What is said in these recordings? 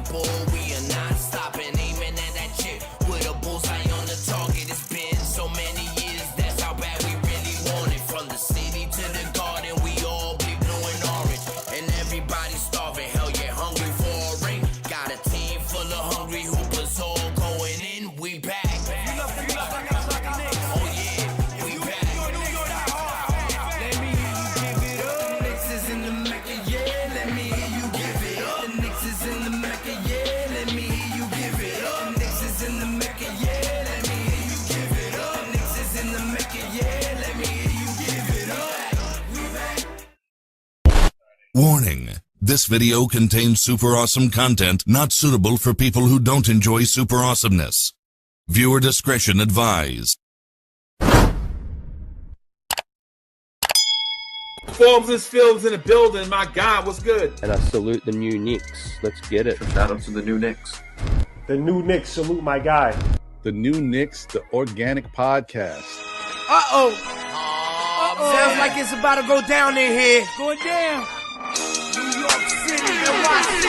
unstoppable. We are not stopping, aiming at that chick with a bullseye on the target. It's been so many years, that's how bad we really want it. From the city to the garden, we all be blue and orange, and everybody's starving. Hell yeah, hungry for a ring. Got a team full of hungry hoopers all going in. We back. Oh yeah, we back. Let me hear you give it up. The Knicks is in the Mecca, yeah. Let me hear you give it up. The Knicks is in the Mecca, yeah. Let me hear you give it up. The Knicks is in the Mecca, yeah. Let me hear you give it up. The Knicks is in the Mecca, yeah. Let me hear you give it up. We back. Warning. This video contains super awesome content not suitable for people who don't enjoy super awesomeness. Viewer discretion advised. Films in the building. My God, what's good? And I salute the new Knicks. Let's get it. Shout out to the new Knicks. The new Knicks, salute my guy. The new Knicks, the organic podcast. Uh-oh. Sounds like it's about to go down in here. Going down. New York City, NYC,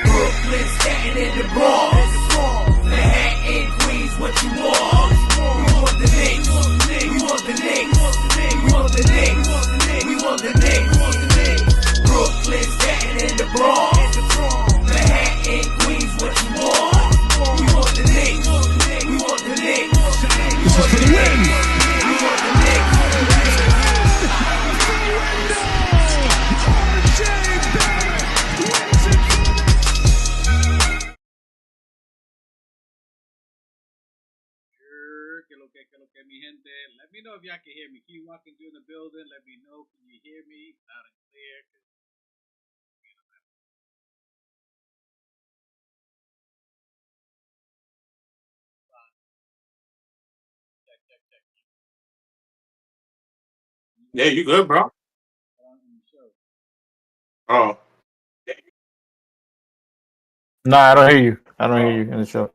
Brooklyn, Staten, and the Bronx. Manhattan, Queens, what you want? We want the Knicks. We want the Knicks. We want the Knicks. We want the Knicks. Brooklyn, Staten, and the Bronx. Manhattan, Queens, what you want? We want the Knicks. We want the Knicks. We want the Knicks. We want the Knicks. Que lo que, mi gente. Let me know if y'all can hear me. Keep walking through the building. Let me know. Can you hear me loud and clear? Check. Yeah, you good, bro? Oh. No, I don't hear you. I don't hear you in the show.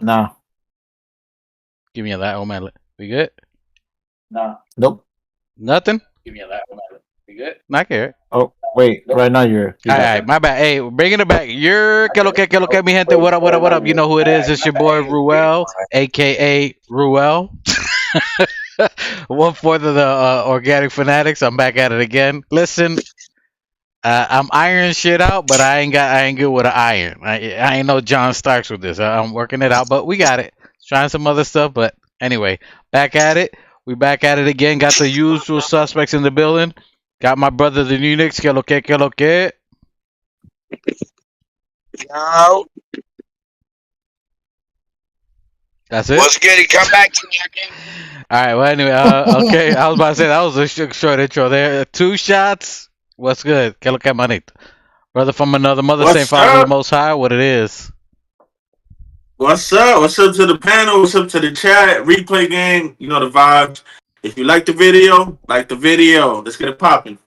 No. Give me a that, oh man. We good? No. Nope. Nothing? Give me a lap. We good? Not care. Oh, wait. Right now you're All right, my bad. Hey, bringing it back. Que lo que, mi gente. What up? You know who it is. It's your boy, Ruel, a.k.a. Ruel. 1/4 of the Organic Fanatics. I'm back at it again. Listen, I'm ironing shit out, but I ain't good with an iron. I ain't no John Starks with this. I'm working it out, but we got it. Trying some other stuff, but anyway, back at it. We back at it again. Got the usual suspects in the building. Got my brother, the new Knicks. Que lo que. Yo. That's it. What's good? He come back to me again. All right. Well, anyway, okay. I was about to say that was a short intro there. 2 shots. What's good? Que lo que, manito? Brother from another mother, What's same Father of up? the Most High. What it is? What's up? What's up to the panel? What's up to the chat? Replay gang. You know the vibes. If you like the video, Let's get it popping.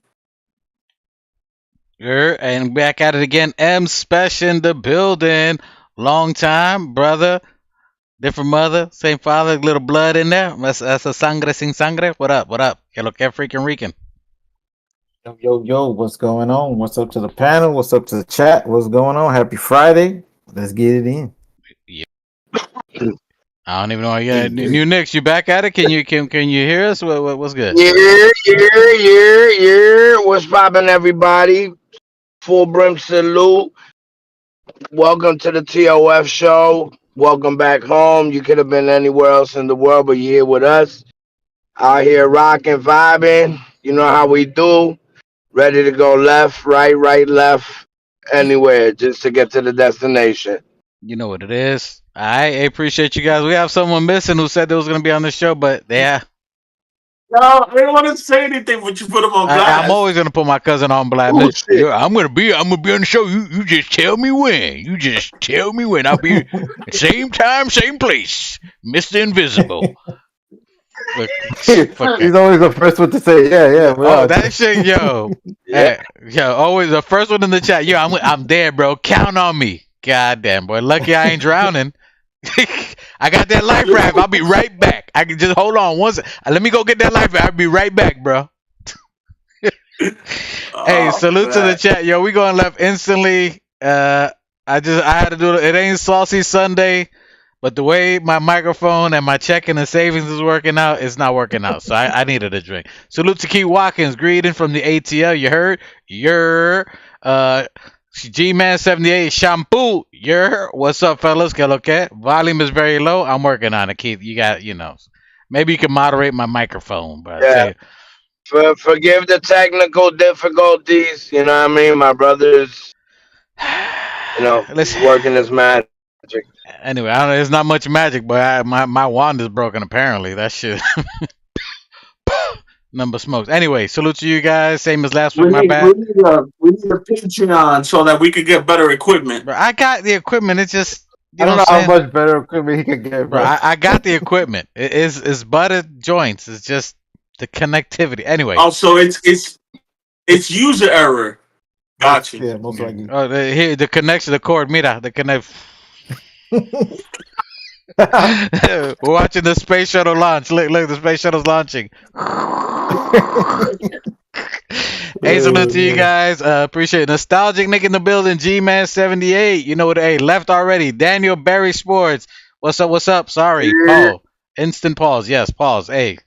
And back at it again. M Special in the building. Long time, brother. Different mother, same father, little blood in there. That's a sangre sin sangre. What up? Que lo que, freaking Rican? Yo, what's going on? What's up to the panel? What's up to the chat? What's going on? Happy Friday. Let's get it in. Yeah. I don't even know. Yeah, new Knicks, you back at it? Can you hear us? What's good? Yeah. What's poppin', everybody? Full brim salute. Welcome to the TOF show. Welcome back home. You could have been anywhere else in the world, but you're here with us. Out here rocking, vibing. You know how we do. Ready to go left, right, left, anywhere, just to get to the destination. You know what it is. I appreciate you guys. We have someone missing who said they was going to be on the show, but yeah. No, I didn't want to say anything, but you put him on blast. I'm always going to put my cousin on blast. I'm going to be on the show. You just tell me when. I'll be same time, same place. Mr. Invisible. He's always the first one to say, yeah. Oh, that shit, yo. Yo, always the first one in the chat. Yo, I'm there, bro. Count on me. God damn, boy. Lucky I ain't drowning. I got that life raft. I'll be right back. I can just hold on one second. Let me go get that life raft. I'll be right back, bro. Hey, salute to the chat, yo. We going left instantly. I had to do it. It ain't Saucy Sunday, but the way my microphone and my checking and savings is working out, it's not working out. So I needed a drink. Salute to Keith Watkins, greeting from the ATL. You heard? G-Man 78 shampoo. What's up, fellas? Que lo que? Volume is very low. I'm working on it, Keith. You got, maybe you can moderate my microphone, but Yeah. Forgive the technical difficulties. You know what I mean? My brother's, working his magic. Anyway, I don't know. There's not much magic, but my wand is broken. Apparently, that shit. Number smokes. Anyway, salute to you guys. Same as last week. My bad. We need a Patreon so that we could get better equipment. Bro, I got the equipment. It's just I don't know how much better equipment he could get, bro. I got the equipment. It's butted joints. It's just the connectivity. Anyway. Also, it's user error. Gotcha. Yeah, most likely. Oh, here the connection, the cord. Mira, the connect. We're watching the space shuttle launch. Look, the space shuttle's launching. Hey, salute to you guys. Appreciate it. Nostalgic Nick in the building. G-Man 78. You know what? Hey, left already. Daniel Berry Sports. What's up? Sorry. Oh, instant pause. Yes, pause. Hey,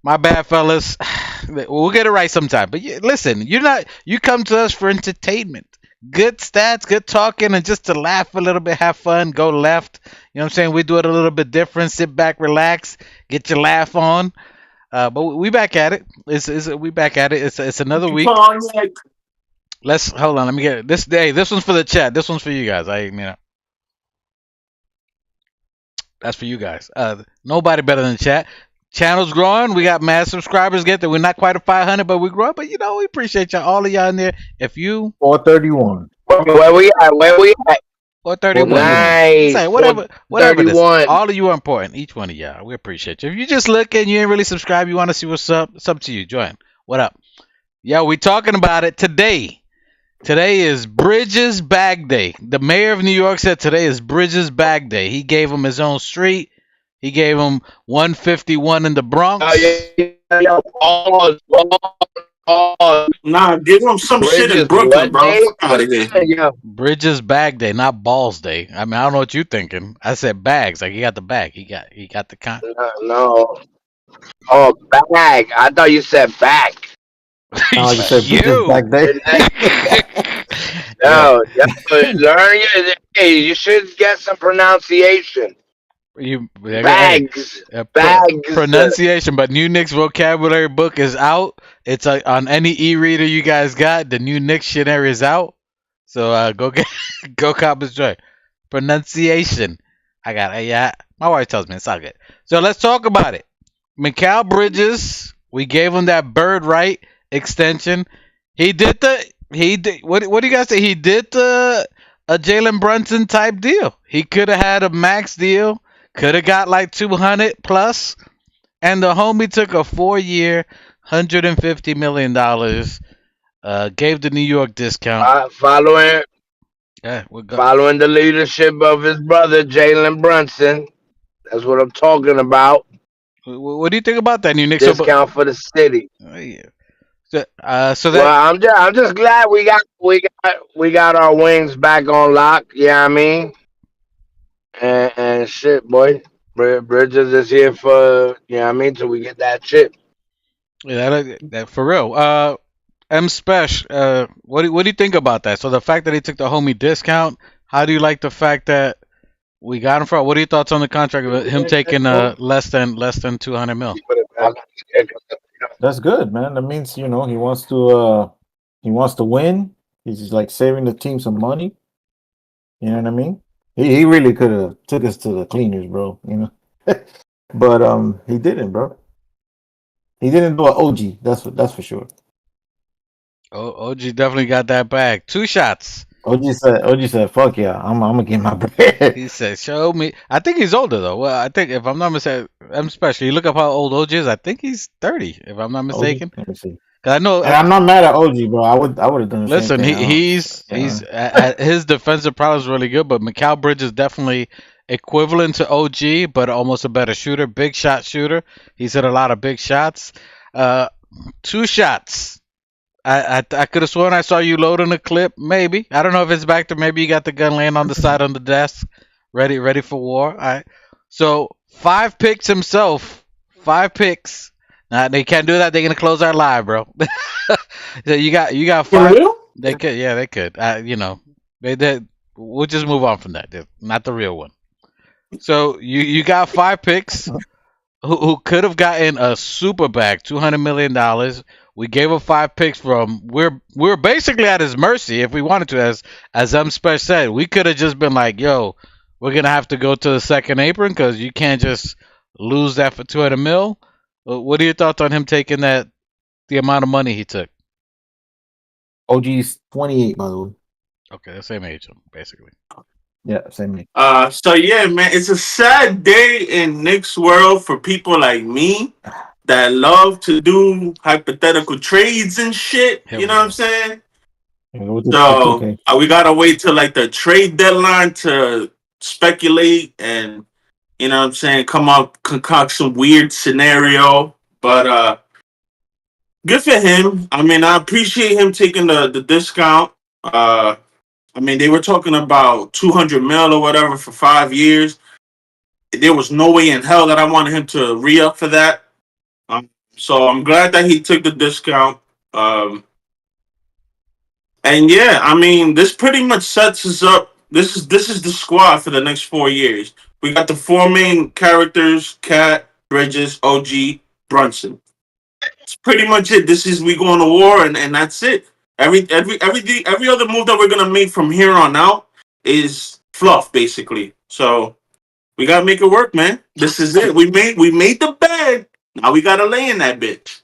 my bad, fellas. We'll get it right sometime. But listen, you come to us for entertainment. Good stats, good talking, and just to laugh a little bit, have fun, go left. You know what I'm saying? We do it a little bit different. Sit back, relax, get your laugh on. But we back at it. We back at it. It's another week. Let's hold on. Let me get it. This one's for the chat. This one's for you guys. That's for you guys. Nobody better than the chat. Channel's growing. We got mad subscribers. Get there. We're not quite at 500, but we're growing. But we appreciate y'all, all of y'all in there. If you 431. Where we at? 431. Nice. Say, whatever. All of you are important. Each one of y'all. We appreciate you. If you just looking, you ain't really subscribed, you want to see what's up, it's up to you. Join. What up? Yo, we talking about it today. Today is Bridges Bag Day. The mayor of New York said today is Bridges Bag Day. He gave him his own street. He gave him 151 in the Bronx. Nah, give him some shit in Brooklyn, bro. Fuck out of here. Bridges Bag Day, not Balls Day. I mean, I don't know what you're thinking. I said bags. Like he got the bag. He got the con. No. Oh, bag. I thought you said back. Oh, you said Bridges Bag Day. No, learn. Hey, you should get some pronunciation. Bags. Pronunciation, but New Knicks vocabulary book is out. It's on any e-reader you guys got. The New Knicks dictionary is out. So go cop his joy. Pronunciation. I got it. Yeah, my wife tells me it's all good. So let's talk about it. Mikalbridges, we gave him that bird right extension. What do you guys say? He did a Jalen Brunson type deal. He could have had a max deal. Could have got like 200 plus, and the homie took a 4-year, $150 million. Gave the New York discount. Following the leadership of his brother Jalen Brunson. That's what I'm talking about. What do you think about that, New Knicks? Discount for the city. Oh, yeah. Well, I'm just glad we got our wings back on lock. Yeah, I mean. And shit, boy. Bridges is here for, till we get that chip. Yeah, that for real. M Spesh, what do you think about that? So the fact that he took the homie discount, how do you like the fact that we got him for? What are your thoughts on the contract of him taking less than 200 mil? That's good, man. That means he wants to win. He's just like saving the team some money. You know what I mean? He really could have took us to the cleaners, bro. But he didn't, bro. He didn't do an OG. That's for sure. OG definitely got that bag. 2 shots. OG said, fuck yeah, I'm gonna get my bread. He said, "Show me." I think he's older though. Well, I think if I'm not mistaken, I'm special. You look up how old OG is. I think he's 30, if I'm not OG, mistaken. let me see. 'Cause I know. And I'm not mad at OG, bro. I would have done the same Listen, thing. he's his defensive prowess is really good, but Mikalbridges is definitely equivalent to OG, but almost a better shooter, big shot shooter. He's hit a lot of big shots. 2 shots. I could have sworn I saw you loading a clip. Maybe I don't know if it's back to maybe you got the gun laying on the side on the desk, ready for war. All right. So 5 picks himself. 5 picks. Now they can't do that. They're gonna close our live, bro. So you got For 5. real? They could, yeah, they could. You know, they. We'll just move on from that. They're not the real one. So you got 5 picks who could have gotten a super bag, $200 million. We gave him 5 picks from. We're basically at his mercy if we wanted to. As Spec said, we could have just been like, yo, we're gonna have to go to the second apron because you can't just lose that for 200 mil. What are your thoughts on him taking the amount of money he took? OG's 28, by the way. Okay, the same age, basically. Yeah, same age. So yeah, man, it's a sad day in Knicks world for people like me that love to do hypothetical trades and shit. Here You we know what go. I'm saying? With the So 2K. we gotta wait till like the trade deadline to speculate and you know what I'm saying, concoct some weird scenario. But good for him. I mean, I appreciate him taking the discount. I mean, they were talking about 200 mil or whatever for 5 years. There was no way in hell that I wanted him to re-up for that. So I'm glad that he took the discount. And yeah, I mean, this pretty much sets us up. This is the squad for the next 4 years. We got the 4 main characters: Cat, Bridges, OG, Brunson. It's pretty much it. This is we going to war, and that's it. Every other move that we're gonna make from here on out is fluff, basically. So we gotta make it work, man. This is it. We made the bed. Now we gotta lay in that bitch.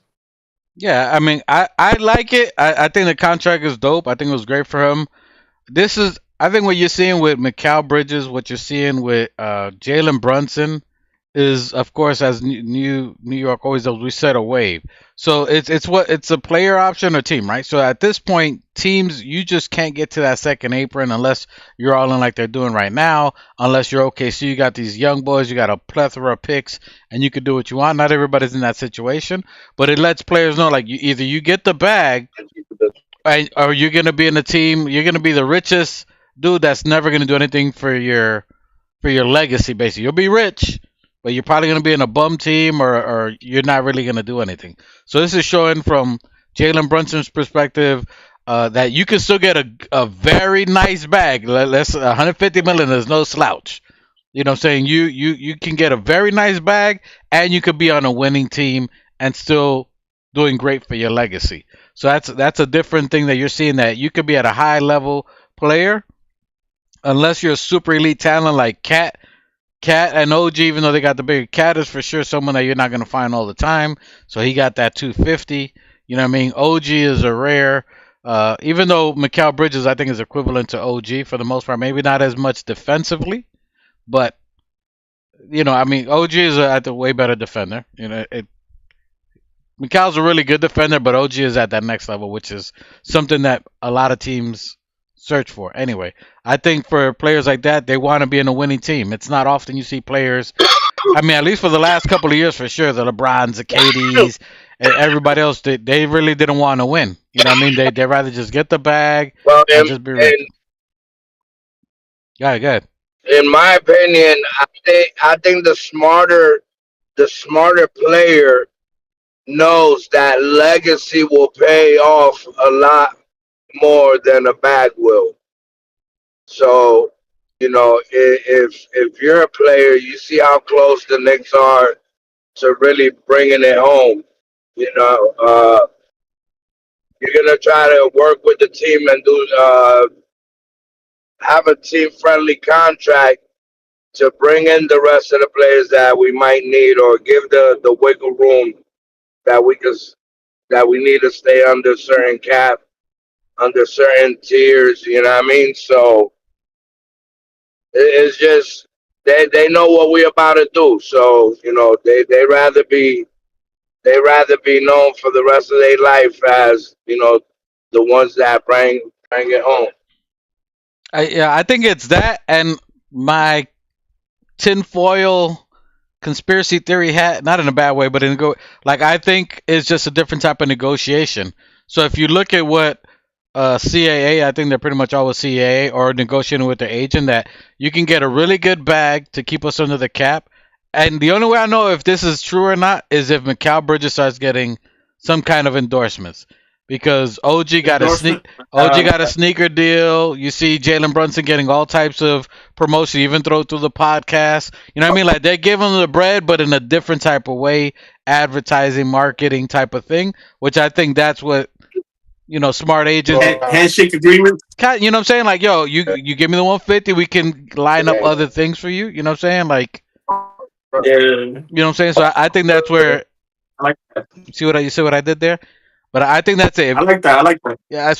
Yeah, I mean, I like it. I think the contract is dope. I think it was great for him. I think what you're seeing with Mikalbridges, what you're seeing with Jalen Brunson, is of course as New York always does. We set a wave. So it's a player option or team, right? So at this point, teams you just can't get to that second apron unless you're all in like they're doing right now. Unless you're okay, so you got these young boys, you got a plethora of picks, and you can do what you want. Not everybody's in that situation, but it lets players know like either you get the bag, or you're gonna be in a team. You're gonna be the richest dude that's never gonna do anything for your legacy. Basically, you'll be rich, but you're probably going to be in a bum team or you're not really going to do anything. So this is showing from Jalen Brunson's perspective that you can still get a very nice bag. Let's 150 million is no slouch. You know what I'm saying? You can get a very nice bag and you could be on a winning team and still doing great for your legacy. So that's a different thing that you're seeing, that you could be at a high level player unless you're a super elite talent like Cat and OG, even though they got the bigger. Cat is for sure someone that you're not going to find all the time. So he got that 250. You know what I mean? OG is a rare. Even though Mikalbridges, I think, is equivalent to OG for the most part. Maybe not as much defensively. But, you know, I mean, OG is a way better defender. You know, Mikal's a really good defender, but OG is at that next level, which is something that a lot of teams search for. Anyway, I think for players like that, they want to be in a winning team. It's not often you see players, I mean, at least for the last couple of years, for sure, the LeBrons, the KDs, and everybody else, they really didn't want to win. You know what I mean? They'd rather just get the bag and just be rich. Yeah, good. In my opinion, I think the smarter player knows that legacy will pay off a lot more than a bag will. So, you know, if you're a player, you see how close the Knicks are to really bringing it home. You know, you're gonna try to work with the team and do have a team-friendly contract to bring in the rest of the players that we might need, or give the wiggle room that we need to stay under certain cap. under certain tiers. You know what I mean? So it's just they know what we about to do. So they rather be known for the rest of their life as the ones that bring it home. I think it's that and my tinfoil conspiracy theory hat, not in a bad way, but I think it's just a different type of negotiation. So if you look at what CAA, I think they're pretty much always CAA or negotiating with their agent that you can get a really good bag to keep us under the cap. And the only way I know if this is true or not is if Mikalbridges starts getting some kind of endorsements. Because OG got a sneaker deal. You see Jalen Brunson getting all types of promotion, even through the podcast. You know what I mean? Like they're giving them the bread, but in a different type of way, advertising, marketing type of thing. Which I think that's what smart agents. Handshake agreement. You know what I'm saying? Like, yo, you give me the 150, we can line up other things for you. You know what I'm saying? Like, yeah. You know what I'm saying? So I think that's where. I like that. You see what I did there? But I think that's it. I like that. Yeah,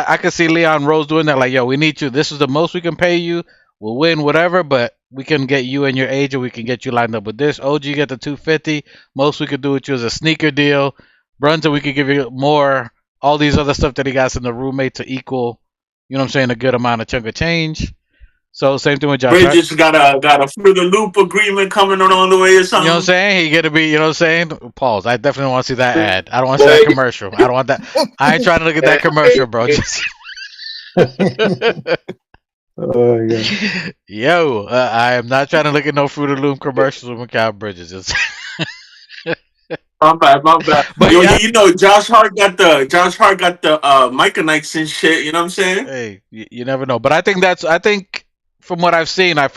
I could see Leon Rose doing that. Like, yo, we need you. This is the most we can pay you. We'll win whatever, but we can get you and your agent. We can get you lined up with this. OG get the 250. Most we could do with you is a sneaker deal. Brunson, we could give you more. All these other stuff that he got in the roommate to equal. You know what I'm saying? A good amount of chunk of change. So same thing with Josh. Bridges got a through the loop agreement coming on the way or something. You know what I'm saying? He gonna be, you know what I'm saying? Pause. I definitely want to see that ad. I don't want to see that commercial. I don't want that. I ain't trying to look at that commercial, bro. Oh yeah. Yo, I am not trying to look at no Fruit of the Loom commercials with Mikalbridges. Just My bad. But Yo, yeah. you know, Josh Hart got the KNicks and shit. You know what I'm saying? Hey, you never know. But I think from what I've seen, I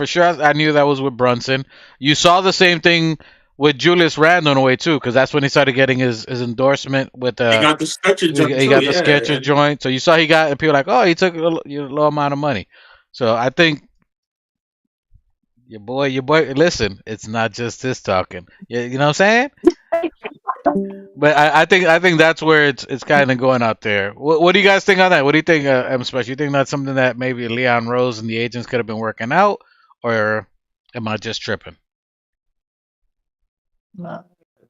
knew that was with Brunson. You saw the same thing with Julius Randle in a way too, because that's when he started getting his endorsement with He got the Sketcher joint. he got the Sketcher joint. So you saw he got, and people were like, oh, he took a low amount of money. So I think your boy, listen, it's not just this talking. You know what I'm saying? But I think that's where it's kind of going out there. What do you guys think on that? What do you think, M Special? You think that's something that maybe Leon Rose and the agents could have been working out, or am I just tripping? Nah.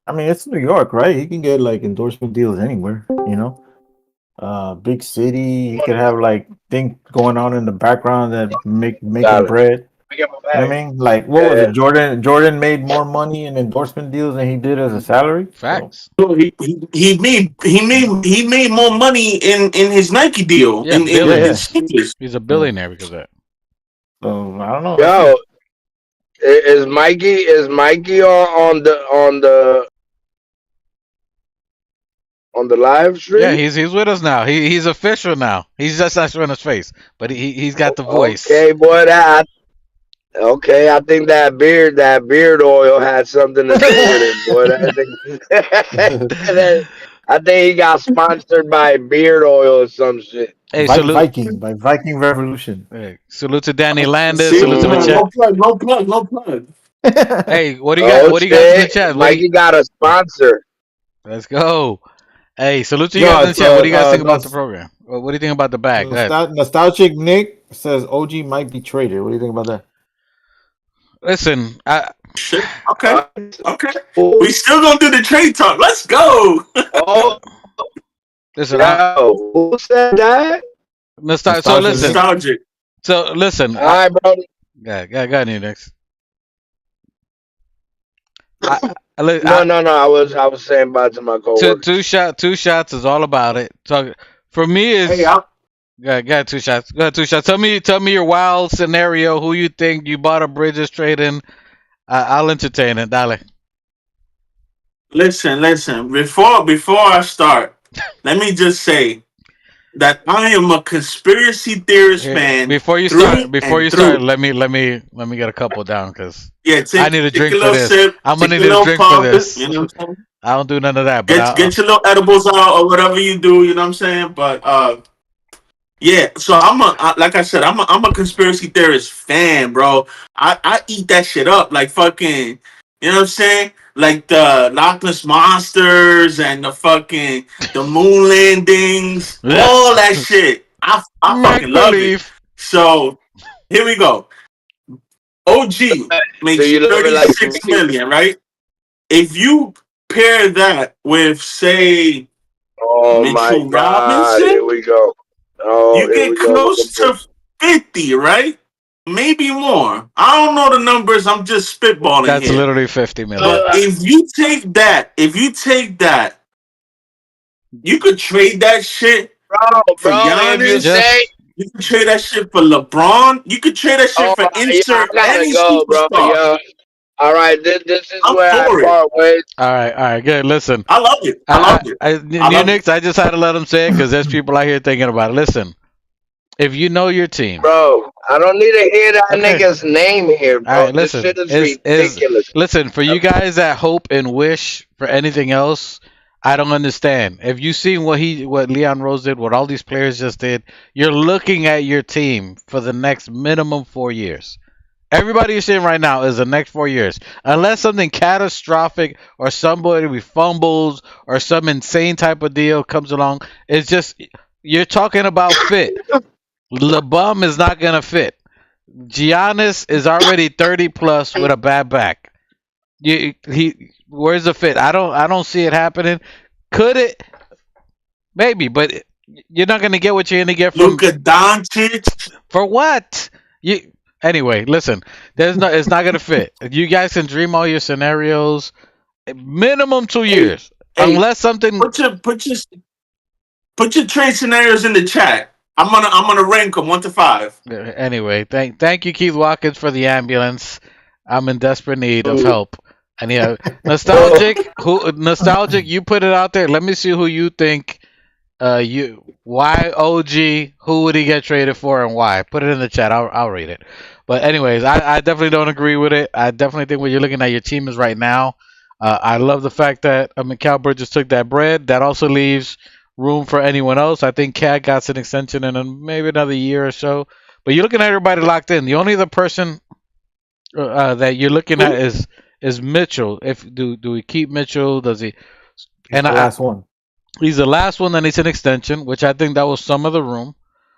I mean, it's New York, right? He can get like endorsement deals anywhere, big city. He could have like things going on in the background that making bread. You know what I mean, like what was it? Jordan made more money in endorsement deals than he did as a salary. Facts. So he made more money in his Nike deal. Yeah, in he's a billionaire because of that. So I don't know. Yo, is Mikey on the live stream? Yeah, he's with us now. He's official now. He's just not showing his face, but he's got the voice. Okay, boy, okay, I think that beard oil had something to do with it, boy. I think he got sponsored by beard oil or some shit. Hey, by Viking Revolution. Hey, salute to Danny Landis. Salute to the chat. No plug. Hey, what do you got? What do you got in the chat? Mikey got a sponsor. Let's go. Hey, salute to you guys in the chat. What do you guys think about the program? What do you think about the bag? Nostalgic Nick says OG might be traded. What do you think about that? Listen, shit. Okay. We still gonna do the trade talk. Let's go. Listen, who said that? Nostalgic. So listen. All right, bro. Got newyorkknicks. No. I was saying bye to my coworker. Two shots is all about it. For me is. Hey, got 2 shots. Go ahead, 2 shots. Tell me your wild scenario. Who you think you bought a Bridges trade in? I'll entertain it, darling. Listen. Before I start, let me just say that I am a conspiracy theorist fan. Before you start, let me get a couple down because I need a drink for this. I'm gonna need a drink for this. You know what I'm saying? I don't do none of that. But get your little edibles out or whatever you do. You know what I'm saying? But yeah. So like I said, I'm a conspiracy theorist fan, bro. I eat that shit up like fucking. You know what I'm saying? Like the Loch Ness Monsters and the moon landings, all that shit. I Make fucking love it. believe. So here we go. OG Do makes you love it like 36 me? million, right? If you pair that with, say, Oh my Mitchell God! Here Robinson, we go. Oh, you here get we go with close the to 50, right? Maybe more. I don't know the numbers. I'm just spitballing That's here. literally 50 million. But if you take that, you could trade that shit for bro. If you Giannis. say, You could trade that shit for LeBron. You could trade that shit oh, for yeah, I insert gotta any go, bro. superstar. Yeah. All right, this is I'm where I for it. part ways. All right, good. Listen, I love it. I love it. I New love it. Knicks, I just had to let them say it because there's people out here thinking about it. Listen, if you know your team, Bro, I don't need to hear that Okay. nigga's name here, bro. all right, This listen, shit is ridiculous. listen, for you guys that hope and wish for anything else, I don't understand. If you seen what Leon Rose did, what all these players just did, you're looking at your team for the next minimum 4 years. Everybody you're seeing right now is the next 4 years. Unless something catastrophic or somebody fumbles or some insane type of deal comes along, it's just you're talking about fit. LeBum is not gonna fit. Giannis is already 30 plus with a bad back. Where's the fit? I don't see it happening. Could it? Maybe, but you're not gonna get what you're gonna get from Luka Doncic. For what? Anyway, listen. It's not gonna fit. You guys can dream all your scenarios. Minimum 2 years, unless something. Put your trade scenarios in the chat. I'm gonna rank them 1 to 5. Anyway, thank you, Keith Watkins, for the ambulance. I'm in desperate need of help. And yeah, nostalgic. You put it out there. Let me see who you think. Why OG? Who would he get traded for and why? Put it in the chat. I'll read it. But anyways, I definitely don't agree with it. I definitely think when you're looking at your team is right now. I love the fact that Mikalbridges took that bread. That also leaves room for anyone else. I think Cat got an extension in maybe another year or so. But you're looking at everybody locked in. The only other person that you're looking at is Mitchell. Do we keep Mitchell? Does he? He's the last one. He's the last one that needs an extension, which I think that was some of the room.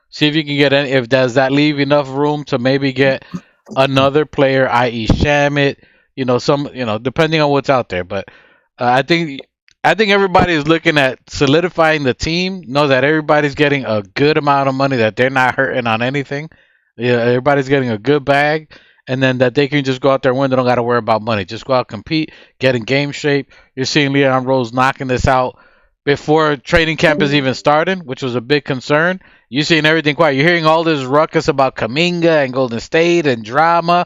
See if you can get any. If does that leave enough room to maybe get another player, i.e., Shamit. Depending on what's out there. But I think everybody is looking at solidifying the team. Know that everybody's getting a good amount of money. That they're not hurting on anything. Yeah, everybody's getting a good bag. And then that they can just go out there and win. They don't got to worry about money. Just go out, compete, get in game shape. You're seeing Leon Rose knocking this out before training camp is even starting, which was a big concern. You're seeing everything quiet. You're hearing all this ruckus about Kuminga and Golden State and drama.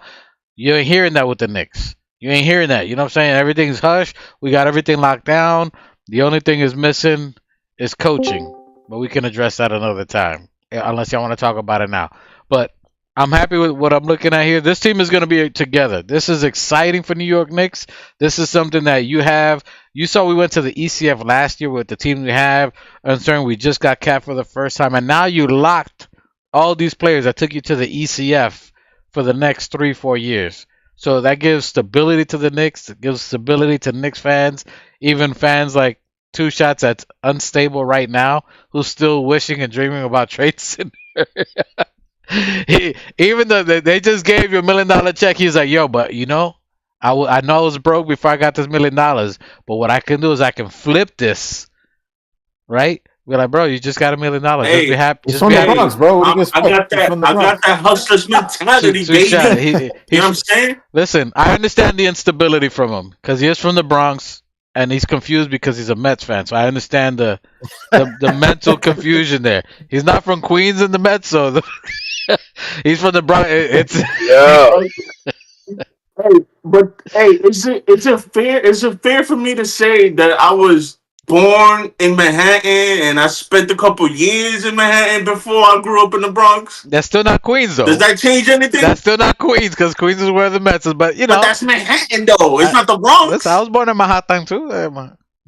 You ain't hearing that with the Knicks. You ain't hearing that. You know what I'm saying? Everything's hush. We got everything locked down. The only thing is missing is coaching. But we can address that another time, unless y'all want to talk about it now. But I'm happy with what I'm looking at here. This team is going to be together. This is exciting for New York Knicks. This is something that you have. You saw we went to the ECF last year with the team we have. We just got capped for the first time. And now you locked all these players that took you to the ECF for the next 3-4 years. So that gives stability to the Knicks. It gives stability to Knicks fans. Even fans like Two Shots that's unstable right now, who's still wishing and dreaming about trade scenario. Even though they just gave you $1 million check, he's like, yo, but I know I was broke before I got this $1 million, but what I can do is I can flip this, right? We're like, bro, you just got $1 million. Hey, just be happy. It's from the Bronx, bro. I got that hustler's mentality, baby. You know what I'm saying? Listen, I understand the instability from him because he is from the Bronx and he's confused because he's a Mets fan. So I understand the mental confusion there. He's not from Queens and the Mets, so he's from the Bronx. Is it fair for me to say that I was born in Manhattan and I spent a couple years in Manhattan before I grew up in the Bronx? That's still not Queens, though. Does that change anything? That's still not Queens because Queens is where the Mets is. But But that's Manhattan, though. It's not the Bronx. Listen, I was born in Manhattan too.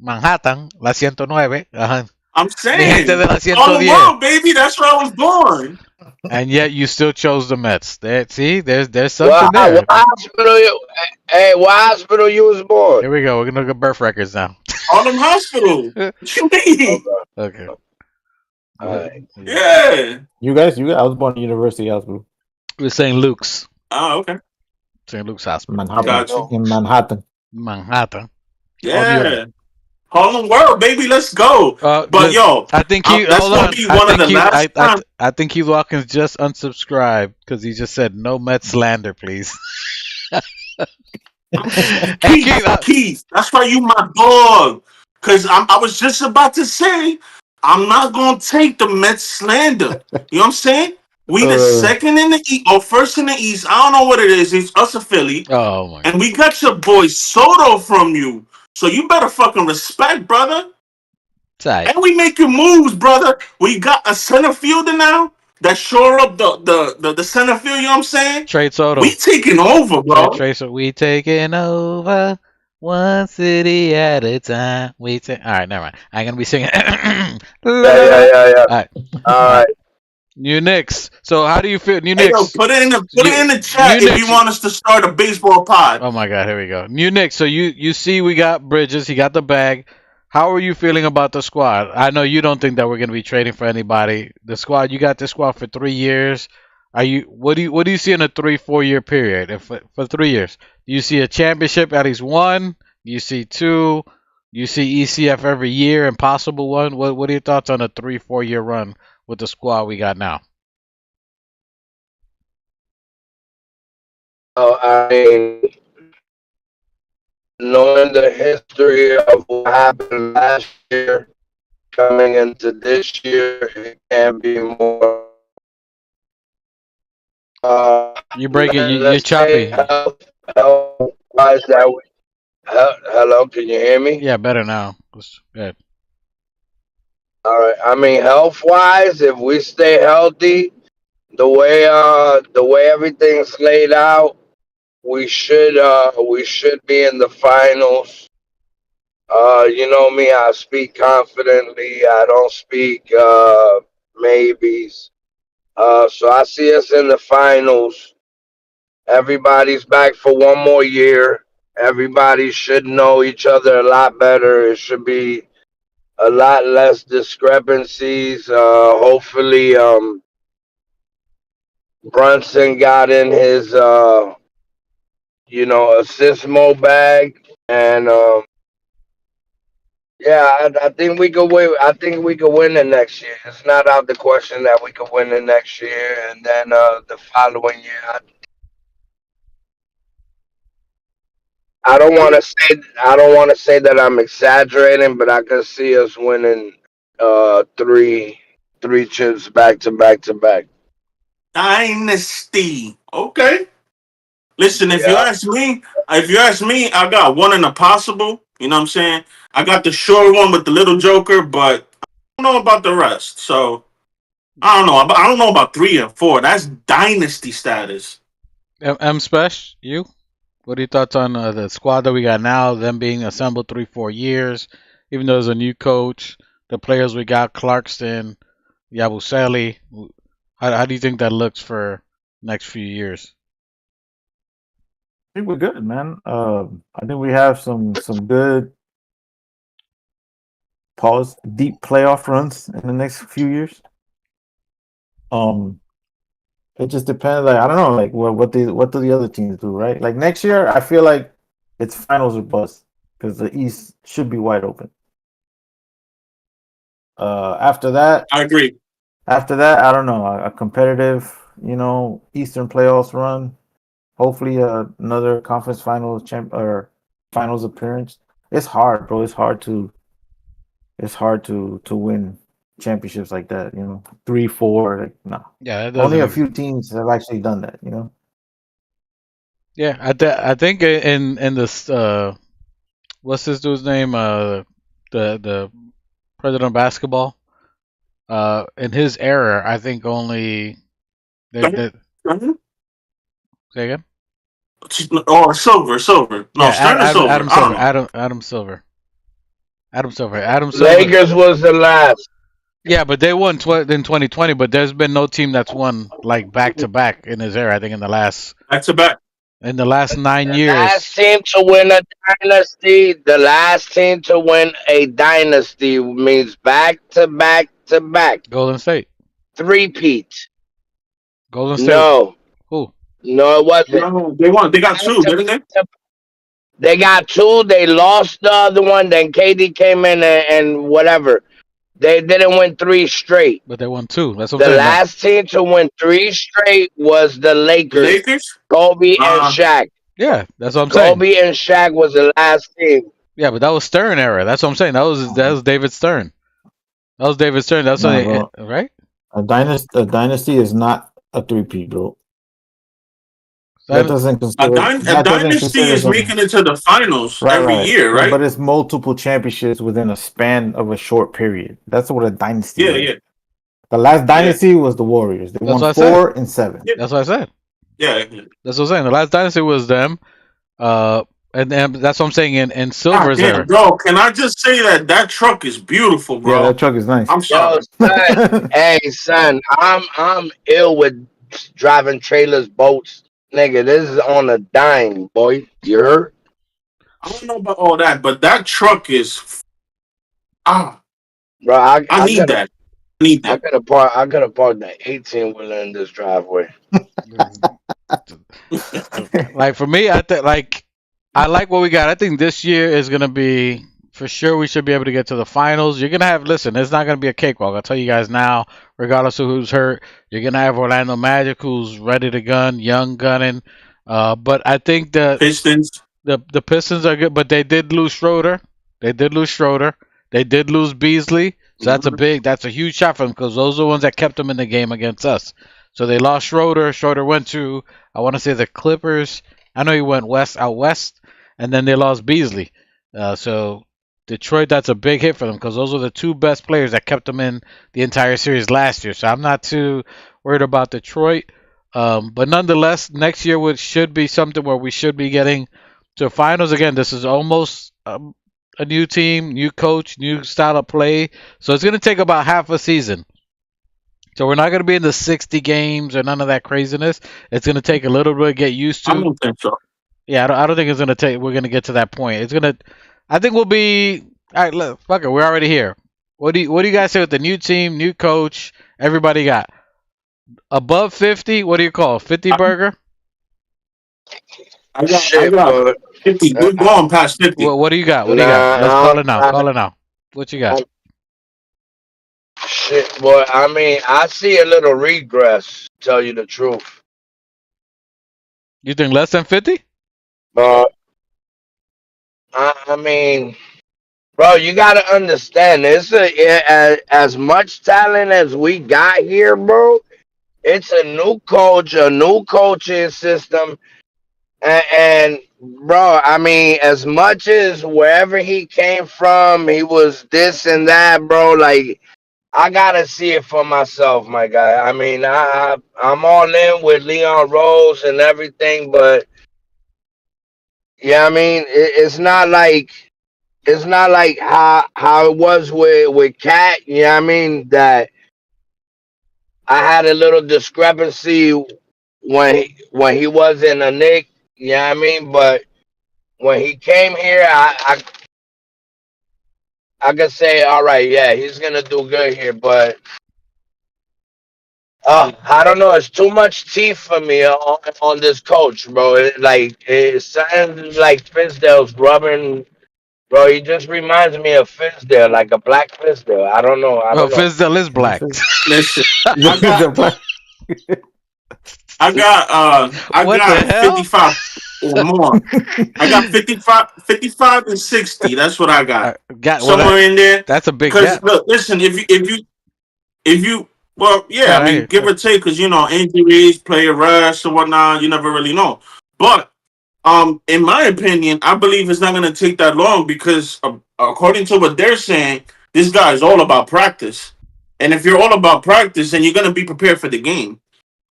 Manhattan, la 109. I'm saying, Mi gente de la 110. all the world, baby. That's where I was born. And yet you still chose the Mets. See, there's Well, something there. what hospital what hospital you was born? Here we go. We're gonna look at birth records now. Harlem Hospital. What you mean? Okay. Alright. Yeah. You guys, I was born at University Hospital, We're St. Luke's. Oh, okay. St. Luke's Hospital. Manhattan. Gotcha. In Manhattan. Manhattan. Yeah. Harlem World, baby, let's go. But yo, I think that's gonna be one of the last times. I think Keith Watkins just unsubscribed because he just said no Mets slander, please. Keith, that's why you my dog. Cause I was just about to say I'm not gonna take the Mets slander. You know what I'm saying? We the second in the East or first in the East. I don't know what it is. It's us a Philly. Oh my! And we got your boy Soto from you. So you better fucking respect, brother. Tight. And we making moves, brother. We got a center fielder now that shore up the center field, you know what I'm saying? Trade Soto. We taking over, bro. We taking over one city at a time. All right, never mind. I'm gonna be singing. Yeah. All right. New Knicks. So how do you feel? New Knicks. Yo, put it in the chat if you want us to start a baseball pod. Oh my God, here we go. New Knicks. So you see, we got Bridges. He got the bag. How are you feeling about the squad? I know you don't think that we're going to be trading for anybody. The squad, you got this squad for 3 years. What do you see in a 3-4 year period? For 3 years, do you see a championship at least one? Do you see two? Do you see ECF every year and possible one? What are your thoughts on a 3-4 year run with the squad we got now? I mean, knowing the history of what happened last year, coming into this year, it can't be more. You break it. You're choppy. Hello, can you hear me? Yeah, better now. Good. All right. I mean, health-wise, if we stay healthy, the way everything's laid out, we should be in the finals. You know me, I speak confidently. I don't speak maybes. So I see us in the finals. Everybody's back for one more year. Everybody should know each other a lot better. It should be a lot less discrepancies. Hopefully, Brunson got in his, assist mo bag, and yeah, I think we could win. I think we could win the next year. It's not out the question that we could win the next year, and then the following year. I don't want to say that I'm exaggerating, but I can see us winning three chips back to back to back. Dynasty. Okay. Listen, if you ask me, I got one in the possible. You know what I'm saying? I got the short one with the little joker, but I don't know about the rest. So I don't know. I don't know about 3 and 4. That's dynasty status. Special, you? What are your thoughts on the squad that we got now? Them being assembled 3-4 years, even though there's a new coach. The players we got: Clarkston, Yabusele. How do you think that looks for next few years? I think we're good, man. I think we have some good deep playoff runs in the next few years. It just depends. Like I don't know. Like what do the other teams do? Right? Like next year, I feel like it's finals or bust because the East should be wide open. After that, I agree. After that, I don't know. A competitive, Eastern playoffs run. Hopefully, another conference finals finals appearance. It's hard, bro. It's hard to win championships like that. 3, 4. Like, no. Yeah, only a few teams have actually done that. Yeah, I think in this what's this dude's name? The president of basketball. In his era, I think only. Say again. Or Silver. No, Yeah, Stern is Silver. Adam Silver. Lakers was the last. Yeah, but they won in 2020. But there's been no team that's won like back to back in his era. I think in the last Back to back. 9 The years. last team to win a dynasty. The last team to win a dynasty means back to back to back. Golden State. Three-peat. Golden State. No. Who? No, it wasn't. No, they won. They got two, didn't they? They got two. They lost the other one. Then KD came in and whatever. They didn't win three straight. But they won two. That's what The I'm saying. last team to win three straight was the Lakers. Lakers? Kobe and Shaq. Yeah, that's what I'm saying. Kobe and Shaq was the last team. Yeah, but that was Stern era. That's what I'm saying. That was David Stern. That was David Stern. That's No, right. A dynasty is not a three-peat, bro. That doesn't A consider. dynasty is making it to the finals every year, right? But it's multiple championships within a span of a short period. That's what a dynasty is. Yeah. The last dynasty was the Warriors. They won 4 and 7. Yeah. That's what I said. Yeah. That's what I'm saying. The last dynasty was them. And that's what I'm saying in Silver's era. Bro, can I just say that truck is beautiful, bro? Yeah, that truck is nice. I'm sorry. Yo, son, hey, son, I'm ill with driving trailers, boats. Nigga, this is on a dime, boy. You heard? I don't know about all that, but that truck is Bro, I need that. I need that. I could have parked that 18 wheeler in this driveway. Like for me, I like what we got. I think this year is gonna be for sure. We should be able to get to the finals. You're gonna have it's not gonna be a cakewalk. I'll tell you guys now. Regardless of who's hurt, you're gonna have Orlando Magic, who's ready to gun, young gunning. But I think the Pistons are good, but they did lose Schroeder. They did lose Beasley. So that's a huge shot for them because those are the ones that kept them in the game against us. So they lost Schroeder. Schroeder went to, I want to say, the Clippers. I know he went out west, and then they lost Beasley. So Detroit, that's a big hit for them because those are the two best players that kept them in the entire series last year. So I'm not too worried about Detroit. But nonetheless, next year should be something where we should be getting to finals. Again, this is almost a new team, new coach, new style of play. So it's going to take about half a season. So we're not going to be in the 60 games or none of that craziness. It's going to take a little bit to get used to. I don't think so. Yeah, I don't think it's going to take. We're going to get to that point. I think we'll be. All right, look, fuck it. We're already here. What do you guys say with the new team, new coach? Everybody got above 50. What do you call 50 burger? I got 50. We're going past 50. What do you got? Let's call it now. Call it now. What you got? Shit, boy. I mean, I see a little regress. To tell you the truth. You think less than 50? I mean, bro, you gotta understand this. As much talent as we got here, bro. It's a new coach, a new coaching system, and bro, I mean, as much as wherever he came from, he was this and that, bro. Like, I gotta see it for myself, my guy. I mean, I'm all in with Leon Rose and everything, but yeah, I mean, it's not like how it was with Cat. You know what I mean? That I had a little discrepancy when he was in a Knicks. You know what I mean? But when he came here, I could say, all right, yeah, he's gonna do good here. But I don't know. It's too much teeth for me on this coach, bro. It sounds like Fizdale's rubbing. Bro, he just reminds me of Fizdale, like a black Fizdale. I don't know. Fizdale is black. Listen, I got 55 or more. I got 55 and 60. That's what I got. Somewhere in there. That's a big gap. Look, listen, if you well, yeah, I mean, give or take, because injuries, player rest or whatnot, you never really know. But in my opinion, I believe it's not going to take that long because according to what they're saying, this guy is all about practice. And if you're all about practice, then you're going to be prepared for the game.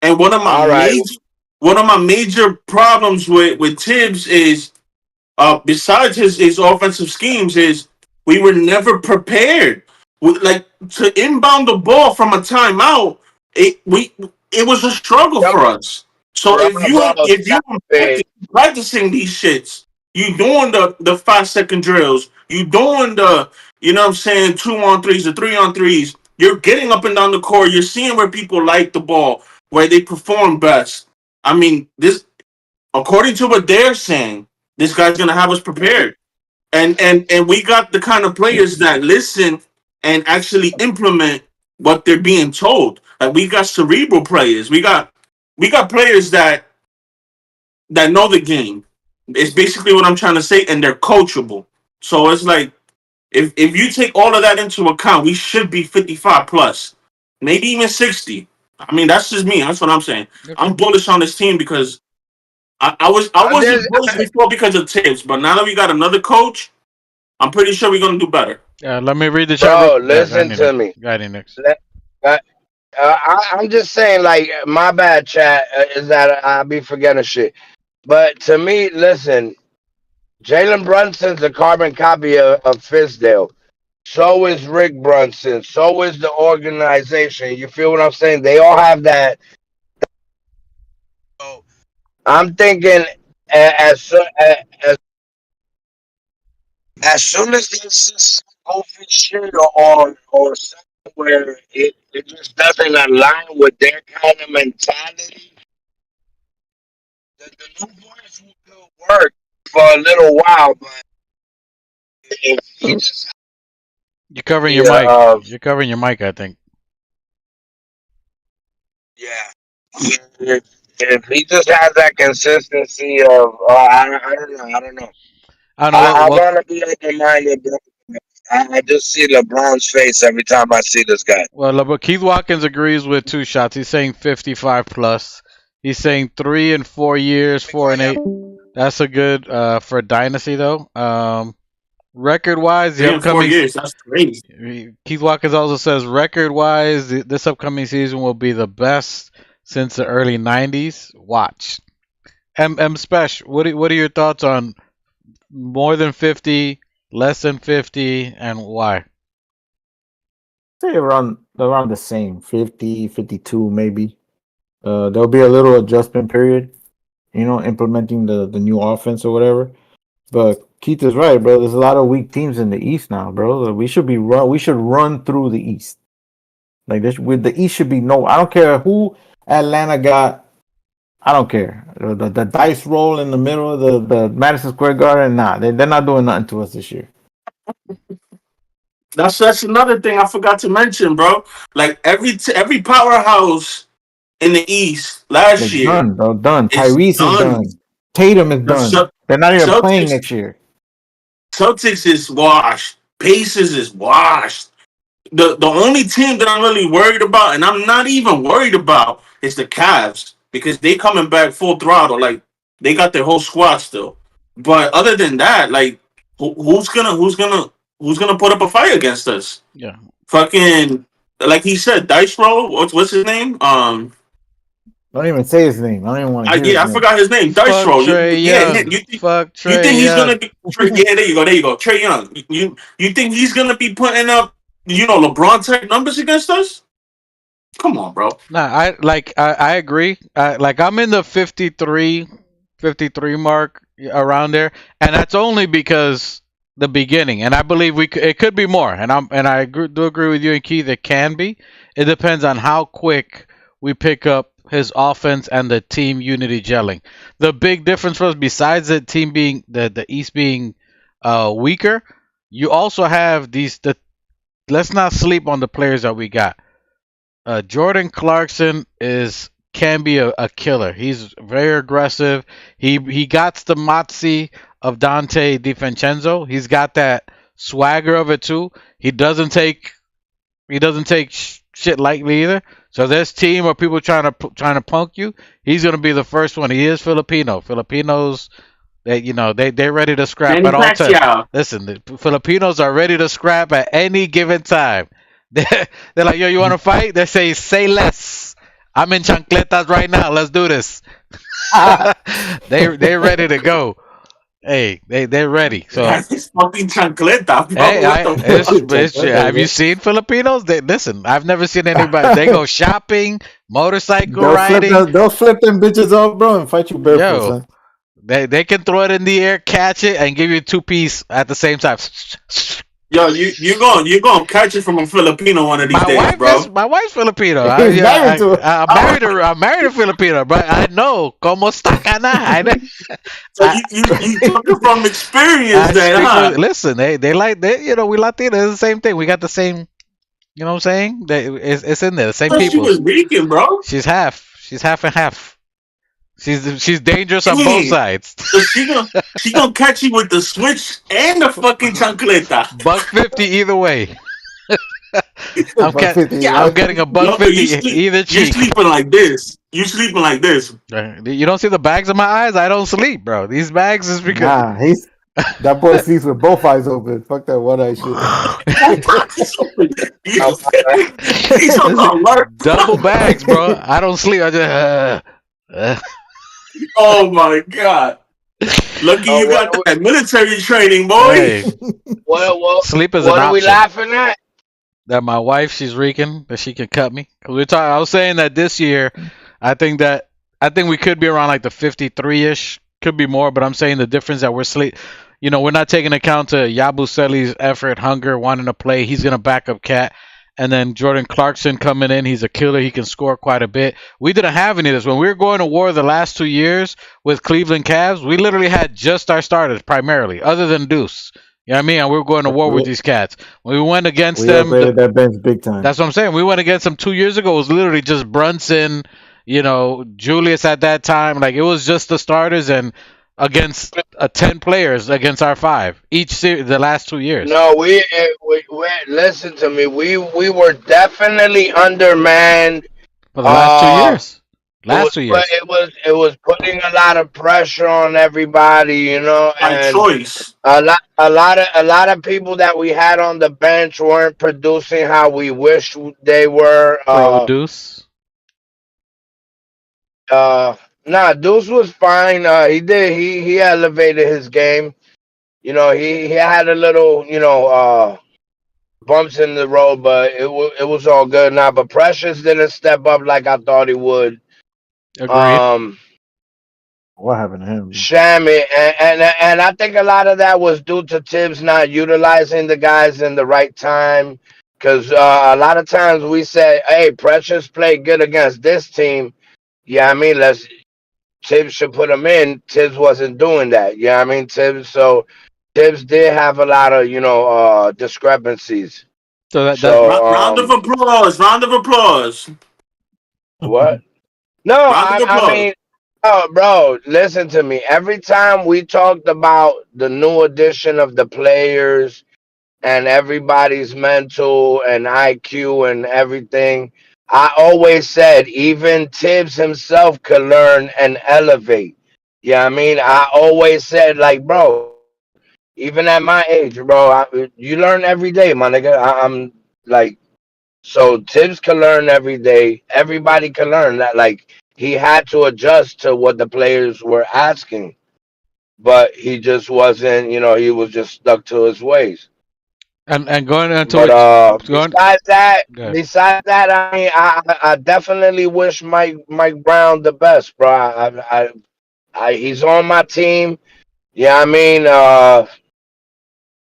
And one of my major problems with Tibbs is, besides his offensive schemes, is we were never prepared. Like to inbound the ball from a timeout, it was a struggle Come for us. So on, bro. if you Stop it. practicing these shits, you doing the 5 second drills, you doing the, you know what I'm saying, 2-on-3s, the 3-on-3s. You're getting up and down the court. You're seeing where people like the ball, where they perform best. I mean, this according to what they're saying, this guy's gonna have us prepared. And we got the kind of players that listen and actually implement what they're being told. Like we got cerebral players. We got players that know the game. It's basically what I'm trying to say, and they're coachable. So it's like if you take all of that into account, we should be 55 plus, maybe even 60. I mean, that's just me. That's what I'm saying. Okay. I'm bullish on this team because I wasn't bullish before because of tips, but now that we got another coach, I'm pretty sure we're gonna do better. Let me read the Bro, chat. listen to me. Got it, Knicks. I'm just saying, like, my bad, chat, is that I be forgetting shit. But to me, listen, Jalen Brunson's a carbon copy of Fizdale. So is Rick Brunson. So is the organization. You feel what I'm saying? They all have that. So I'm thinking as soon as this goofy shit or something where it just doesn't align with their kind of mentality, the new boys will work for a little while, but if he just You're covering your mic. You're covering your mic, I think. yeah. If he just has that consistency of I don't know. I want to be open-minded, bro. I just see LeBron's face every time I see this guy. Well, Keith Watkins agrees with 2 shots. He's saying 55 plus. He's saying 3 and 4 years, 4 and 8. That's a good for dynasty though. Record wise, the 3 and 4 upcoming years, that's crazy. Keith Watkins also says record wise, this upcoming season will be the best since the early 90s. Watch. Spesh, what are your thoughts on more than 50, less than 50, and why? Say around the same, 50, 52 maybe. There'll be a little adjustment period, implementing the new offense or whatever. But Keith is right, bro. There's a lot of weak teams in the East now, bro. We should run through the East. Like this, with the East should be no. I don't care who Atlanta got. I don't care. The dice roll in the middle of the Madison Square Garden. Nah, they're not doing nothing to us this year. That's another thing I forgot to mention, bro. Like every powerhouse in the East last year, done, bro. Done. Tyrese is done. Tatum is done. They're not even playing next year. Celtics is washed. Pacers is washed. The only team that I'm really worried about, and I'm not even worried about, is the Cavs because they coming back full throttle. Like they got their whole squad still. But other than that, like who's gonna put up a fight against us? Yeah. Fucking like he said, Dice Roll. What's his name? Don't even say his name. I don't even want to hear I forgot his name. Dice Roll. Fuck Trey you think he's Young. gonna be? Yeah, there you go. Trey Young. You think he's gonna be putting up, LeBron type numbers against us? Come on, bro. Nah, I agree. I'm in the 53 mark around there, and that's only because the beginning. And I believe it could be more. And I do agree with you and Keith. It can be. It depends on how quick we pick up his offense and the team unity gelling. The big difference for us, besides the team being the East being weaker, you also have let's not sleep on the players that we got. Jordan Clarkson can be a killer. He's very aggressive. He got the moxie of Dante DiVincenzo. He's got that swagger of it too. He doesn't take shit lightly either. So this team of people trying to punk you, he's gonna be the first one. He is Filipino. Filipinos, they're ready to scrap at all times. Listen, the Filipinos are ready to scrap at any given time. They're like, yo, you want to fight? They say less. I'm in chancletas right now. Let's do this. They're ready to go. Hey, they're ready. So That's his fucking chancleta, bro. hey, What the fuck? have you seen Filipinos? Listen, I've never seen anybody. They go shopping, motorcycle riding. They'll flip them bitches off, bro, and fight you barefoot, Yo, son. they can throw it in the air, catch it, and give you 2-piece at the same time. Yo, you gonna catch it from a Filipino one of these days, bro. My wife's Filipino. He's married to her. I'm married to Filipino, but I know como está ka na. So you talking from experience then, huh? Listen, they we Latinos, the same thing. We got the same, you know what I'm saying? It's in there, the same But she people. was Rican, bro. She's half and half. She's dangerous on both sides. So she gonna catch you with the switch and the fucking chancleta. $150 either way. I'm getting a $150 either cheek. You sleeping like this. You sleeping like this. You don't see the bags in my eyes? I don't sleep, bro. These bags is because that boy sleeps with both eyes open. Fuck that one eye shit. He's on work. Double bags, bro. I don't sleep. I just Oh my god. Lucky you got that military training, boy. Hey, sleep is an option. What are we laughing at? That my wife, she's Rican, that she can cut me. Cause I was saying that this year, I think we could be around like the 53-ish, could be more, but I'm saying the difference that we're we're not taking account to Yabusele's effort, hunger, wanting to play. He's gonna back up Cat. And then Jordan Clarkson coming in, he's a killer. He can score quite a bit. We didn't have any of this. When we were going to war the last 2 years with Cleveland Cavs, we literally had just our starters primarily, other than Deuce. You know what I mean? And we were going to war with these cats. When we went against them, that bench big time. That's what I'm saying. We went against them 2 years ago. It was literally just Brunson, Julius at that time. Like, it was just the starters and against 10 players against our 5 each series the last 2 years. No, we listen to me. We were definitely undermanned for the last 2 years. But it was putting a lot of pressure on everybody, By choice. A lot of people that we had on the bench weren't producing how we wished they were. Deuce. Nah, Deuce was fine. He elevated his game. He had a little, bumps in the road, but it was all good. Nah, but Precious didn't step up like I thought he would. Agreed. What happened to him? Shammy, and I think a lot of that was due to Tibbs not utilizing the guys in the right time. Because a lot of times we say, hey, Precious played good against this team. Yeah, I mean, Tibbs should put him in. Tibbs wasn't doing that. Yeah, I mean, Tibbs did have a lot of, discrepancies. So round of applause. Round of applause. What? No, I mean, oh, bro, listen to me. Every time we talked about the new addition of the players and everybody's mental and IQ and everything, I always said even Tibbs himself could learn and elevate. Yeah, I mean, I always said, like, bro, even at my age, bro, you learn every day, my nigga. I'm like, so Tibbs can learn every day. Everybody can learn that. Like, he had to adjust to what the players were asking, but he just wasn't. He was just stuck to his ways. And going into besides that, I mean, I definitely wish Mike Brown the best, bro. He's on my team. Yeah, I mean,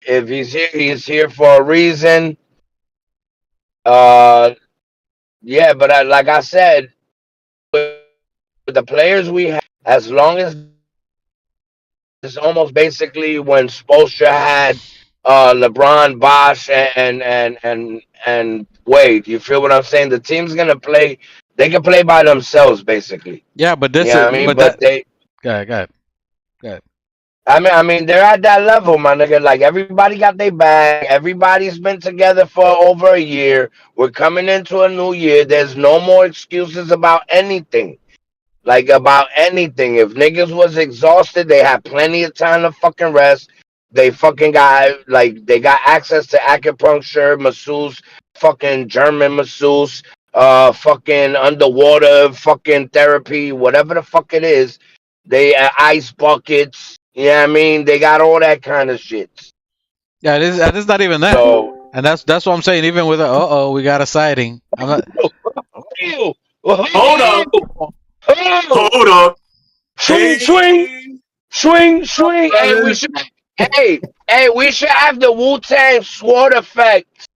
if he's here for a reason. Yeah, but like I said, with the players we have, as long as it's almost basically when Spoelstra had LeBron, Bosh, and Wade. You feel what I'm saying? The team's gonna play. They can play by themselves, basically. Yeah, but this I mean, but they. Go ahead. I mean, they're at that level, my nigga. Like, everybody got their bag. Everybody's been together for over a year. We're coming into a new year. There's no more excuses about anything. Like, about anything. If niggas was exhausted, they had plenty of time to fucking rest. They fucking got, they got access to acupuncture, masseuse, fucking German masseuse, fucking underwater fucking therapy, whatever the fuck it is. They ice buckets. Yeah, I mean, they got all that kind of shit. Yeah, it is not even that. So, And that's what I'm saying. Even with we got a sighting. I'm not. oh, Hold up. oh, Hold up. swing, swing, Hey. swing, swing. Hey, we should have the Wu-Tang sword effect.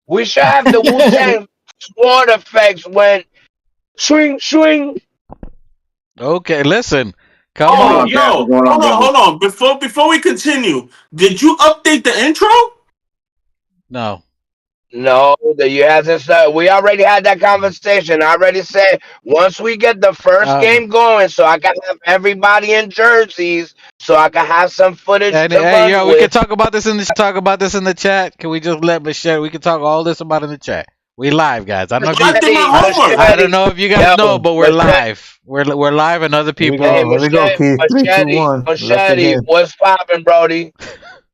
We should have the Wu-Tang sword effects when swing, swing. Okay, listen. Come Oh, on. on, Cap? yo. What's going on, brother? Hold on. Before we continue, did you update the intro? No. No, that you hasn't said. We already had that conversation. I already said once we get the first game going, so I can have everybody in jerseys, so I can have some footage And to hey, run we can with. talk about this in the chat. Can we just let Michelle? We can talk all this about in the chat. We live, guys. I don't know if I did my homework. I don't know if you guys know, but we're Machete, live. We're live, and other Here we people. go. hey, Here we go, Keith. 3, 2, Machete, 1. Left Machete, again. what's poppin', Brody?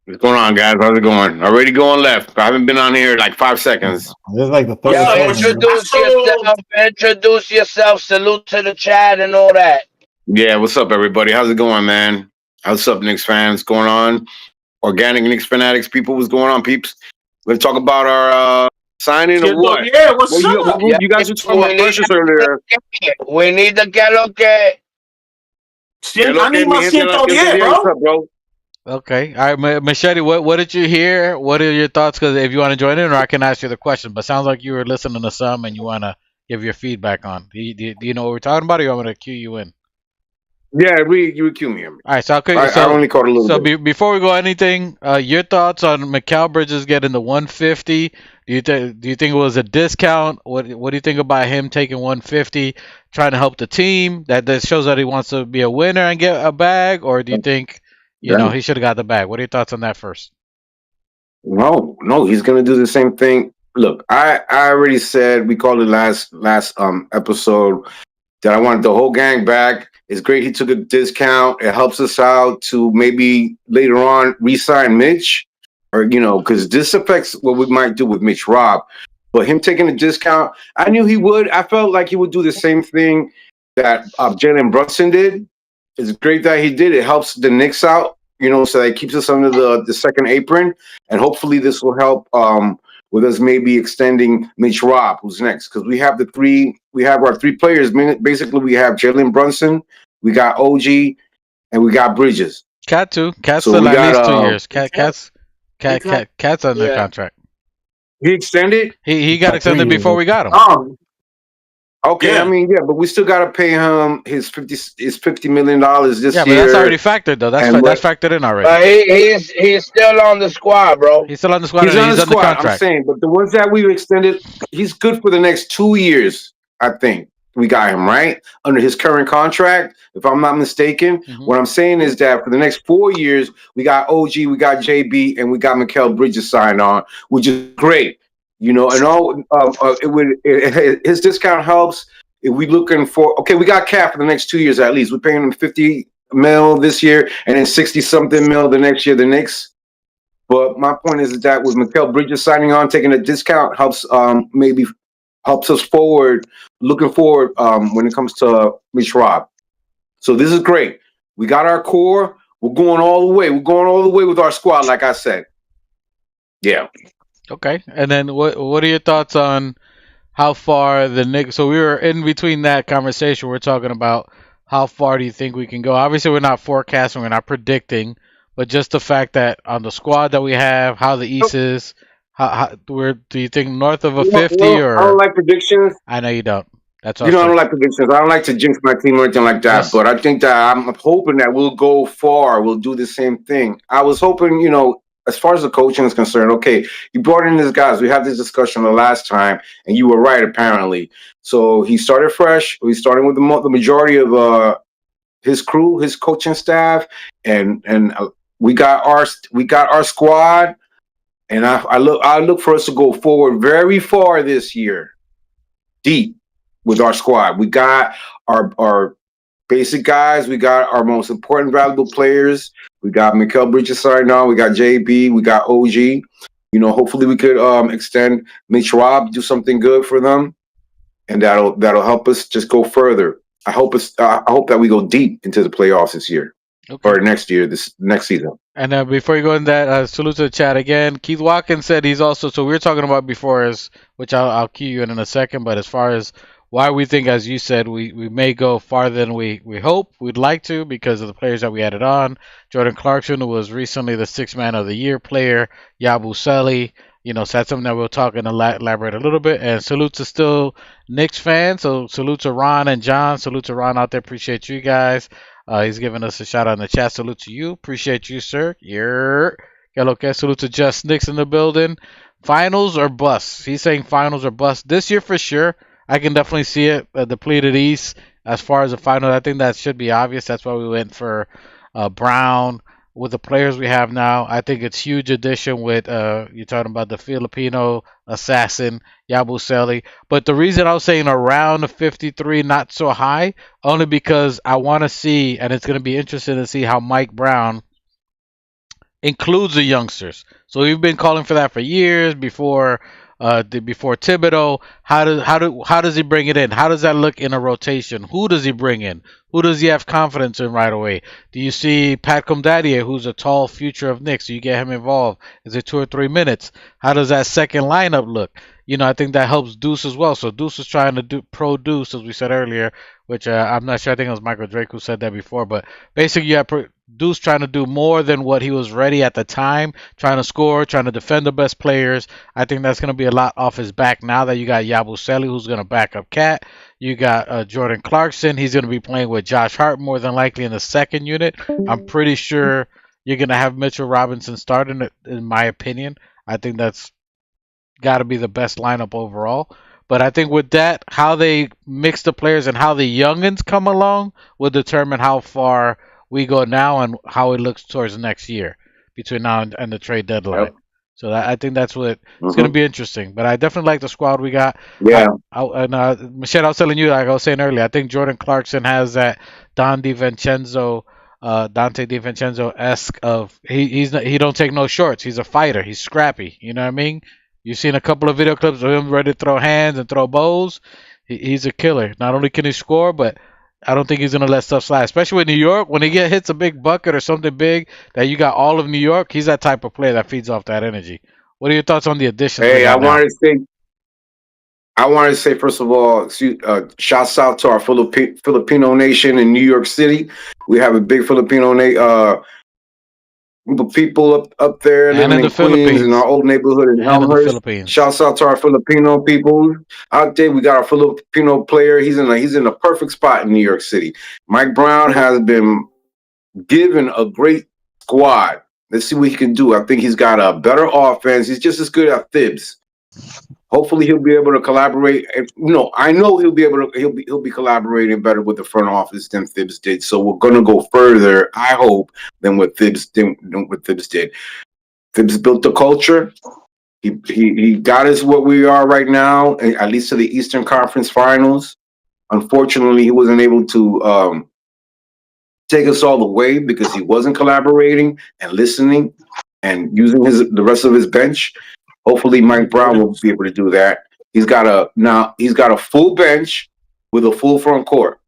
What's going on, guys? How's it going? Already going left. I haven't been on here like 5 seconds. This is like the What's third up? Yo, segment. introduce yourself, salute to the chat and all that. Yeah, what's up, everybody? How's it going, man? What's up, Knicks fans? What's going on? Organic Knicks fanatics, people, what's going on, peeps? We're gonna talk about our signing or what? Yeah, what's up? You guys were talking about precious earlier. We need the que lo que. I need my 110, What's bro. up, bro? Okay. All right, Machete. What did you hear? What are your thoughts? Because if you want to join in, or I can ask you the question. But sounds like you were listening to some and you want to give your feedback on. Do you know what we're talking about, or you want me to cue you in? Yeah, you would cue me. All right. So I only caught a little bit. Before we go anything, your thoughts on Mikalbridges getting the 150? Do you think it was a discount? What do you think about him taking 150, trying to help the team? That shows that he wants to be a winner and get a bag, or do you think he should have got the bag? What are your thoughts on that first? No, he's gonna do the same thing. Look, I already said, we called it last episode, that I wanted the whole gang back. It's great he took a discount. It helps us out to maybe later on re-sign Mitch, or because this affects what we might do with Mitch Rob. But him taking a discount, I knew he would. I felt like he would do the same thing that Jalen Brunson did. It's great that he did. It helps the Knicks out, so that it keeps us under the second apron, and hopefully this will help with us maybe extending Mitch Rob, who's next, because we have our three players. Basically, we have Jalen Brunson, we got OG, and we got Bridges. Cat too. Cat's So still we at got, least 2 years. Cat's under Yeah. contract. He extended? He got extended before we got him. Okay, Yeah. I mean, but we still got to pay him his $50 million this year. Yeah, but that's already factored though. That's factored in already. He's still on the squad, bro. He's still on the squad. He's and on he's the under squad. contract. I'm saying, but the ones that we extended, he's good for the next 2 years. I think we got him right under his current contract, if I'm not mistaken. Mm-hmm. What I'm saying is that for the next 4 years, we got OG, we got JB, and we got Mikalbridges signed on, which is great. And all his discount helps. If we looking for, we got Cap for the next 2 years at least. We're paying him $50 million this year, and then 60-something million the next year, the Knicks. But my point is that with Mikalbridges signing on, taking a discount helps us forward, looking forward when it comes to Mitch Rob. So this is great. We got our core. We're going all the way. We're going all the way with our squad, like I said. Yeah. Okay, and then what are your thoughts on how far the Knicks? So we were in between that conversation. We're talking about how far do you think we can go? Obviously, we're not forecasting, we're not predicting, but just the fact that on the squad that we have, how the East is, do you think north of a 50 or? I don't like predictions. I know you don't. That's I don't like predictions. I don't like to jinx my team or anything like that. Yes. But I think that I'm hoping that we'll go far. We'll do the same thing. I was hoping, as far as the coaching is concerned, okay, you brought in these guys. We had this discussion the last time, and you were right, apparently. So he started fresh. He's starting with the majority of his crew, his coaching staff, and we got our squad. And I look for us to go forward very far this year, deep with our squad. We got our basic guys. We got our most important, valuable players. We got Mikalbridges signed on. We got JB. We got OG. Hopefully we could extend Mitch Rob, do something good for them, and that'll help us just go further. I hope that we go deep into the playoffs this year. or next year, this next season. And then before you go in that, salute to the chat again. Keith Watkins said he's also, so we were talking about before, which I'll cue you in a second, but as far as why we think, as you said, we may go farther than we hope, we'd like to, because of the players that we added on. Jordan Clarkson, who was recently the 6th Man of the Year player, Yabusele, so that's something that we'll talk and elaborate a little bit. And salute to still Knicks fans. So salute to Ron and John. Salute to Ron out there. Appreciate you guys. He's giving us a shout out in the chat. Salute to you. Appreciate you, sir. Okay. Salute to Just Knicks in the building. Finals or bust? He's saying finals or bust. This year for sure. I can definitely see it. Depleted East as far as the final. I think that should be obvious. That's why we went for Brown. With the players we have now, I think it's huge addition with you're talking about the Filipino assassin, Yabusele. But the reason I was saying around the 53, not so high, only because I want to see, and it's going to be interesting to see how Mike Brown includes the youngsters. So we've been calling for that for years before Thibodeau. How does he bring it in? How does that look in a rotation? Who does he bring in? Who does he have confidence in right away? Do you see Pat Comdadier, who's a tall future of Knicks? Do you get him involved? Is it 2 or 3 minutes? How does that second lineup look? I think that helps Deuce as well. So Deuce is trying to do pro Deuce, as we said earlier, which I'm not sure. I think it was Michael Drake who said that before. But basically, you have Deuce trying to do more than what he was ready at the time, trying to score, trying to defend the best players. I think that's going to be a lot off his back now that you got Yabusele, who's going to back up Cat. You got Jordan Clarkson. He's going to be playing with Josh Hart more than likely in the second unit. I'm pretty sure you're going to have Mitchell Robinson starting, in my opinion. I think that's got to be the best lineup overall. But I think with that, how they mix the players and how the youngins come along will determine how far we go now and how it looks towards the next year between now and the trade deadline. Yep. So I think that's what it's going to be interesting. But I definitely like the squad we got. Yeah. Michelle, I was telling you, like I was saying earlier, I think Jordan Clarkson has that Dante DiVincenzo-esque of he don't take no shorts. He's a fighter. He's scrappy. You know what I mean? You've seen a couple of video clips of him ready to throw hands and throw bows. He's a killer. Not only can he score, but I don't think he's going to let stuff slide. Especially with New York, when he hits a big bucket or something big that you got all of New York, he's that type of player that feeds off that energy. What are your thoughts on the additions? Hey, I wanted to say, first of all, shouts out to our Filipino nation in New York City. We have a big Filipino group of people up there living in Queens in our old neighborhood in Elmhurst. Shouts out to our Filipino people out there. We got our Filipino player. He's in a perfect spot in New York City. Mike Brown has been given a great squad. Let's see what he can do. I think he's got a better offense. He's just as good at Thibs. Hopefully he'll be able to collaborate. I know he'll be collaborating better with the front office than Thibs did. So we're gonna go further, I hope, than what Thibs did. Thibs built the culture. He got us what we are right now, at least to the Eastern Conference Finals. Unfortunately, he wasn't able to take us all the way because he wasn't collaborating and listening and using the rest of his bench. Hopefully, Mike Brown will be able to do that. He's got a full bench with a full front court.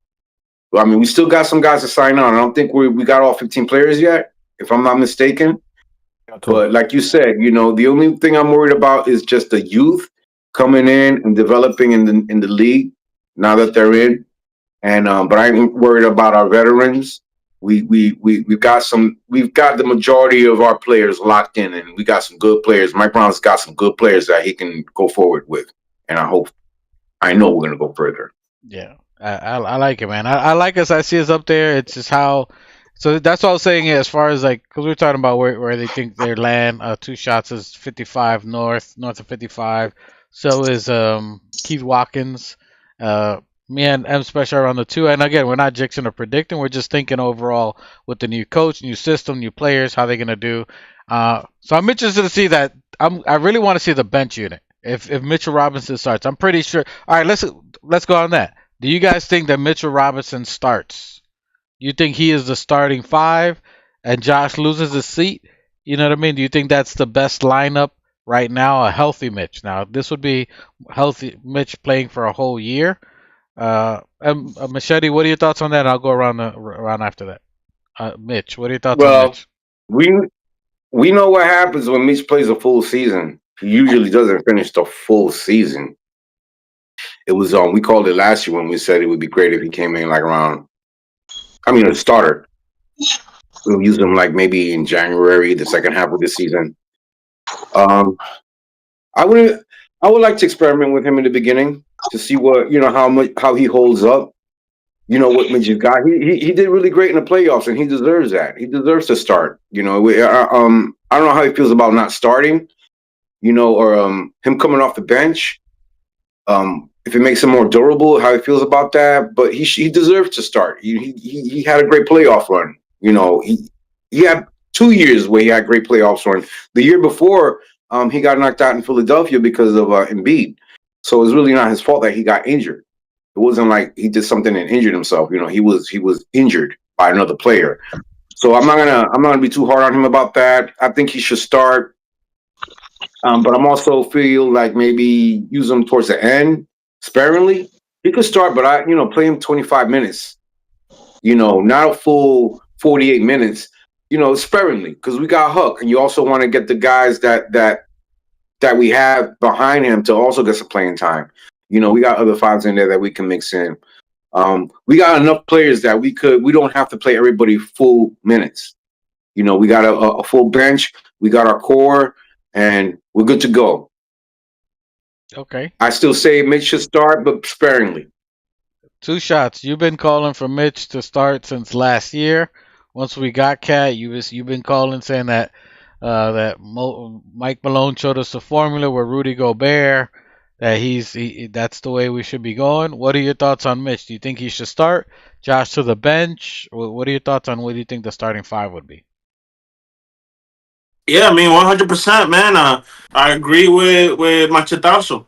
I mean, we still got some guys to sign on. I don't think we got all 15 players yet, if I'm not mistaken. But like you said, the only thing I'm worried about is just the youth coming in and developing in the league now that they're in. And but I ain't worried about our veterans. We've got the majority of our players locked in, and we got some good players. Mike Brown's got some good players that he can go forward with, and I know we're gonna go further. Yeah, I like it, man. I like us. I see us up there. It's just how. So that's what I was saying. As far as because we're talking about where they think they land. 2 shots is 55 north of 55. So is Keith Watkins. Me and M Special are on the 2. And again, we're not jinxing or predicting. We're just thinking overall with the new coach, new system, new players, how they're going to do. So I'm interested to see that. I really want to see the bench unit. If Mitchell Robinson starts, I'm pretty sure. All right, let's go on that. Do you guys think that Mitchell Robinson starts? You think he is the starting 5 and Josh loses his seat? You know what I mean? Do you think that's the best lineup right now? A healthy Mitch. Now, this would be healthy Mitch playing for a whole year. Machete, what are your thoughts on that? I'll go around after that. Mitch, what are your thoughts on Well, Mitch? we we know what happens when Mitch plays a full season. He usually doesn't finish the full season. It was we called it last year when we said it would be great if he came in like around. I mean, a starter. We'll use him like maybe in January, the second half of the season. Um, I would I would like to experiment with him in the beginning to see what how he holds up. You know what Mitch's got. He did really great in the playoffs, and he deserves that. He deserves to start. I don't know how he feels about not starting. Or him coming off the bench. If it makes him more durable, how he feels about that. But he deserves to start. He had a great playoff run. He had 2 years where he had great playoffs run. The year before, he got knocked out in Philadelphia because of Embiid. So it's really not his fault that he got injured. It wasn't like he did something and injured himself. He was injured by another player. So I'm not gonna be too hard on him about that. I think he should start. But I'm also feel like maybe use him towards the end sparingly. He could start, but play him 25 minutes. Not a full 48 minutes. Sparingly, because we got Huck, and you also want to get the guys that we have behind him to also get some playing time. We got other fives in there that we can mix in. We got enough players that we don't have to play everybody full minutes. We got a full bench. We got our core, and we're good to go. Okay. I still say Mitch should start, but sparingly. Two shots. You've been calling for Mitch to start since last year. Once we got Cat, you've been calling saying that Mike Malone showed us the formula with Rudy Gobert, that that's the way we should be going. What are your thoughts on Mitch? Do you think he should start? Josh to the bench? What are your thoughts on what do you think the starting five would be? Yeah, I mean, 100%, man. I agree with Machetazo.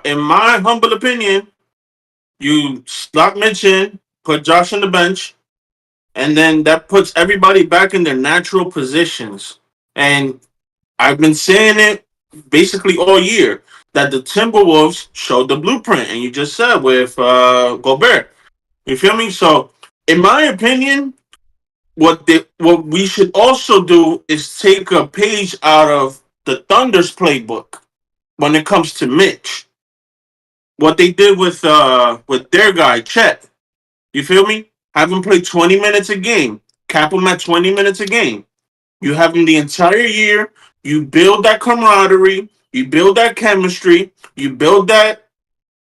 In my humble opinion, you slot Mitch in, put Josh on the bench, and then that puts everybody back in their natural positions. And I've been saying it basically all year that the Timberwolves showed the blueprint, and you just said with Gobert. You feel me? So, in my opinion, what we should also do is take a page out of the Thunder's playbook when it comes to Mitch. What they did with their guy Chet. You feel me? Have him play 20 minutes a game. Cap him at 20 minutes a game. You have him the entire year. You build that camaraderie. You build that chemistry. You build that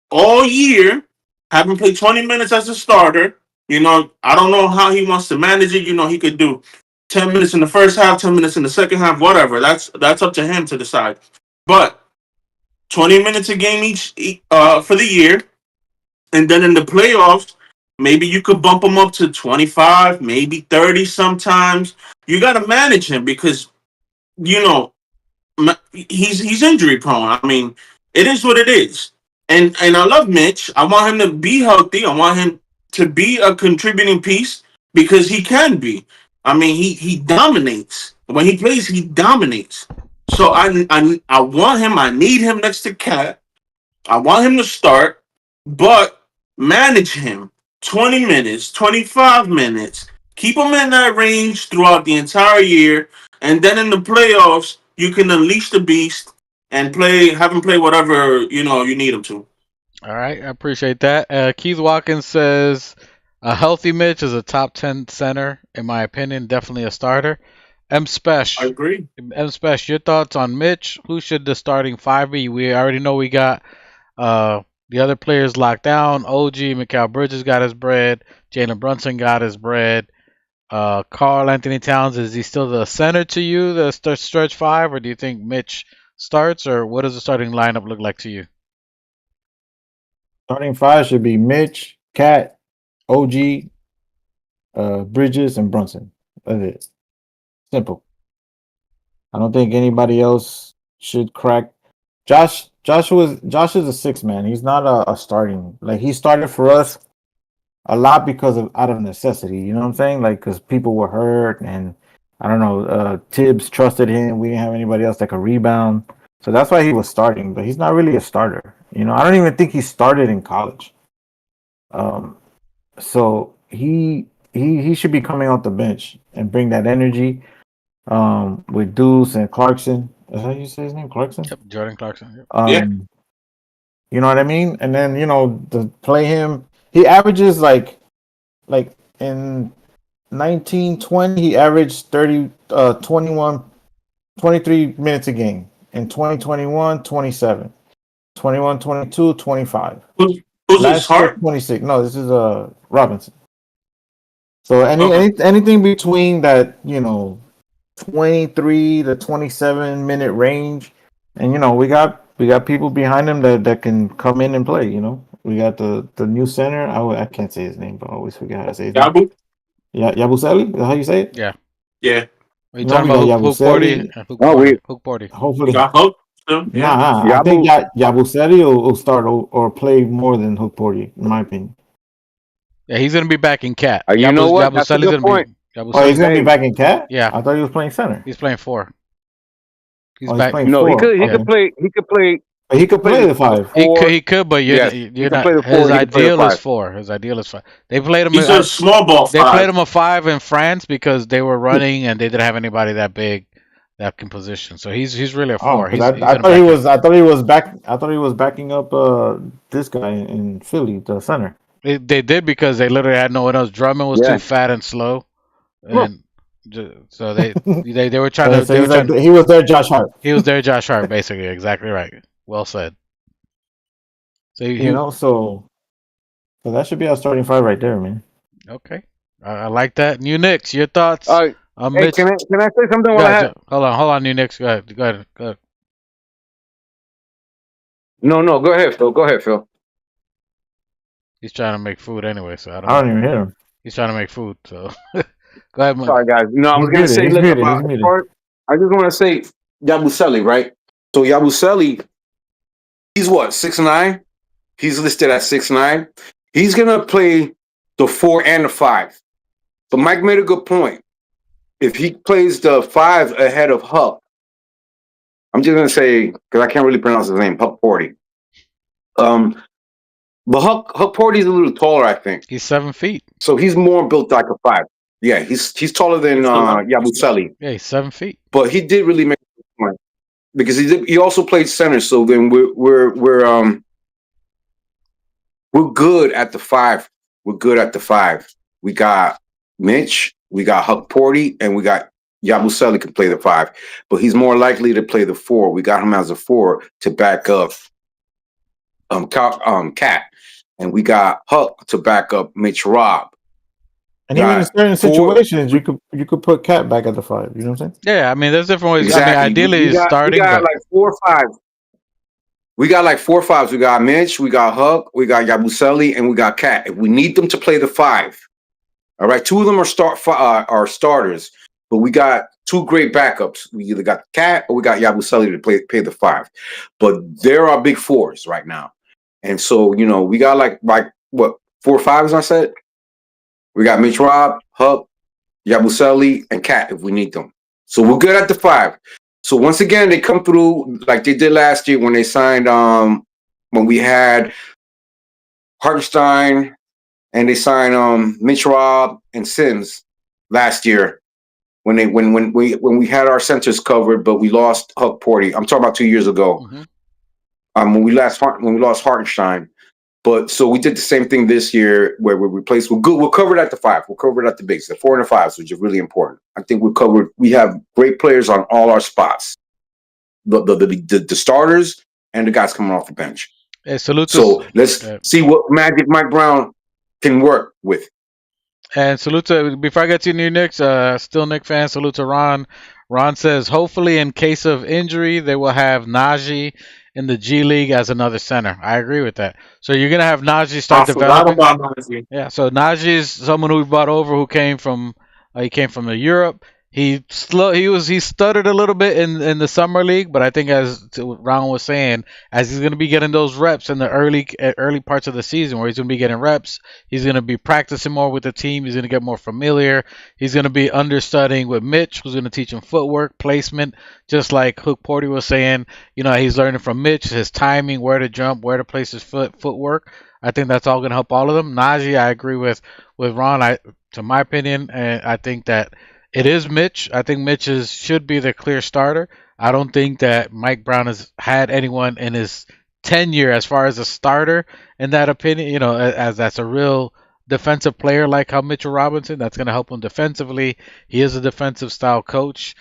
all year. Have him play 20 minutes as a starter. I don't know how he wants to manage it. He could do 10 minutes in the first half, 10 minutes in the second half, whatever. That's up to him to decide. But 20 minutes a game each for the year. And then in the playoffs, maybe you could bump him up to 25, maybe 30 sometimes. You got to manage him because, he's injury prone. I mean, it is what it is. And I love Mitch. I want him to be healthy. I want him to be a contributing piece because he can be. I mean, he dominates. When he plays, he dominates. So I want him. I need him next to Cat. I want him to start, but manage him 20 minutes, 25 minutes. Keep him in that range throughout the entire year. And then in the playoffs, you can unleash the beast and have him play whatever, you need him to. All right, I appreciate that. Keith Watkins says a healthy Mitch is a top 10 center, in my opinion, definitely a starter. M. I Spesh, agree. your thoughts on Mitch? Who should the starting five be? We already know we got the other players locked down. OG, Mikalbridges got his bread. Jalen Brunson got his bread. Karl Anthony Towns, is he still the center to you, the stretch five, or do you think Mitch starts, or what does the starting lineup look like to you? Starting five should be Mitch, Cat, OG, Bridges, and Brunson. That's it. Simple. I don't think anybody else should crack. Josh is a six man. He's not a starting. Like, he started for us a lot because of out of necessity. You know what I'm saying? Like, because people were hurt, and I don't know. Tibbs trusted him. We didn't have anybody else that could rebound, so that's why he was starting. But he's not really a starter. I don't even think he started in college. So he he should be coming off the bench and bring that energy. With Deuce and Clarkson. Is that how you say his name? Clarkson? Yep, Jordan Clarkson. Yep. Yeah. You know what I mean? And then, to play him, he averages like in 1920, he averaged 23 minutes a game. In 2021, 27. 21, 22, 25. Who's this, Last year, Hart? 26. No, this is Robinson. So Okay. anything between that, 23 to 27 minute range, and we got people behind him that can come in and play. We got the new center. I can't say his name, but I always forget how to say his name. Yabu? Yeah, Yabusele. Is that how you say it? Yeah. Yeah. Are you talking about Hook Porty? Hook Porty. Hopefully, You got Hook? Still? Yeah. I think Yabusele will start or play more than Hook Porty, in my opinion. Yeah, he's gonna be back in cat. You know what? That's a good point. Oh, he's gonna be back in cat? Yeah. I thought he was playing center. He's playing 4. He's He's back. playing No, he 4. could. He Okay. could play. He could play. But he could play the 5. He could, but you're not. play the 4, His he could play the ideal is 5. 4. His ideal is 5. They played him. He's a small ball They 5. played him a 5 in France because they were running and they didn't have anybody that big that can position. So he's really a 4. I thought he was. I thought he was back. I thought he was backing up this guy in Philly, the center. They did because they literally had no one else. Drummond was too fat and slow, and so they were trying to. So he was their Josh Hart. He was their Josh Hart, basically. Exactly right. Well said. So so that should be our starting 5 right there, man. Okay, I like that. New Knicks, your thoughts? Hey, Mitch. can I say something? Hold on, New Knicks. Go ahead. No, go ahead, Phil. He's trying to make food anyway, so I don't even hear him. He's trying to make food, so go ahead, man. Sorry, guys. I was gonna say, I just want to say Yabusele, right? So Yabusele, he's what, 6'9"? He's listed at 6'9". He's gonna play the 4 and the 5. But Mike made a good point. If he plays the 5 ahead of Huck, I'm just gonna say, because I can't really pronounce his name, Huck Porty. But Huck Porty's a little taller, I think. He's 7 feet. So he's more built like a 5. Yeah, he's taller than Yabusele. Yeah, he's 7 feet. But he did really make a point because he also played center. So then we're good at the 5. We're good at the 5. We got Mitch, we got Huck Porty, and we got Yabusele can play the 5. But he's more likely to play the 4. We got him as a 4 to back up Cat. And we got Huck to back up Mitch Robb. And even in certain situations, you could put Cat back at the 5. You know what I'm saying? Yeah, I mean, there's different ways. Exactly. I mean, ideally, he's starting. We got like 4 or 5. We got like 4 or 5s. We got Mitch, we got Huck, we got Yabusele, and we got Cat. If we need them to play the 5, all right. 2 of them are starters, but we got 2 great backups. We either got Cat or we got Yabusele to play the 5. But there are big 4s right now. And so, we got like what, 4 or 5s, I said? We got Mitch Robb, Huck, Yabusele, and Cat if we need them. So we're good at the 5. So once again, they come through like they did last year when they signed, when we had Hartenstein and they signed Mitch Robb and Sims last year when we had our centers covered, but we lost Huck Porty. I'm talking about 2 years ago. Mm-hmm. When we lost Hartenstein. But so we did the same thing this year where we replaced. We're covered at the 5. We're covered at the bigs, the 4 and the 5s, which is really important. I think we're covered. We have great players on all our spots. The starters and the guys coming off the bench. Hey, salute so let's see what magic Mike Brown can work with. And salute to, before I get to New Knicks, still Knicks fan, salute to Ron. Ron says, hopefully in case of injury, they will have Najee in the G League as another center. I agree with that. So you're going to have Najee start developing. Yeah, so Najee is someone who we brought over who came from the Europe. He stuttered a little bit in the summer league, but I think as Ron was saying, as he's going to be getting those reps in the early parts of the season, where he's going to be getting reps, he's going to be practicing more with the team. He's going to get more familiar. He's going to be understudying with Mitch, who's going to teach him footwork, placement, just like Hook Porty was saying. He's learning from Mitch, his timing, where to jump, where to place his footwork. I think that's all going to help all of them. Najee, I agree with Ron. To my opinion, and I think that it is Mitch. I think Mitch should be the clear starter. I don't think that Mike Brown has had anyone in his tenure as far as a starter in that opinion, as that's a real defensive player like how Mitchell Robinson, that's going to help him defensively. He is a defensive style coach.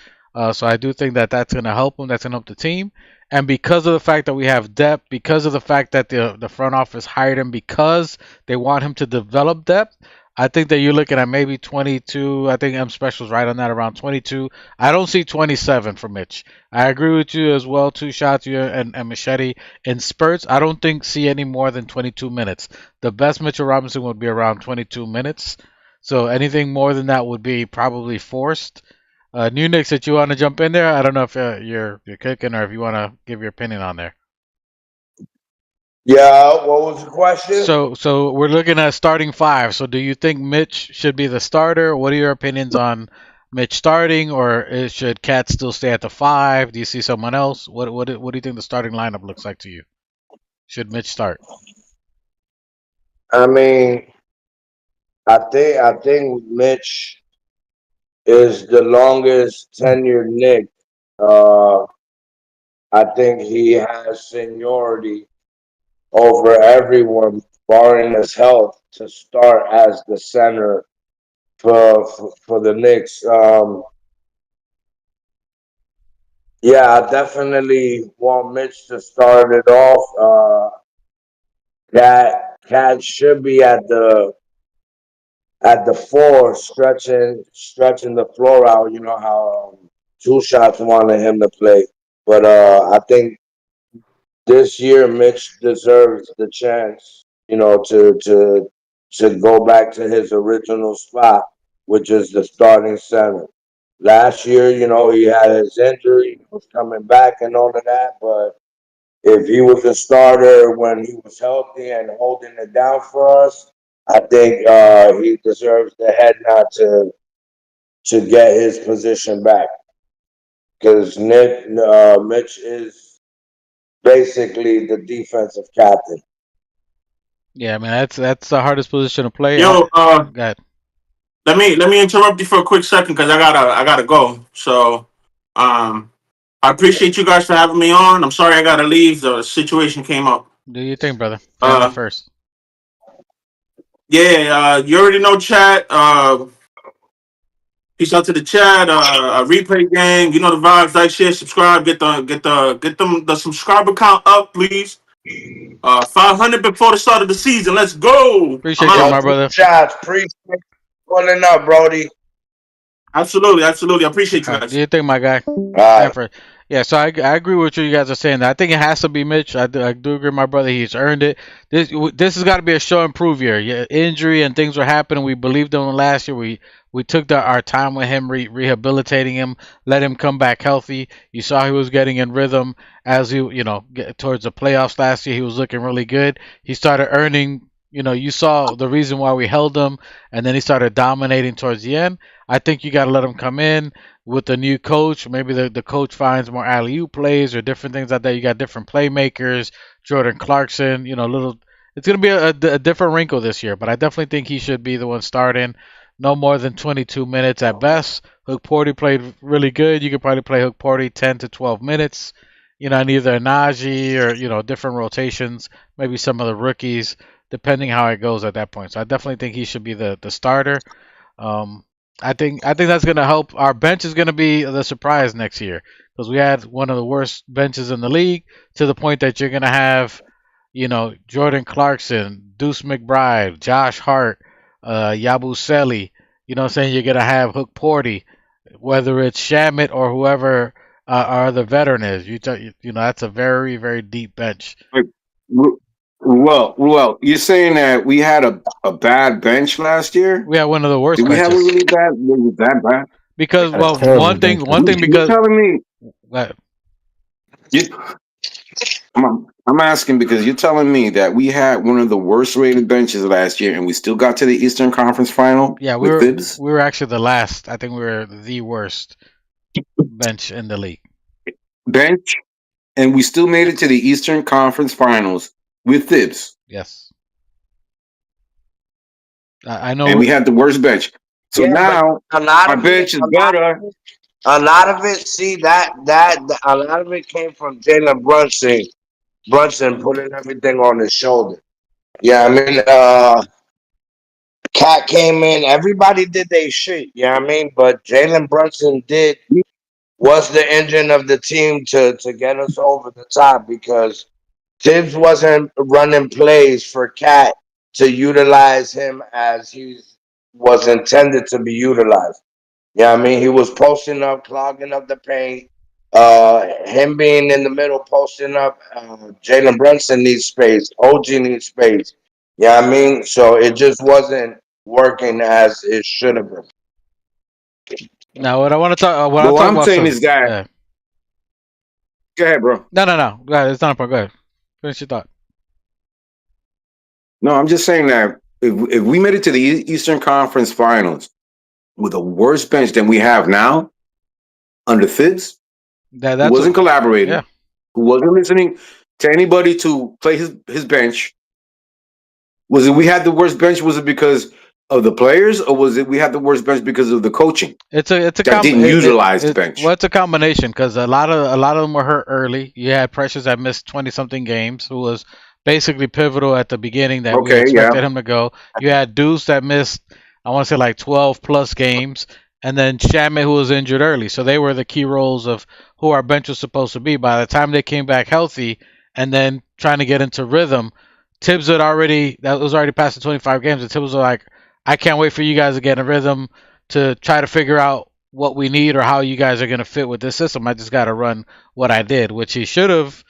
So I do think that that's going to help him. That's going to help the team. And because of the fact that we have depth, because of the fact that the front office hired him because they want him to develop depth, I think that you're looking at maybe 22. I think M Special's right on that, around 22. I don't see 27 for Mitch. I agree with you as well, Two Shots, you and Machete. In spurts, I don't see any more than 22 minutes. The best Mitchell Robinson would be around 22 minutes. So anything more than that would be probably forced. New Knicks, that you want to jump in there? I don't know if you're kicking or if you want to give your opinion on there. Yeah, what was the question? So we're looking at starting five. So do you think Mitch should be the starter? What are your opinions on Mitch starting, or should Cat still stay at the 5? Do you see someone else? What do you think the starting lineup looks like to you? Should Mitch start? I mean, I think Mitch is the longest tenured Knick. I think he has seniority over everyone, barring his health, to start as the center for the Knicks. Yeah, I definitely want Mitch to start it off. Cat should be at the 4, stretching the floor out. You know how Two Shots wanted him to play, but I think this year Mitch deserves the chance, to go back to his original spot, which is the starting center. Last year, he had his injury, he was coming back and all of that, but if he was a starter when he was healthy and holding it down for us, I think he deserves the head nod to get his position back, because Mitch is basically the defensive captain. Yeah, I mean that's the hardest position to play. Yo, Go ahead. let me interrupt you for a quick second because I gotta go. So, I appreciate you guys for having me on. I'm sorry I gotta leave. The situation came up. Do you think, brother? Family first. Yeah, you already know, chat. Peace out to the chat. Replay gang. You know the vibes. Like, share, subscribe. Get the subscriber count up, please. 500 before the start of the season. Let's go. Appreciate you, my brother. Shots, appreciate pulling up, Brody. Absolutely. I appreciate you guys. Do you think, my guy? Right. Yeah, so I agree with what you guys are saying. I think it has to be Mitch. I do agree with my brother. He's earned it. This has got to be a show and prove year. Yeah, injury and things were happening. We believed in him last year. We took our time with him, rehabilitating him, let him come back healthy. You saw he was getting in rhythm as he, get towards the playoffs last year. He was looking really good. He started earning. You saw the reason why we held him, and then he started dominating towards the end. I think you got to let him come in with the new coach. Maybe the coach finds more alley-oop plays or different things like that. You got different playmakers, Jordan Clarkson. It's going to be a different wrinkle this year, but I definitely think he should be the one starting. No more than 22 minutes at best. Hook Porty played really good. You could probably play Hook Porty 10 to 12 minutes. In either Najee or different rotations. Maybe some of the rookies, depending how it goes at that point. So I definitely think he should be the starter. I think that's going to help. Our bench is going to be the surprise next year because we had one of the worst benches in the league, to the point that you're going to have, Jordan Clarkson, Deuce McBride, Josh Hart, Yabusele. You're going to have Hook Porty, whether it's Shamit or whoever our other veteran is. That's a very, very deep bench. Well, you're saying that we had a bad bench last year? We had one of the worst Did we benches. have a really bad? Was it that bad? Because Had a well, terrible bench. one thing You're because telling me uh, you, I'm asking because you're telling me that we had one of the worst rated benches last year, and we still got to the Eastern Conference Final yeah, with Thibs we were actually the last. I think we were the worst bench in the league. bench, and we still made it to the Eastern Conference Finals with Thibs, Yes, I know. and we had the worst bench. So Yeah, but now a lot our of it, bench is better. a lot of it. See that a lot of it came from Jalen Brunson putting everything on his shoulder. Yeah, I mean, Cat came in. Everybody did their shit. Yeah, I mean, but Jalen Brunson was the engine of the team to get us over the top because Tibbs wasn't running plays for Cat to utilize him as he was intended to be utilized. Yeah, I mean, he was posting up, clogging up the paint. Him being in the middle, posting up. Jalen Brunson needs space. OG needs space. Yeah, I mean, so it just wasn't working as it should have been. Now, what I want to talk, But what I'm about saying some. is that go ahead, bro. No. Go ahead. It's not a problem. Go ahead. Finish your thought. No, I'm just saying that if we made it to the Eastern Conference Finals with a worse bench than we have now under Thibs, That's who wasn't collaborating, yeah. who wasn't listening to anybody to play his bench, was it we had the worst bench? Was it because of the players, or was it we had the worst bench because of the coaching It's a that didn't utilize the bench? Well, it's a combination because a lot of them were hurt early. You had Precious that missed 20-something games, who was basically pivotal at the beginning that we Okay, expected him to go. You had Deuce that missed, I want to say like 12 plus games, and then Shamit who was injured early. So they were the key roles of who our bench was supposed to be. By the time they came back healthy, and then trying to get into rhythm, Tibbs that was already past the 25 games, and Tibbs was like, I can't wait for you guys to get in a rhythm to try to figure out what we need or how you guys are going to fit with this system. I just got to run what I did, which he should have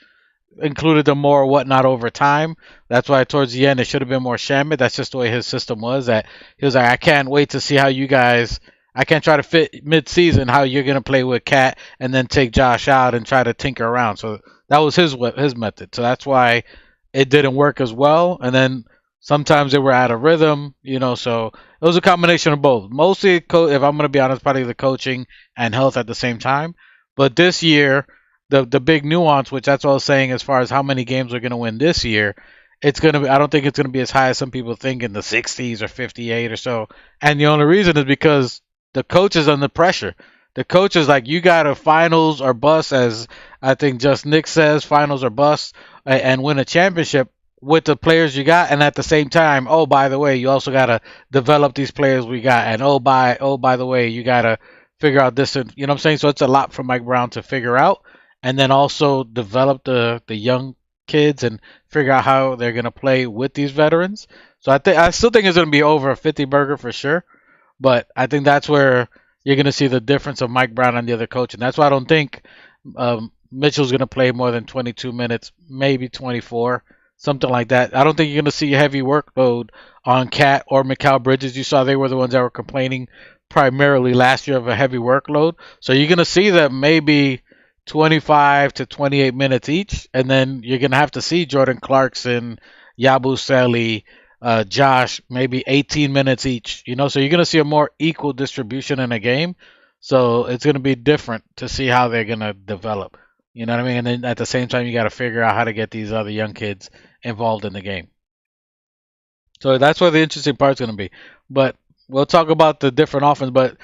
included the more whatnot over time. That's why towards the end it should have been more Shamit. That's just the way his system was. That he was like, I can't wait to see how you guys. I can't try to fit mid-season how you're going to play with Cat and then take Josh out and try to tinker around. So that was his method. So that's why it didn't work as well. And then sometimes they were out of rhythm, so it was a combination of both. Mostly, if I'm going to be honest, probably the coaching and health at the same time. But this year, the big nuance, which that's what I was saying as far as how many games we're going to win this year, it's going to be, I don't think it's going to be as high as some people think in the 60s or 58 or so. And the only reason is because the coach is under pressure. The coach is like, you got to finals or bust, as I think just Nick says, finals or bust, and win a championship with the players you got, and at the same time, oh, by the way, you also got to develop these players we got, and oh by the way, you got to figure out this, and you know what I'm saying? So it's a lot for Mike Brown to figure out, and then also develop the young kids and figure out how they're going to play with these veterans. So I still think it's going to be over a 50 burger for sure, but I think that's where you're going to see the difference of Mike Brown and the other coach, and that's why I don't think Mitchell's going to play more than 22 minutes, maybe 24, something like that. I don't think you're going to see a heavy workload on Cat or Mikalbridges. You saw they were the ones that were complaining primarily last year of a heavy workload. So you're going to see them maybe 25 to 28 minutes each, and then you're going to have to see Jordan Clarkson, Yabusele, Josh, maybe 18 minutes each. So you're going to see a more equal distribution in a game. So it's going to be different to see how they're going to develop. You know what I mean? And then at the same time, you got to figure out how to get these other young kids involved in the game. So that's where the interesting part's going to be. But we'll talk about the different offense. But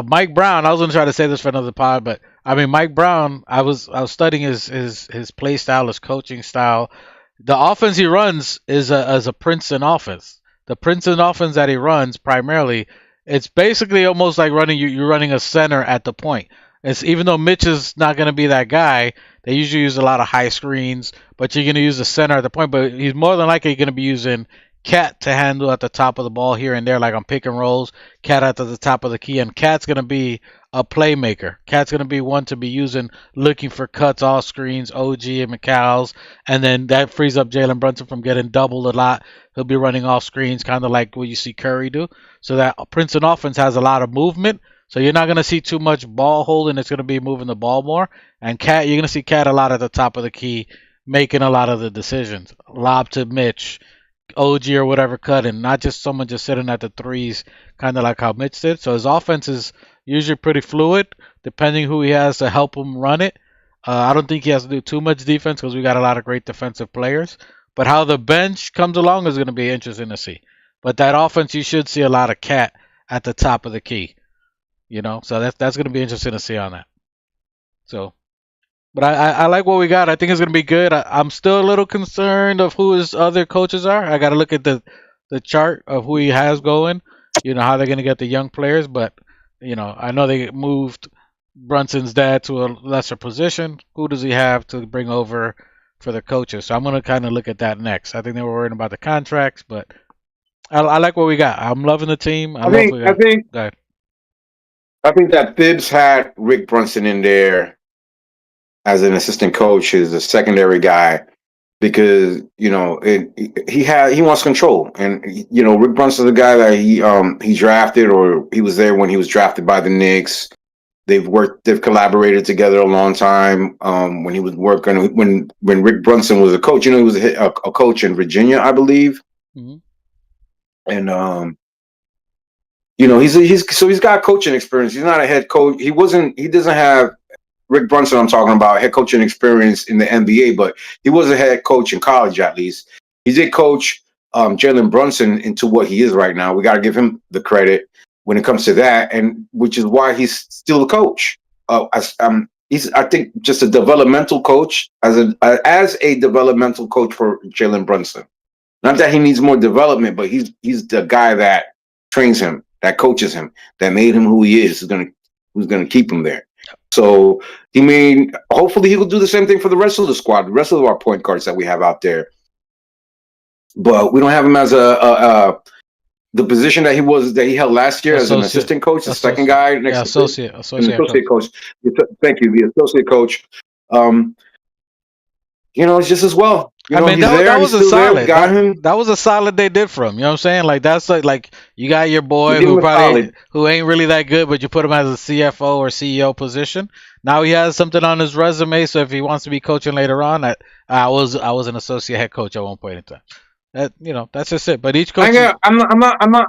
Mike Brown, I was going to try to say this for another pod, but I mean, Mike Brown, I was studying his play style, his coaching style. The offense he runs is a Princeton offense. The Princeton offense that he runs primarily, it's basically almost like you're running a center at the point. It's, even though Mitch is not going to be that guy, they usually use a lot of high screens, but you're going to use the center at the point. But he's more than likely going to be using Cat to handle at the top of the ball here and there, like on pick and rolls. Cat at the top of the key, and Cat's going to be a playmaker. Cat's going to be one to be using, looking for cuts, off screens, OG and McCall's, and then that frees up Jalen Brunson from getting doubled a lot. He'll be running off screens, kind of like what you see Curry do. So that Princeton offense has a lot of movement. So you're not going to see too much ball holding. It's going to be moving the ball more. And Cat, you're going to see Cat a lot at the top of the key, making a lot of the decisions. Lob to Mitch, OG or whatever cutting, not just someone just sitting at the threes, kind of like how Mitch did. So his offense is usually pretty fluid, depending who he has to help him run it. I don't think he has to do too much defense because we got a lot of great defensive players. But how the bench comes along is going to be interesting to see. But that offense, you should see a lot of Cat at the top of the key. So that's going to be interesting to see on that. So, but I like what we got. I think it's going to be good. I'm still a little concerned of who his other coaches are. I got to look at the chart of who he has going. How they're going to get the young players. But, I know they moved Brunson's dad to a lesser position. Who does he have to bring over for the coaches? So I'm going to kind of look at that next. I think they were worrying about the contracts, but I like what we got. I'm loving the team. I think that Thibs had Rick Brunson in there as an assistant coach, as a secondary guy, because he wants control, and Rick Brunson's the guy that he drafted, or he was there when he was drafted by the Knicks. They've collaborated together a long time. When he was working, when Rick Brunson was a coach, he was a coach in Virginia, I believe, and he's got coaching experience. He's not a head coach. He doesn't have Rick Brunson. I'm talking about head coaching experience in the NBA, but he was a head coach in college at least. He did coach Jalen Brunson into what he is right now. We got to give him the credit when it comes to that, and which is why he's still a coach. He's, I think, just a developmental coach as a developmental coach for Jalen Brunson. Not that he needs more development, but he's the guy that trains him, that coaches him, that made him who he is. Who's gonna keep him there. So hopefully he will do the same thing for the rest of the squad, the rest of our point guards that we have out there. But we don't have him as the position that he held last year as an assistant coach, the second guy next to associate coach. Thank you, the associate coach. It's just as well. That was a solid. That was a solid they did for him. You know what I'm saying? Like that's like you got your boy who ain't really that good, but you put him as a CFO or CEO position. Now he has something on his resume, so if he wants to be coaching later on, I was an associate head coach at one point in time. That's just it. But each coach. I'm not.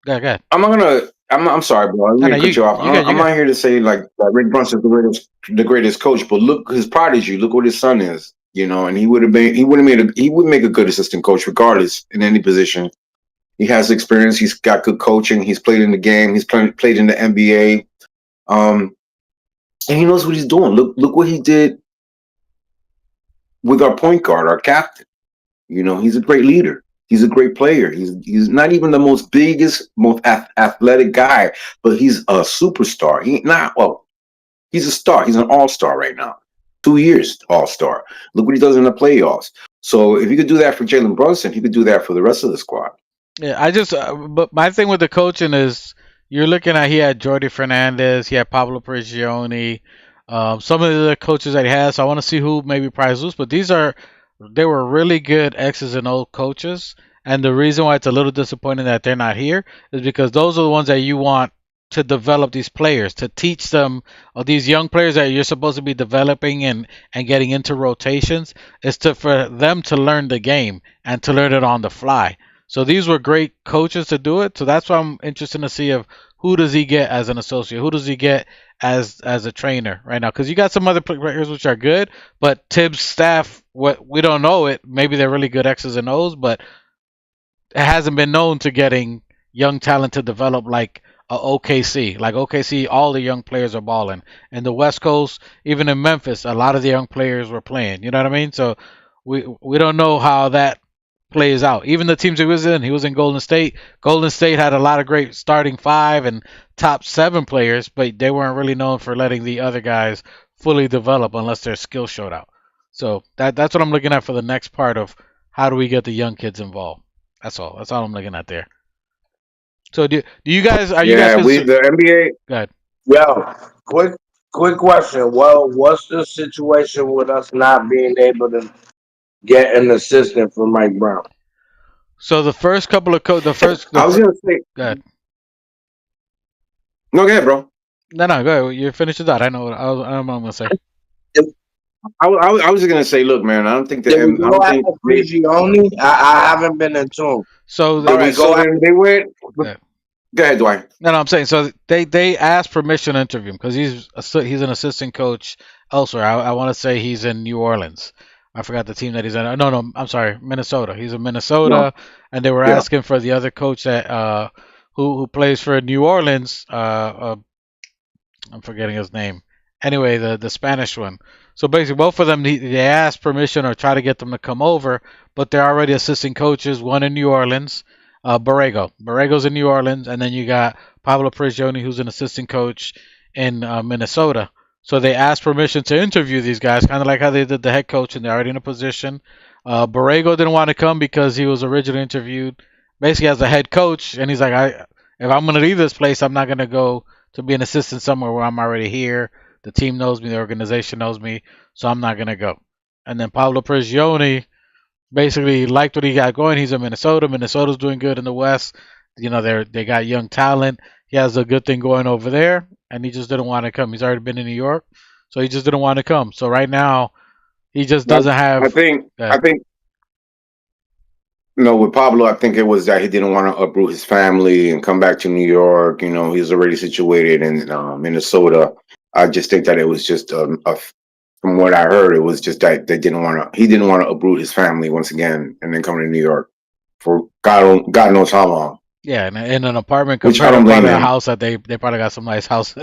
Go ahead. I'm sorry, bro. I'm gonna cut you off. I'm not here to say like that Rick Brunson's the greatest coach, but look his prodigy. Look what his son is. And he would make a good assistant coach regardless in any position. He has experience. He's got good coaching. He's played in the game. He's played in the NBA. And he knows what he's doing. Look what he did with our point guard, our captain. He's a great leader. He's a great player. He's not even the most athletic guy, but he's a superstar. He's a star. He's an all-star right now. 2 years all-star. Look what he does in the playoffs. So if he could do that for Jalen Brunson, he could do that for the rest of the squad. Yeah, but my thing with the coaching is you're looking at, he had Jordi Fernandez, he had Pablo Prigioni, some of the coaches that he has. So I want to see who maybe prize loose, but they were really good X's and O coaches. And the reason why it's a little disappointing that they're not here is because those are the ones that you want to develop these players, to teach them, these young players that you're supposed to be developing and getting into rotations, is for them to learn the game and to learn it on the fly. So these were great coaches to do it. So that's why I'm interested to see of who does he get as an associate, who does he get as a trainer right now, because you got some other players which are good, but Tibbs' staff, we don't know it. Maybe they're really good X's and O's, but it hasn't been known to getting young talent to develop like OKC. Like OKC, all the young players are balling. And the West Coast, even in Memphis, a lot of the young players were playing. You know what I mean? So we don't know how that plays out. Even the teams he was in Golden State. Golden State had a lot of great starting 5 and top 7 players, but they weren't really known for letting the other guys fully develop unless their skill showed out. So that's what I'm looking at for the next part of how do we get the young kids involved. That's all I'm looking at there. So do you guys the NBA. Go ahead. Yo, quick question. Well, what's the situation with us not being able to get an assistant for Mike Brown? So the first couple of I was gonna say. Go ahead. No, go ahead, bro. No, go ahead. You finish it out. I know what I'm gonna say. I was just gonna say, look, man, I don't think Did we I go don't after think Prigioni? I haven't been in tune. So all right. So then they went. Yeah. Go ahead, Dwight. No, I'm saying so they asked permission to interview him because he's an assistant coach elsewhere. I want to say he's in New Orleans. I forgot the team that he's in. No, I'm sorry, Minnesota. He's in Minnesota, and they were asking for the other coach that who plays for New Orleans. I'm forgetting his name. Anyway, the Spanish one. So basically, both of them they asked permission or try to get them to come over, but they're already assistant coaches. One in New Orleans, Borrego's in New Orleans, and then you got Pablo Prigioni, who's an assistant coach in Minnesota. So they asked permission to interview these guys, kind of like how they did the head coach, and they're already in a position. Borrego didn't want to come because he was originally interviewed basically as the head coach, and he's like, if I'm going to leave this place, I'm not going to go to be an assistant somewhere where I'm already here. The team knows me, the organization knows me, so I'm not going to go. And then Pablo Prigioni basically liked what he got going. He's in Minnesota. Minnesota's doing good in the West. You know, they got young talent. He has a good thing going over there, and he just didn't want to come. He's already been in New York, so he just didn't want to come. So right now, he just doesn't have. I think. No, with Pablo, I think it was that he didn't want to uproot his family and come back to New York. You know, he's already situated in Minnesota. I just think that it was just from what I heard, it was just that he didn't want to uproot his family once again and then come to New York for God knows how long. Yeah, in an apartment Which compared I to don't blame probably a him. house that they probably got some nice house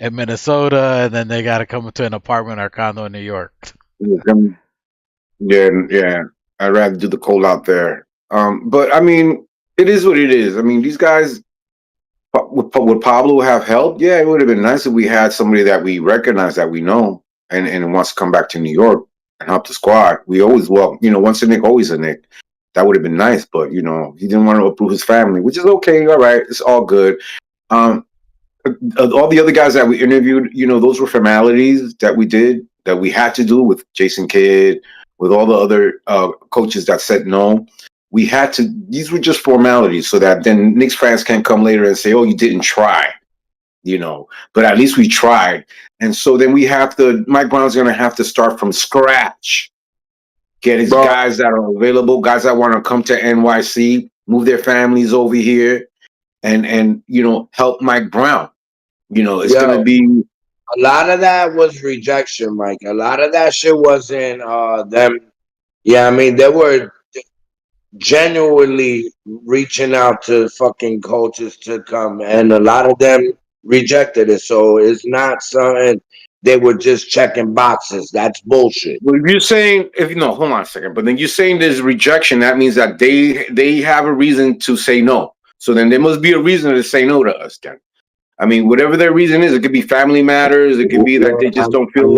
in Minnesota, and then they got to come to an apartment or condo in New York. Yeah. I'd rather do the cold out there. But I mean, it is what it is. I mean, these guys would Pablo have helped? Yeah, it would have been nice if we had somebody that we recognize, that we know, and wants to come back to New York and help the squad. We always once a Knick, always a Knick. That would have been nice, but he didn't want to uproot his family, which is okay. All right, it's all good. All the other guys that we interviewed, those were formalities that we did, that we had to do with Jason Kidd, with all the other coaches that said no. We had to. These were just formalities, so that then Knicks fans can't come later and say, "Oh, you didn't try," But at least we tried, and so then Mike Brown's going to have to start from scratch. Get his guys that are available, guys that want to come to NYC, move their families over here, and help Mike Brown. It's going to be. A lot of that was rejection, Mike. A lot of that shit wasn't them. Yeah, I mean, they were genuinely reaching out to fucking coaches to come, and a lot of them rejected it. So it's not something they were just checking boxes. That's bullshit. Well, if you're saying, hold on a second, but then you're saying there's rejection, that means that they have a reason to say no. So then there must be a reason to say no to us then. I mean, whatever their reason is, it could be family matters. It could be that they just don't feel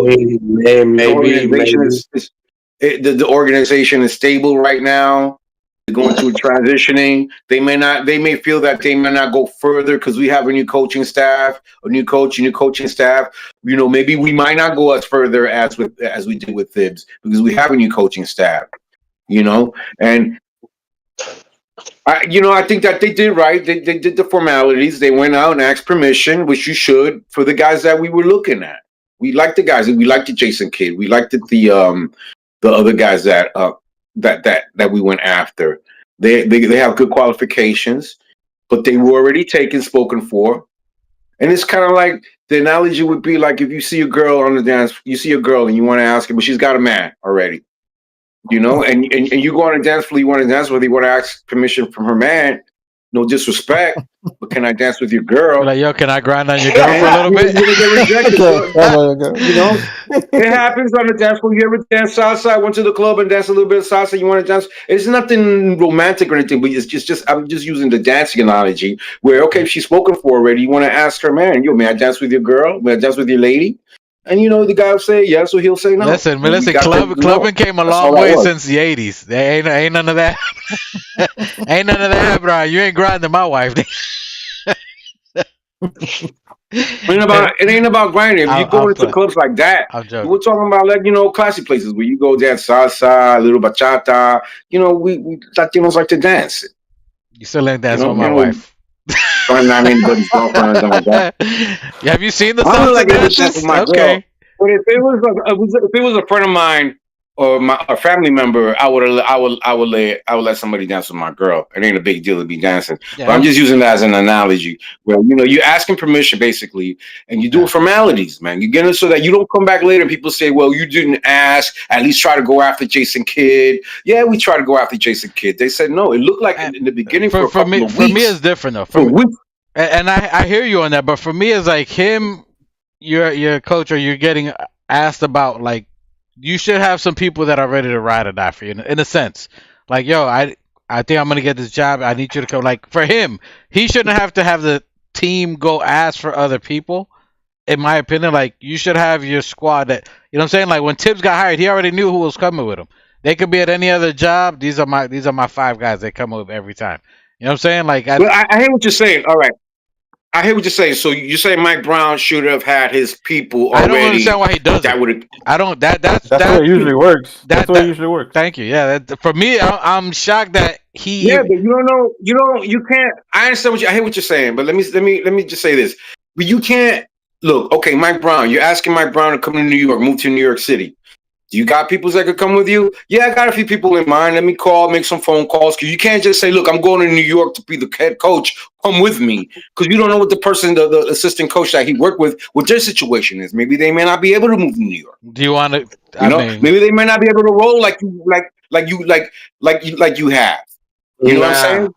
the organization is stable right now. They're going through transitioning. They may feel that they may not go further because we have a new coaching staff, a new coaching staff. Maybe we might not go as further as we did with Thibs because we have a new coaching staff. And I think that they did right. They did the formalities. They went out and asked permission, which you should, for the guys that we were looking at. We liked the guys. We liked the Jason Kidd. We liked the other guys that we went after. They have good qualifications, but they were already spoken for. And it's kind of like the analogy would be like if you see a girl on the dance, you see a girl and you want to ask her, but she's got a man already. And you go on a dance floor, you want to dance with her, you want to ask permission from her man. No disrespect, but can I dance with your girl? Like, yo, can I grind on your girl for a little bit? It happens on the dance floor. You ever dance salsa? Went to the club and danced a little bit of salsa. You want to dance? It's nothing romantic or anything, but it's just I'm just using the dancing analogy where, okay, if she's spoken for already, you want to ask her man, yo, may I dance with your girl? May I dance with your lady? And the guy will say yes, or he'll say no. Listen, clubbing came a long way since the 80s. There ain't none of that. Ain't none of that, bro. You ain't grinding my wife. It ain't about grinding. If you go into clubs like that, we're talking about classy places where you go dance salsa, a little bachata. We Latinos like to dance. You still ain't dance with my wife. I'm not anybody's girlfriend or anything like that. Have you seen the I don't songs like and it with that for dashes? my girl. Okay. But if it was a friend of mine or a family member, I would let somebody dance with my girl. It ain't a big deal to be dancing. But I'm just using that as an analogy where you're asking permission basically, and you do formalities, man. You get it so that you don't come back later and people say, "Well, you didn't ask. At least try to go after Jason Kidd." Yeah, we tried to go after Jason Kidd. They said no. It looked like in the beginning for a couple of weeks. For me, it's different though. For me, and I hear you on that, but for me, it's like him. You're a coach, or you're getting asked about, like, you should have some people that are ready to ride or die for you in a sense. Like, yo, I think I'm gonna get this job. I need you to come. Like, for him, he shouldn't have to have the team go ask for other people. In my opinion, like, you should have your squad that, you know what I'm saying? Like, when Tibbs got hired, he already knew who was coming with him. They could be at any other job. These are my 5 guys they come with every time. You know what I'm saying? Like, I hear what you're saying. All right. I hear what you're saying. So you say Mike Brown should have had his people already. I don't understand why he does that. Would I don't. That's the way it usually works. That's the way it usually works. Thank you. Yeah. For me, I'm shocked that he. Yeah, but you don't know. You can't. I understand I hear what you're saying, but let me just say this. But you can't look. Okay, Mike Brown. You're asking Mike Brown to come to New York, move to New York City. You got people that could come with you? Yeah, I got a few people in mind. Let me make some phone calls. Because you can't just say, look, I'm going to New York to be the head coach. Come with me. Because you don't know what the person, the assistant coach that he worked with, what their situation is. Maybe they may not be able to move to New York. Do you want to? Maybe they may not be able to roll like you have. You know what I'm saying?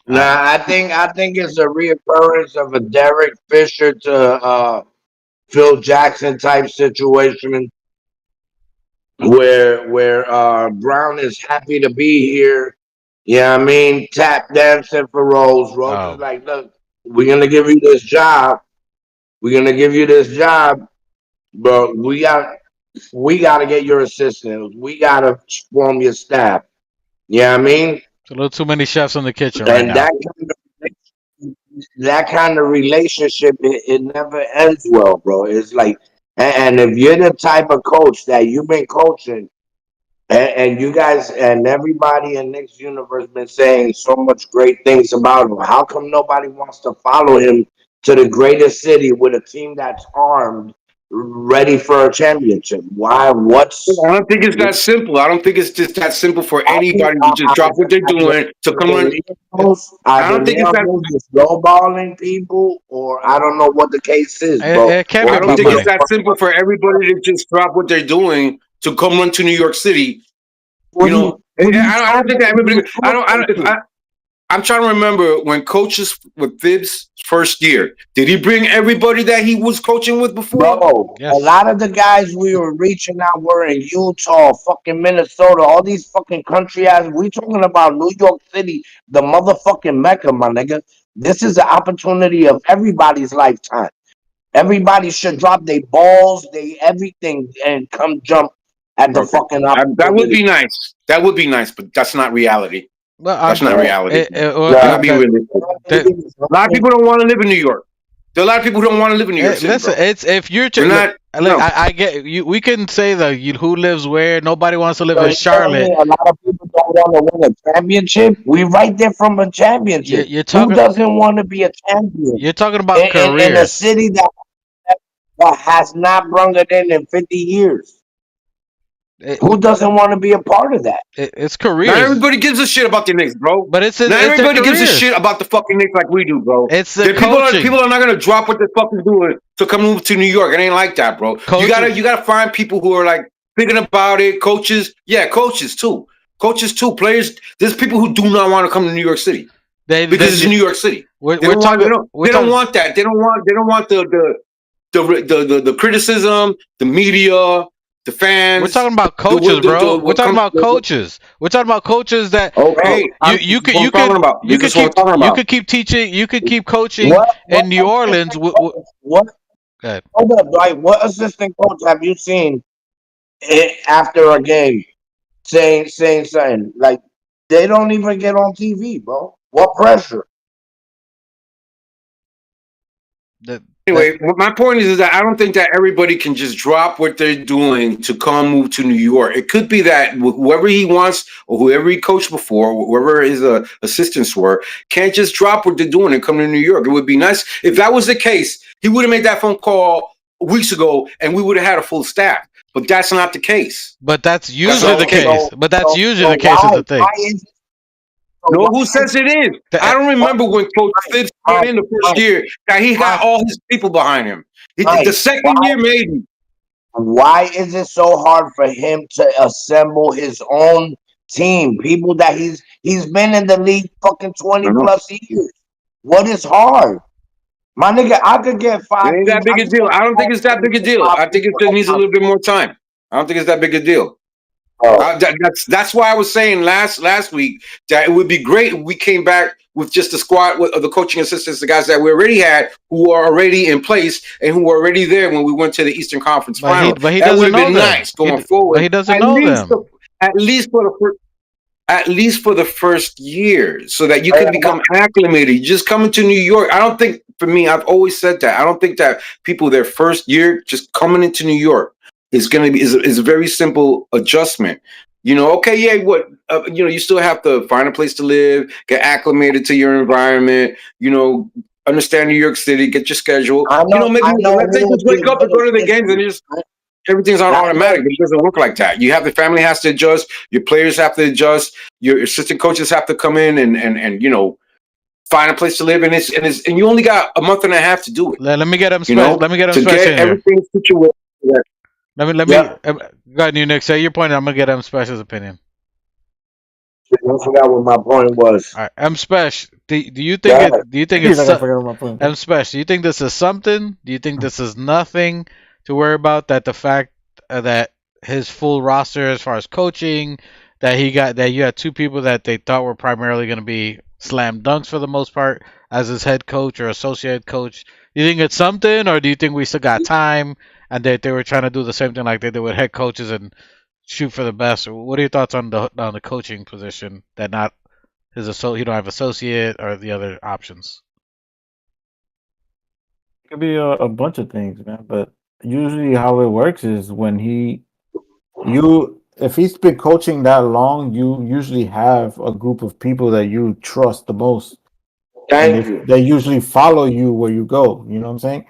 Nah, I think it's a reoccurrence of a Derek Fisher to Phil Jackson type situation. Where Brown is happy to be here. Yeah, I mean, tap dancing for Rose. Rose is like, look, we're gonna give you this job. We're gonna give you this job, but we gotta get your assistants. We gotta form your staff. Yeah, I mean, it's a little too many chefs in the kitchen right now. That kind of relationship, it never ends well, bro. It's like, and if you're the type of coach that you've been coaching, and you guys and everybody in Knicks universe been saying so much great things about him, how come nobody wants to follow him to the greatest city with a team that's armed, ready for a championship? Why? I don't think it's that simple. I don't think it's just that simple for anybody to just drop what they're doing to come on. I don't think it's that snowballing people, or I don't know what the case is, bro. I don't think it's that simple for everybody to just drop what they're doing to come run to New York City. I don't think that everybody. I'm trying to remember when coaches with Thibs' first year. Did he bring everybody that he was coaching with before? Bro, a lot of the guys we were reaching out were in Utah, fucking Minnesota, all these fucking country ass. We talking about New York City, the motherfucking Mecca, my nigga. This is an opportunity of everybody's lifetime. Everybody should drop their balls, they everything, and come jump at the fucking opportunity. That would be nice. That would be nice, but that's not reality. Well, that's not reality. A lot of people don't want to live in New York. There are a lot of people who don't want to live in New York City. Listen, bro. it's if you're I get you. We can say who lives where. Nobody wants to live in Charlotte. A lot of people don't want to win a championship. We right there from a championship. Who doesn't want to be a champion? You're talking about careers in a city that has not brung it in 50 years. Who doesn't want to be a part of that? It's careers. Not everybody gives a shit about the Knicks, bro. But not everybody gives a shit about the fucking Knicks like we do, bro. It's the people are not gonna drop what they're fucking doing to come move to New York. It ain't like that, bro. You gotta find people who are like thinking about it. Coaches, coaches too. Players. There's people who do not want to come to New York City because it's New York City. They don't want that. They don't want the criticism, the media. The fans. We're talking about coaches, bro. We're talking about coaches. We're talking about coaches that you could keep teaching. You could keep coaching in New Orleans. What? Hold up, like what assistant coach have you seen after a game saying something like they don't even get on TV, bro? What pressure? They Anyway, my point is that I don't think that everybody can just drop what they're doing to come move to New York. It could be that whoever he wants or whoever he coached before, whoever his assistants were, can't just drop what they're doing and come to New York. It would be nice if that was the case. He would have made that phone call weeks ago, and we would have had a full staff. But that's not the case. But that's usually the case. But that's usually the case of the thing. No, who says it is? I don't remember when Coach Phipps came in the first year that he got all his people behind him. The second year, maybe. Why is it so hard for him to assemble his own team? People that he's been in the league fucking 20 plus years. What is hard? My nigga, I could get 5. It ain't that big a deal. I don't think it's that big a deal. I think it just needs a little bit more time. I don't think it's that big a deal. That's why I was saying last week that it would be great if we came back with just the squad of the coaching assistants, the guys that we already had, who are already in place and who were already there when we went to the Eastern Conference Final. But he that doesn't would have been know them. nice going forward. But he doesn't know them. At least for the first year, so that you can become acclimated. Just coming to New York, I don't think. For me, I've always said that I don't think that people their first year just coming into New York is going to be is a very simple adjustment. You know, okay, yeah, you still have to find a place to live, get acclimated to your environment, understand New York City, get your schedule. Maybe they just wake up and go to the games and just everything's on automatic, but it doesn't work like that. You have the family has to adjust, your players have to adjust, your assistant coaches have to come in and find a place to live, and you only got a month and a half to do it. Let me get him. Let me get him to get everything situated. Let me go ahead, Nick. Say your point. I'm gonna get M Special's opinion. I forgot what my point was. All right, M Special. Do you think it's M Special? Do you think this is something? Do you think this is nothing to worry about? That the fact that his full roster as far as coaching, that you had 2 people that they thought were primarily going to be slam dunks for the most part as his head coach or associate coach. Do you think it's something, or do you think we still got time and that they were trying to do the same thing like they did with head coaches and shoot for the best? What are your thoughts on the coaching position? That not his he don't have associate or the other options. It could be a bunch of things, man. But usually, how it works is when if he's been coaching that long, you usually have a group of people that you trust the most. They usually follow you where you go. You know what I'm saying?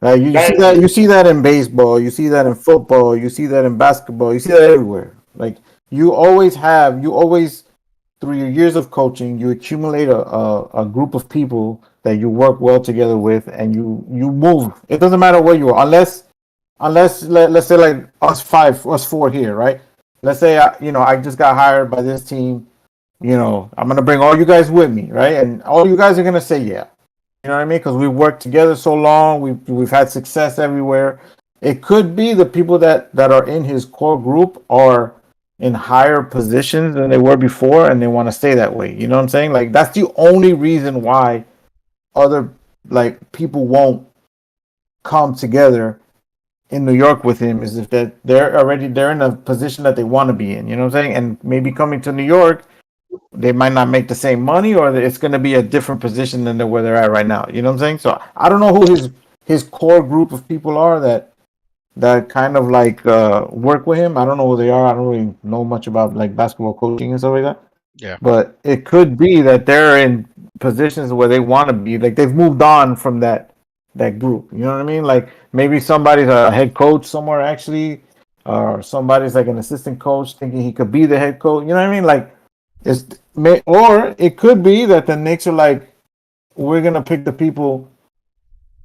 Like you see that in baseball, you see that in football, you see that in basketball, you see that everywhere. Like you always through your years of coaching, you accumulate a group of people that you work well together with, and you move. It doesn't matter where you are, unless let's say like us 4 here, right? Let's say I just got hired by this team. I'm gonna bring all you guys with me, right? And all you guys are gonna say yeah. You know what I mean? Because we worked together so long, we've had success everywhere. It could be the people that are in his core group are in higher positions than they were before, and they want to stay that way. You know what I'm saying? Like that's the only reason why other people won't come together in New York with him, is if that they're in a position that they want to be in. You know what I'm saying? And maybe coming to New York, they might not make the same money, or it's going to be a different position than where they're at right now. You know what I'm saying? So I don't know who his core group of people are that kind of work with him. I don't know who they are. I don't really know much about basketball coaching and stuff like that. Yeah. But it could be that they're in positions where they want to be. Like they've moved on from that group. You know what I mean? Like maybe somebody's a head coach somewhere actually, or somebody's like an assistant coach thinking he could be the head coach. You know what I mean? Like or it could be that the Knicks are like, we're gonna pick the people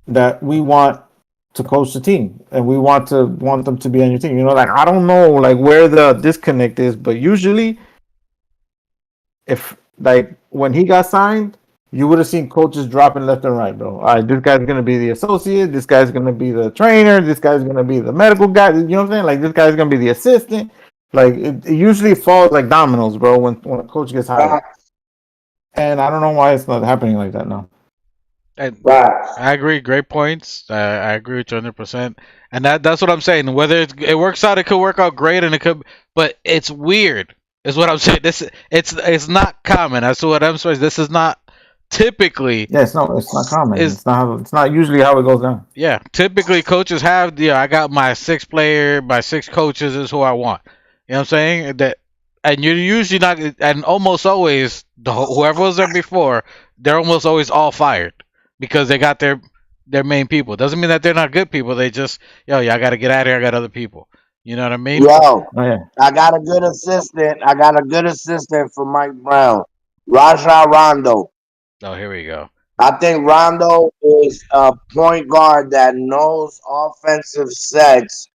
that we want to coach the team, and we want them to be on your team. I don't know where the disconnect is, but usually, if when he got signed, you would have seen coaches dropping left and right, bro. All right, this guy's gonna be the associate, this guy's gonna be the trainer, this guy's gonna be the medical guy. You know what I'm saying? This guy's gonna be the assistant. It usually falls like dominoes, bro, when a coach gets hired. And I don't know why it's not happening like that now. I agree. Great points. I agree with you 100%. And that's what I'm saying. Whether it works out, it could work out great, and it could, but it's weird. Is what I'm saying. It's not common. That's what I'm saying. This is not typically, Yeah, it's not common. Is- It's not usually how it goes down. yeah, typically coaches have, I got my 6 player, my 6 coaches is who I want. You know what I'm saying? And you're usually not, and almost always, whoever was there before, they're almost always all fired because they got their main people. Doesn't mean that they're not good people. They just, I got to get out of here. I got other people. You know what I mean? Yo, Oh, yeah. I got a good assistant. I got a good assistant for Mike Brown, Raja Rondo. Oh, here we go. I think Rondo is a point guard that knows offensive sets.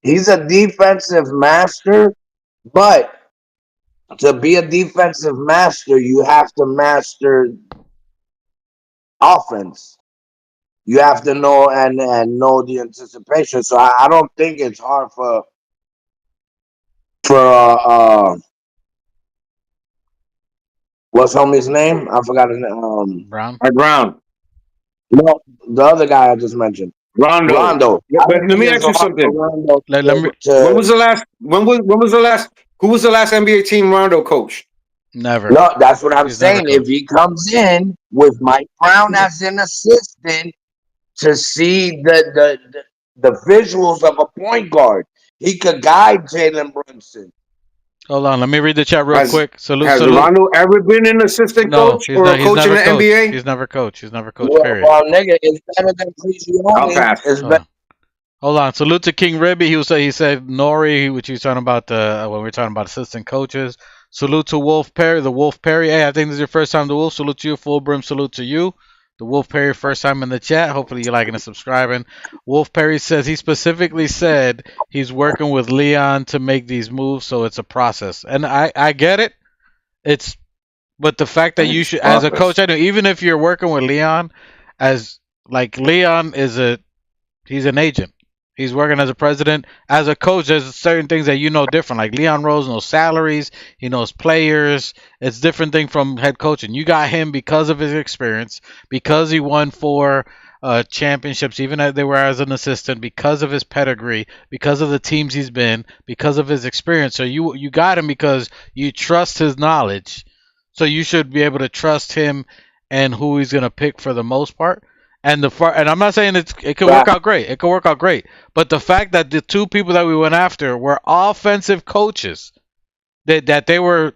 He's a defensive master, but to be a defensive master, you have to master offense. You have to know and know the anticipation. So I don't think it's hard for what's homie's name? I forgot his name. Brown. Brown. No, the other guy I just mentioned. Rondo. Yeah, but let me ask you something. Let me. When was the last? When was the last? Who was the last NBA team Rondo coached? Never. No, that's what I'm He's never saying. coached. If he comes in with Mike Brown as an assistant to see the visuals of a point guard, he could guide Jalen Brunson. Hold on, let me read the chat real quick. Has Salute. Rondo ever been an assistant coach or a coach in the NBA? He's never coached. He's never coached. Well, Period. nigga, it's better than I'll pass. It's better. Hold on. Salute to King Ribby. He said Nori, which he was talking about when we were talking about assistant coaches. Salute to Wolf Perry, the Wolf Perry. Hey, I think this is your first time to Wolf. Salute to you, full brim. Salute to you. The Wolf Perry, first time in the chat. Hopefully you're liking and subscribing. Wolf Perry says he specifically said he's working with Leon to make these moves, so it's a process. And I get it. But the fact that you should, as a coach, I know even if you're working with Leon, Leon he's an agent. He's working as a president. As a coach, there's certain things that different. Like Leon Rose knows salaries. He knows players. It's different thing from head coaching. You got him because of his experience, because he won 4 championships, even as they were as an assistant, because of his pedigree, because of the teams he's been, because of his experience. So you got him because you trust his knowledge. So you should be able to trust him and who he's going to pick for the most part. And I'm not saying it could work out great. It could work out great. But the fact that the 2 people that we went after were offensive coaches, that they were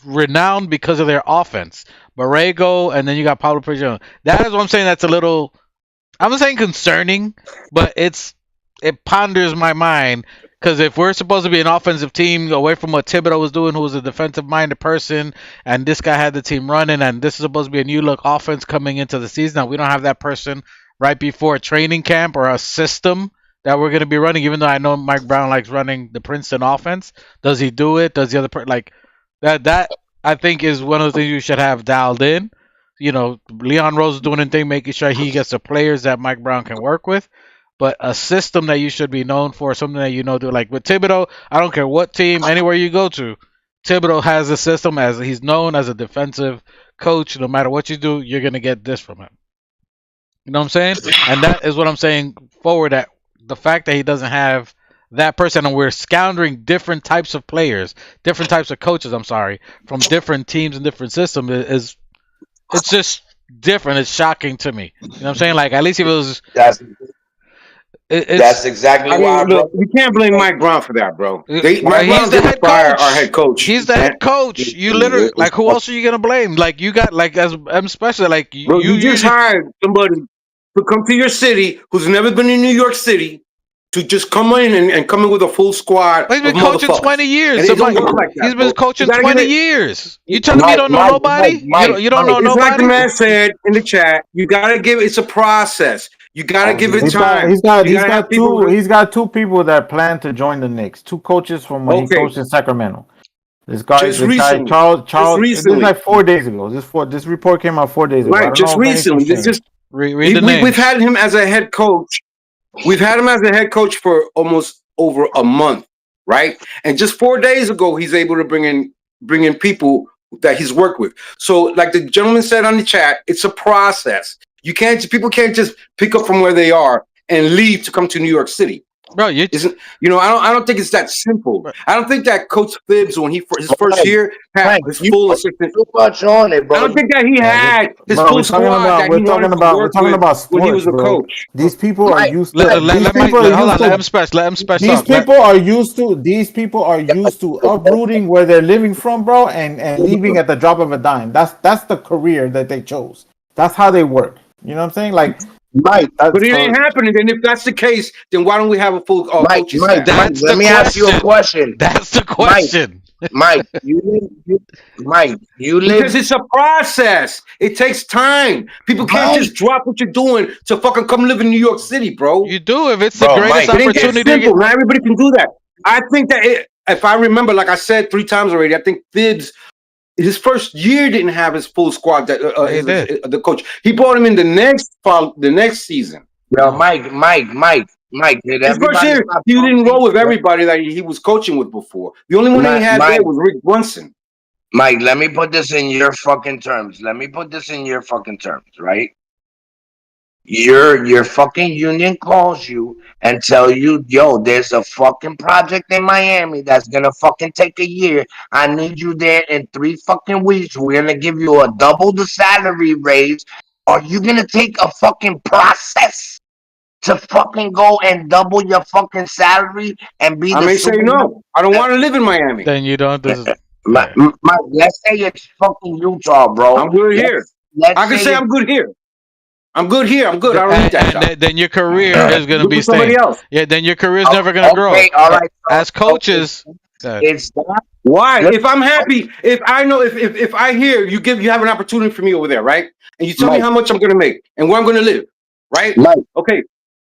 renowned because of their offense. Borrego, and then you got Pablo Prigioni. That is what I'm saying. That's a little, I'm not saying concerning, but it ponders my mind. Because if we're supposed to be an offensive team away from what Thibodeau was doing, who was a defensive-minded person, and this guy had the team running, and this is supposed to be a new-look offense coming into the season, now we don't have that person right before a training camp or a system that we're going to be running, even though I know Mike Brown likes running the Princeton offense. Does he do it? Does the other that I think is one of the things you should have dialed in. Leon Rose is doing a thing, making sure he gets the players that Mike Brown can work with. But a system that you should be known for, something that do. Like with Thibodeau, I don't care what team, anywhere you go to, Thibodeau has a system as he's known as a defensive coach. No matter what you do, you're going to get this from him. You know what I'm saying? And that is what I'm saying forward, that the fact that he doesn't have that person, and we're scoundering different types of players, different types of coaches, from different teams and different systems, it's just different. It's shocking to me. You know what I'm saying? Like, at least if it was... That's exactly why. Look, you can't blame Mike Brown for that, bro. Mike Brown didn't fire our head coach. He's the head coach. You literally, who else are you gonna blame? Like, you got, especially you just hired somebody to come to your city who's never been in New York City to just come in and come in with a full squad. He's been coaching 20 years. He's been coaching 20 years. You telling me you don't know nobody? You don't know nobody? It's like the man said in the chat. You gotta give. It's a process. You gotta give it time. He's got 2 people that plan to join the Knicks. 2 coaches from when he coached in Sacramento. This guy Charles. This is like 4 days ago. This report came out 4 days ago. Right, just recently. We've had him as a head coach. We've had him as a head coach for almost over a month, right? And just 4 days ago, he's able to bring in people that he's worked with. So, like the gentleman said on the chat, it's a process. People can't just pick up from where they are and leave to come to New York City. Bro, you Isn't I don't think it's that simple. I don't think that Coach Phibbs, when his first year, had his full assistant. Too much on it, bro. I don't think that he had his Bro, full squad that he wanted to work with sports, when he was a bro. coach. These people are used to. let him special. Let him special. These people are used to. These people are used to uprooting where they're living from, bro, and leaving at the drop of a dime. That's the career that they chose. That's how they work. You know what I'm saying? Like, Mike, but it ain't happening. And if that's the case, then why don't we have a full coaching staff? Let me ask you a question. That's the question. Mike, you live. Because it's a process. It takes time. People can't just drop what you're doing to fucking come live in New York City, bro. You do if it's the greatest opportunity. It ain't simple. Not everybody can do that. I think that if I remember, like I said 3 times already, I think Phibbs, his first year didn't have his full squad. The coach, he brought him in the next season. Yo, Mike. His first year, he didn't roll with everybody that he was coaching with before. The only one he had there was Rick Brunson. Mike, let me put this in your fucking terms. Right? Your fucking union calls you and tell you, yo, there's a fucking project in Miami that's gonna fucking take a year. I need you there in 3 fucking weeks. We're gonna give you a double the salary raise. Are you gonna take a fucking process to fucking go and double your fucking salary and be? I may say no. I don't want to live in Miami. Then you don't. Mike, let's say it's fucking Utah, bro. I'm good here. I can say I'm good here. I'm good here. I'm good. I don't need that job. Then your career is going to be somebody else. Yeah, then your career is never going to grow. All right. As coaches, it's that. Why? If I'm happy, if I know, if I hear you have an opportunity for me over there, right? And you tell me how much I'm going to make and where I'm going to live, right? Okay.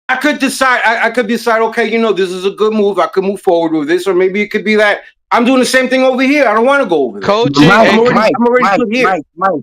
I could decide. I could decide. Okay, this is a good move. I could move forward with this, or maybe it could be that I'm doing the same thing over here. I don't want to go over there. Coaching. I'm already good here. Mike,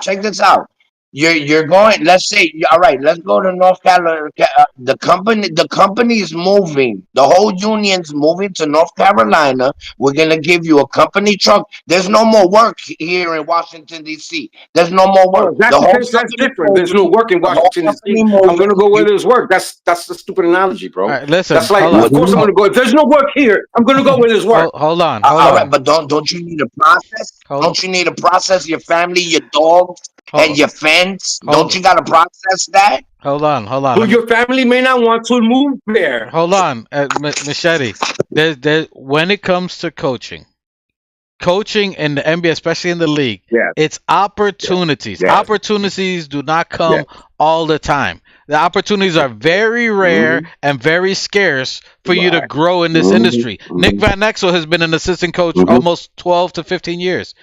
check this out. You're going. Let's say, all right. Let's go to North Carolina. The company is moving. The whole union's moving to North Carolina. We're gonna give you a company truck. There's no more work here in Washington D.C. There's no more work. That's different. There's no work in Washington D.C. I'm gonna go where there's work. That's a stupid analogy, bro. Right, listen. That's like, of course I'm gonna go. If there's no work here, I'm gonna go where there's work. Hold on. All right, but don't you need a process? Don't you need a process? Your family, your dogs. And your fence, don't you gotta process that? Hold on. Well, your family may not want to move there. Hold on, Machete. When it comes to coaching in the NBA, especially in the league, it's opportunities. Yeah. Opportunities do not come all the time. The opportunities are very rare and very scarce for you to grow in this industry. Nick Van Exel has been an assistant coach almost 12 to 15 years.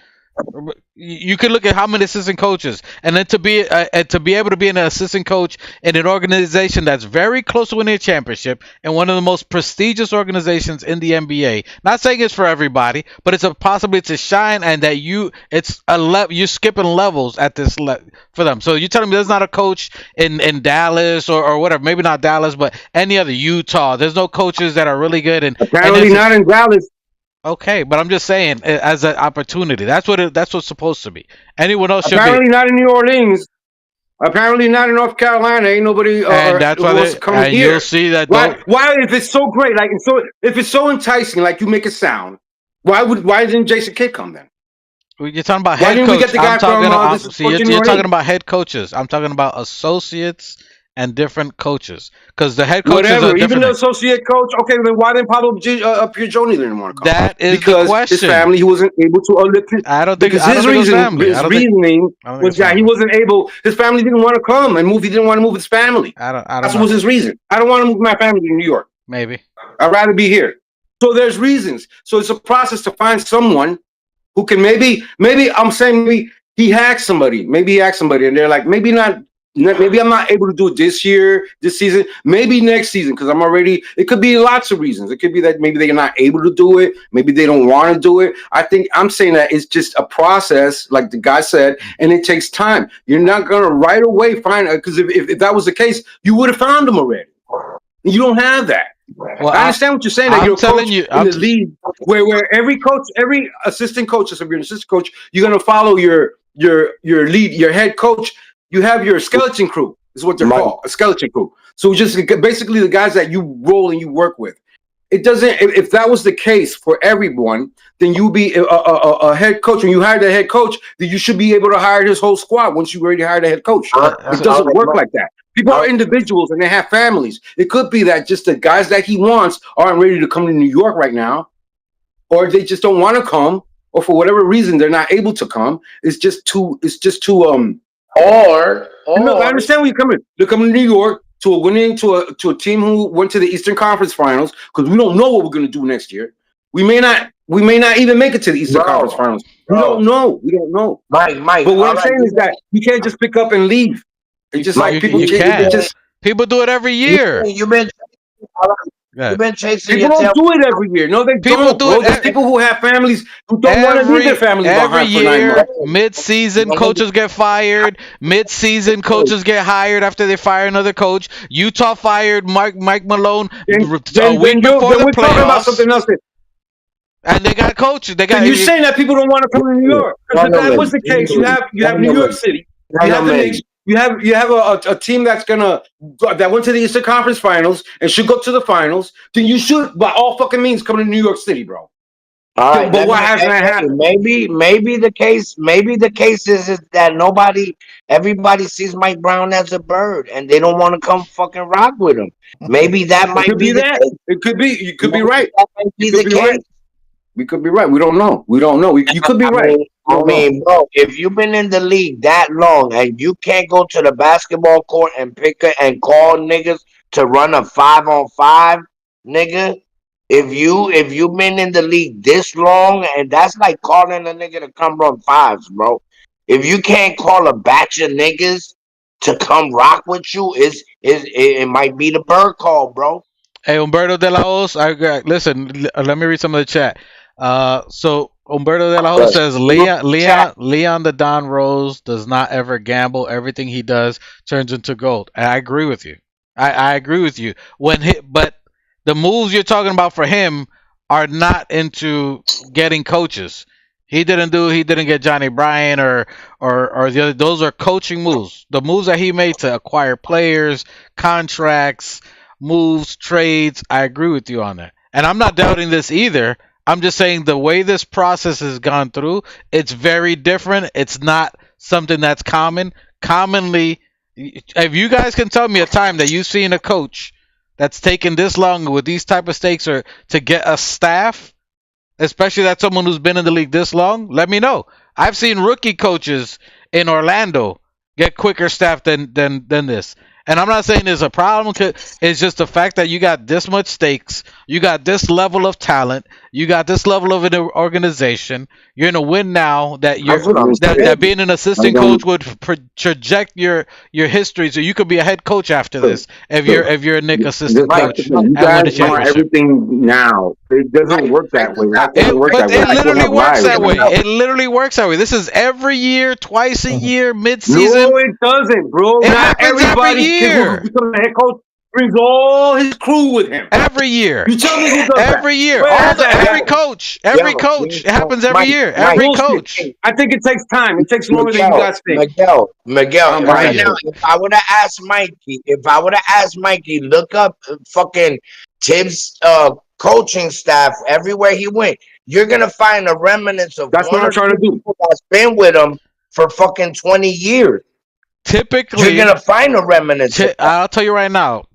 You could look at how many assistant coaches, and then to be able to be an assistant coach in an organization that's very close to winning a championship and one of the most prestigious organizations in the NBA. Not saying it's for everybody, but it's a possibility to shine, and that you're skipping levels at this for them. So you're telling me there's not a coach in Dallas or whatever, maybe not Dallas, but any other Utah. There's no coaches that are really good, and apparently not in Dallas. Okay, but I'm just saying, as an opportunity, that's what's supposed to be. Anyone else should be. Apparently not in New Orleans. Apparently not in North Carolina. Ain't nobody and that's why wants to come here. You'll see that. Why, if it's so great, if it's so enticing, like you make it sound, why didn't Jason Kidd come then? You're talking about head coaches. You're talking about head coaches. I'm talking about associates and different coaches, because the head coaches are different. Even the associate coach. Okay, then why didn't Pablo Piergioni didn't want to come? That is because the question. His family, he wasn't able to uplift it. I don't think because his reasoning was that he wasn't able. His family didn't want to come and move. He didn't want to move his family. That was his reason. I don't want to move my family to New York. Maybe I'd rather be here. So there's reasons. So it's a process to find someone who can maybe I'm saying maybe he hacked somebody. Maybe he hacked somebody, and they're like, maybe not. Maybe I'm not able to do it this season, maybe next season, because it could be lots of reasons. It could be that maybe they're not able to do it. Maybe they don't want to do it. I'm saying that it's just a process, like the guy said, and it takes time. You're not going to right away find it, because if that was the case, you would have found them already. You don't have that. Well, I understand what you're saying. That you're a coach in the league where every assistant coach, if you're an assistant coach, you're going to follow your lead, your head coach. You have your skeleton crew, is what they're called, a skeleton crew. So just basically the guys that you roll and you work with. It doesn't. If that was the case for everyone, then you be a head coach. When you hire the head coach, then you should be able to hire his whole squad once you already hired a head coach. It doesn't work like that. People are individuals and they have families. It could be that just the guys that he wants aren't ready to come to New York right now, or they just don't want to come, or for whatever reason they're not able to come. It's just too. Or no, I understand where you're coming. They're coming to New York to a team who went to the Eastern Conference Finals, because we don't know what we're going to do next year. We may not even make it to the Eastern Conference Finals. We don't know. Mike. But what I'm saying is that you can't just pick up and leave. It's just like people can. People do it every year. You've been chasing. People don't do it every year. No, they don't. There's people who have families who don't want to leave their families every behind for 9 year. months. Mid-season, coaches get fired. Mid-season, coaches get hired after they fire another coach. Utah fired Mike Malone a week before the we're talking about playoffs. something else. And they got coaches. You're saying that people don't want to come to New York. If that was the case, you have New York City. You have the Knicks. You have a team that went to the Eastern Conference Finals and should go to the finals. Then you should, by all fucking means, come to New York City, bro. All right, but what hasn't happened? Maybe the case is that everybody sees Mike Brown as a bird, and they don't want to come fucking rock with him. Maybe that might be the case. It could be. You could be right. That might be the case. We could be right. We don't know. You could be right. I mean, bro, if you've been in the league that long and you can't go to the basketball court and and call niggas to run a 5-on-5, nigga. If you've been in the league this long, and that's like calling a nigga to come run 5s, bro. If you can't call a batch of niggas to come rock with you, it might be the bird call, bro. Hey, Humberto de la Hoz, listen, let me read some of the chat. So Humberto de la Hoz says Leon the Don Rose does not ever gamble. Everything he does turns into gold. And I agree with you. I agree with you. But the moves you're talking about for him are not into getting coaches. He didn't get Johnny Bryant or the other. Those are coaching moves. The moves that he made to acquire players, contracts, moves, trades. I agree with you on that. And I'm not doubting this either. I'm just saying the way this process has gone through, it's very different. It's not something that's common. Commonly, if you guys can tell me a time that you've seen a coach that's taken this long with these type of stakes or to get a staff, especially that someone who's been in the league this long, let me know. I've seen rookie coaches in Orlando get quicker staff than this. And I'm not saying there's a problem. It's just the fact that you got this much stakes, you got this level of talent, you got this level of an organization. You're in a win now that being an assistant coach would project your history, so you could be a head coach after this if you're a Knicks assistant coach. You guys want everything now. It doesn't work that way. It literally works that way. It literally works that way. This is every year, twice a year, mid-season. No, it doesn't, bro. It happens every year. Who becomes a head coach brings all his crew with him. Every year. You tell me who does every that? year. Every coach. Every coach. It happens every year. Every coach. I think it takes time. It takes longer than you guys think. Miguel, right now, if I would have asked Mikey, look up fucking Tibbs' coaching staff everywhere he went. You're gonna find a remnants of that's what I'm trying to do. That's been with him for fucking 20 years. Typically, you're gonna find a remnant. I'll tell you right now,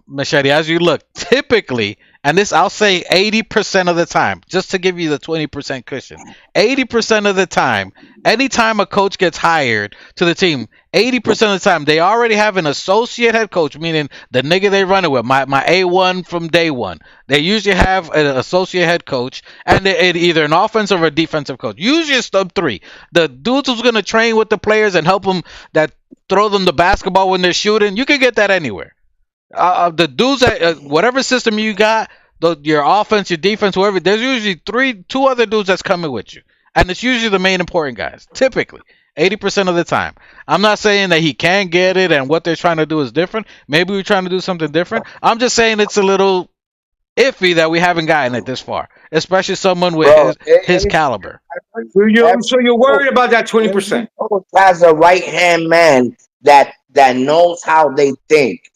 Machete, as you look, typically, and this I'll say 80% of the time, just to give you the 20% cushion. 80% of the time, anytime a coach gets hired to the team, 80% of the time they already have an associate head coach, meaning the nigga they run it with, my A1 from day one. They usually have an associate head coach, and either an offensive or a defensive coach. Usually it's the three. The dudes who's gonna train with the players and help them, that throw them the basketball when they're shooting. You can get that anywhere. The dudes that whatever system you got, your offense, your defense, whoever, there's usually two other dudes that's coming with you, and it's usually the main important guys. Typically, 80% of the time. I'm not saying that he can get it and what they're trying to do is different. Maybe we're trying to do something different. I'm just saying it's a little iffy that we haven't gotten it this far, especially someone with his caliber. So you're worried about that 20%? Has a right hand man that knows how they think.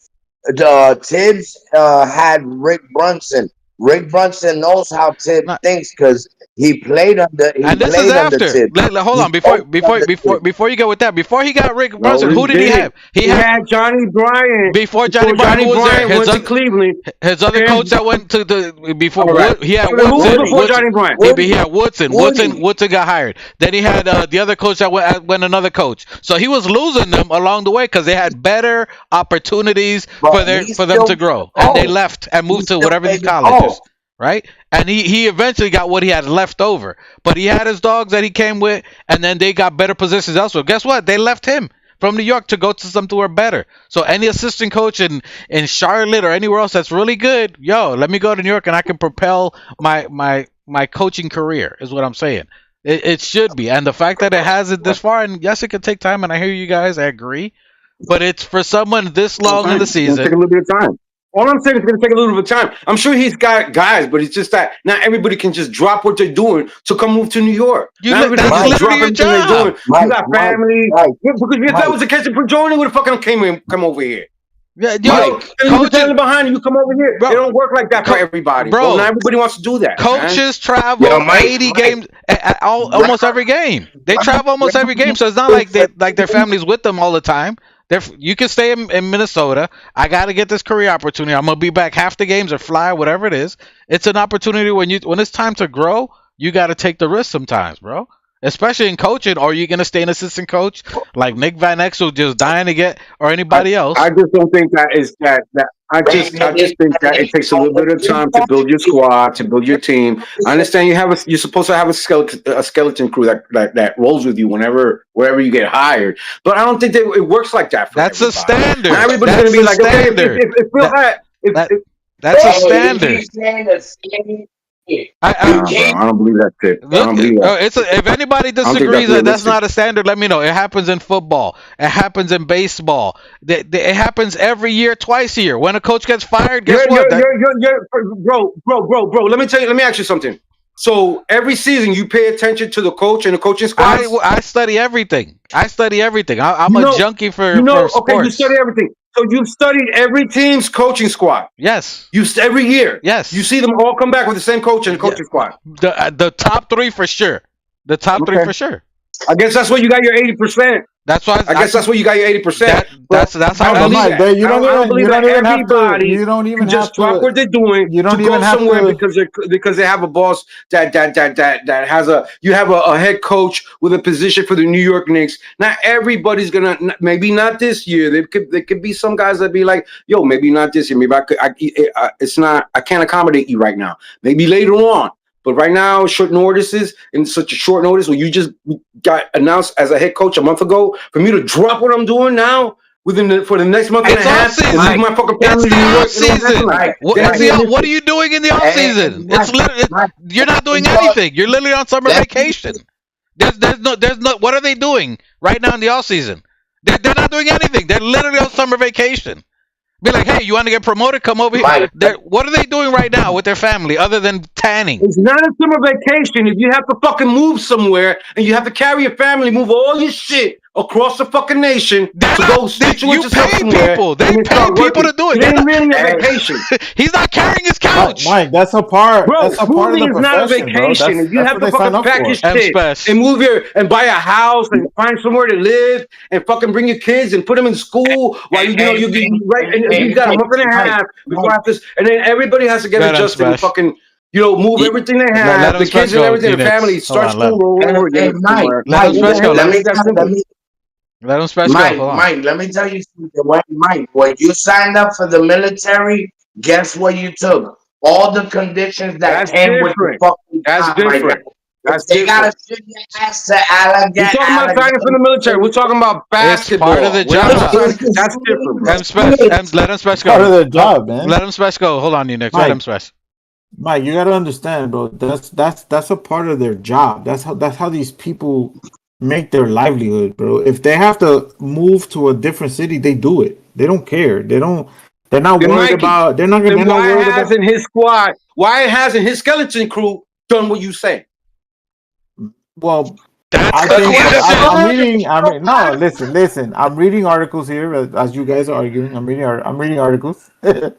Tibbs had Rick Brunson. Rick Brunson knows how Tibbs Not- thinks because he played under And this is played under after. Tibbs. Hold He on, coached under Tibbs. before you go with that. Before he got Rick No, Brunson, he who did he didn't. have? He had Johnny Bryant. Before Johnny Bryant, who was there? Bryant went to Cleveland. His other Okay. coach that went to the before All right. he had So who was Woodson. before Johnny Bryant? He had Woodson. Woodson got hired. Then he had the other coach that went another coach. So he was losing them along the way because they had better opportunities But for them to grow, and they left and moved to whatever these colleges. Right? And he eventually got what he had left over. But he had his dogs that he came with, and then they got better positions elsewhere. Guess what? They left him from New York to go to somewhere better. So any assistant coach in Charlotte or anywhere else that's really good, let me go to New York and I can propel my coaching career, is what I'm saying. It should be. And the fact that it has it this far, and yes, it could take time, and I hear you guys, I agree. But it's for someone this long in the It's gonna take a season. little bit of time. All I'm saying is it's going to take a little bit of time. I'm sure he's got guys, but it's just that not everybody can just drop what they're doing to come move to New York. Not everybody can just drop everything they're doing. You got family. Because if that was the case, if Jordan would have fucking come over here. Yeah, you standing behind you come over here. It don't work like that for everybody, bro. Not everybody wants to do that. Coaches travel 80 games, almost every game. They travel almost every game, so it's not like their family's with them all the time. You can stay in Minnesota. I got to get this career opportunity. I'm gonna be back half the games or fly, whatever it is. It's an opportunity when it's time to grow. You got to take the risk sometimes, bro. Especially in coaching, or are you gonna stay an assistant coach like Nick Van Exel, who's just dying to get, or anybody else? I just don't think that is that. I just think that it takes a little bit of time to build your squad, to build your team. I understand you're supposed to have a skeleton crew that rolls with you wherever you get hired, but I don't think that it works like that. That's a standard. Not everybody's gonna be like, okay, that's a standard. I don't believe that shit. I don't believe that. If anybody disagrees that's not a standard, let me know. It happens in football. It happens in baseball. It happens every year, twice a year. When a coach gets fired, guess what? Bro. Let me ask you something. So every season you pay attention to the coach and the coaching squad. I study everything. I'm a junkie for sports. Okay, you study everything. So you've studied every team's coaching squad. Yes. Every year. Yes. You see them all come back with the same coach and the coaching squad. The top three for sure. Three for sure. I guess that's where you got your 80%. That's why I guess that's where you got your 80%. That's how I believe that. You don't even have to drop what they're doing. You don't even have somewhere because they have a boss that has you have a head coach with a position for the New York Knicks. Not everybody's gonna, maybe not this year. There could be some guys that be like, yo, maybe not this year. Maybe I can't accommodate you right now. Maybe later on. But right now, short notices, in such a short notice, when you just got announced as a head coach a month ago, for me to drop what I'm doing now for the next month and a half, and leave my fucking family in New York. What are you doing in the off season? You're not doing anything. You're literally on summer vacation. There's no. What are they doing right now in the off season? They're not doing anything. They're literally on summer vacation. Be like, hey, you want to get promoted? Come over here. What are they doing right now with their family other than tanning? It's not a summer vacation. If you have to fucking move somewhere and you have to carry your family, move all your shit across the fucking nation to go situate yourself somewhere. They pay people to do it. It ain't really a vacation. He's not carrying his couch. Mike, that's a part. Bro, that's a part of the moving is not a vacation. If you have to fucking pack your shit and move and buy a house and find somewhere to live and fucking bring your kids and put them in school while you got a month and a half before after, and then everybody has to get adjusted and fucking move everything they have, the kids and everything, the family, start school over again. Let him special. Mike, let me tell you something. Mike, when you signed up for the military, guess what you took? All the conditions that came with the fucking That's different. They gotta send your ass to Allegheny. We're talking about signing for the military. We're talking about basketball. It's part of the job. That's different. Let him special. Part of the job, man. Let him special go. Hold on, you Nick. Let him special. Mike, you gotta understand, bro. That's a part of their job. That's how these people make their livelihood, bro. If they have to move to a different city, they do it. They don't care. They're not worried about. They're not gonna. Why hasn't his squad? Why hasn't his skeleton crew done what you say? Well, That's I the think question. I'm reading. I mean, no, listen. I'm reading articles here as you guys are arguing. I'm reading articles. You know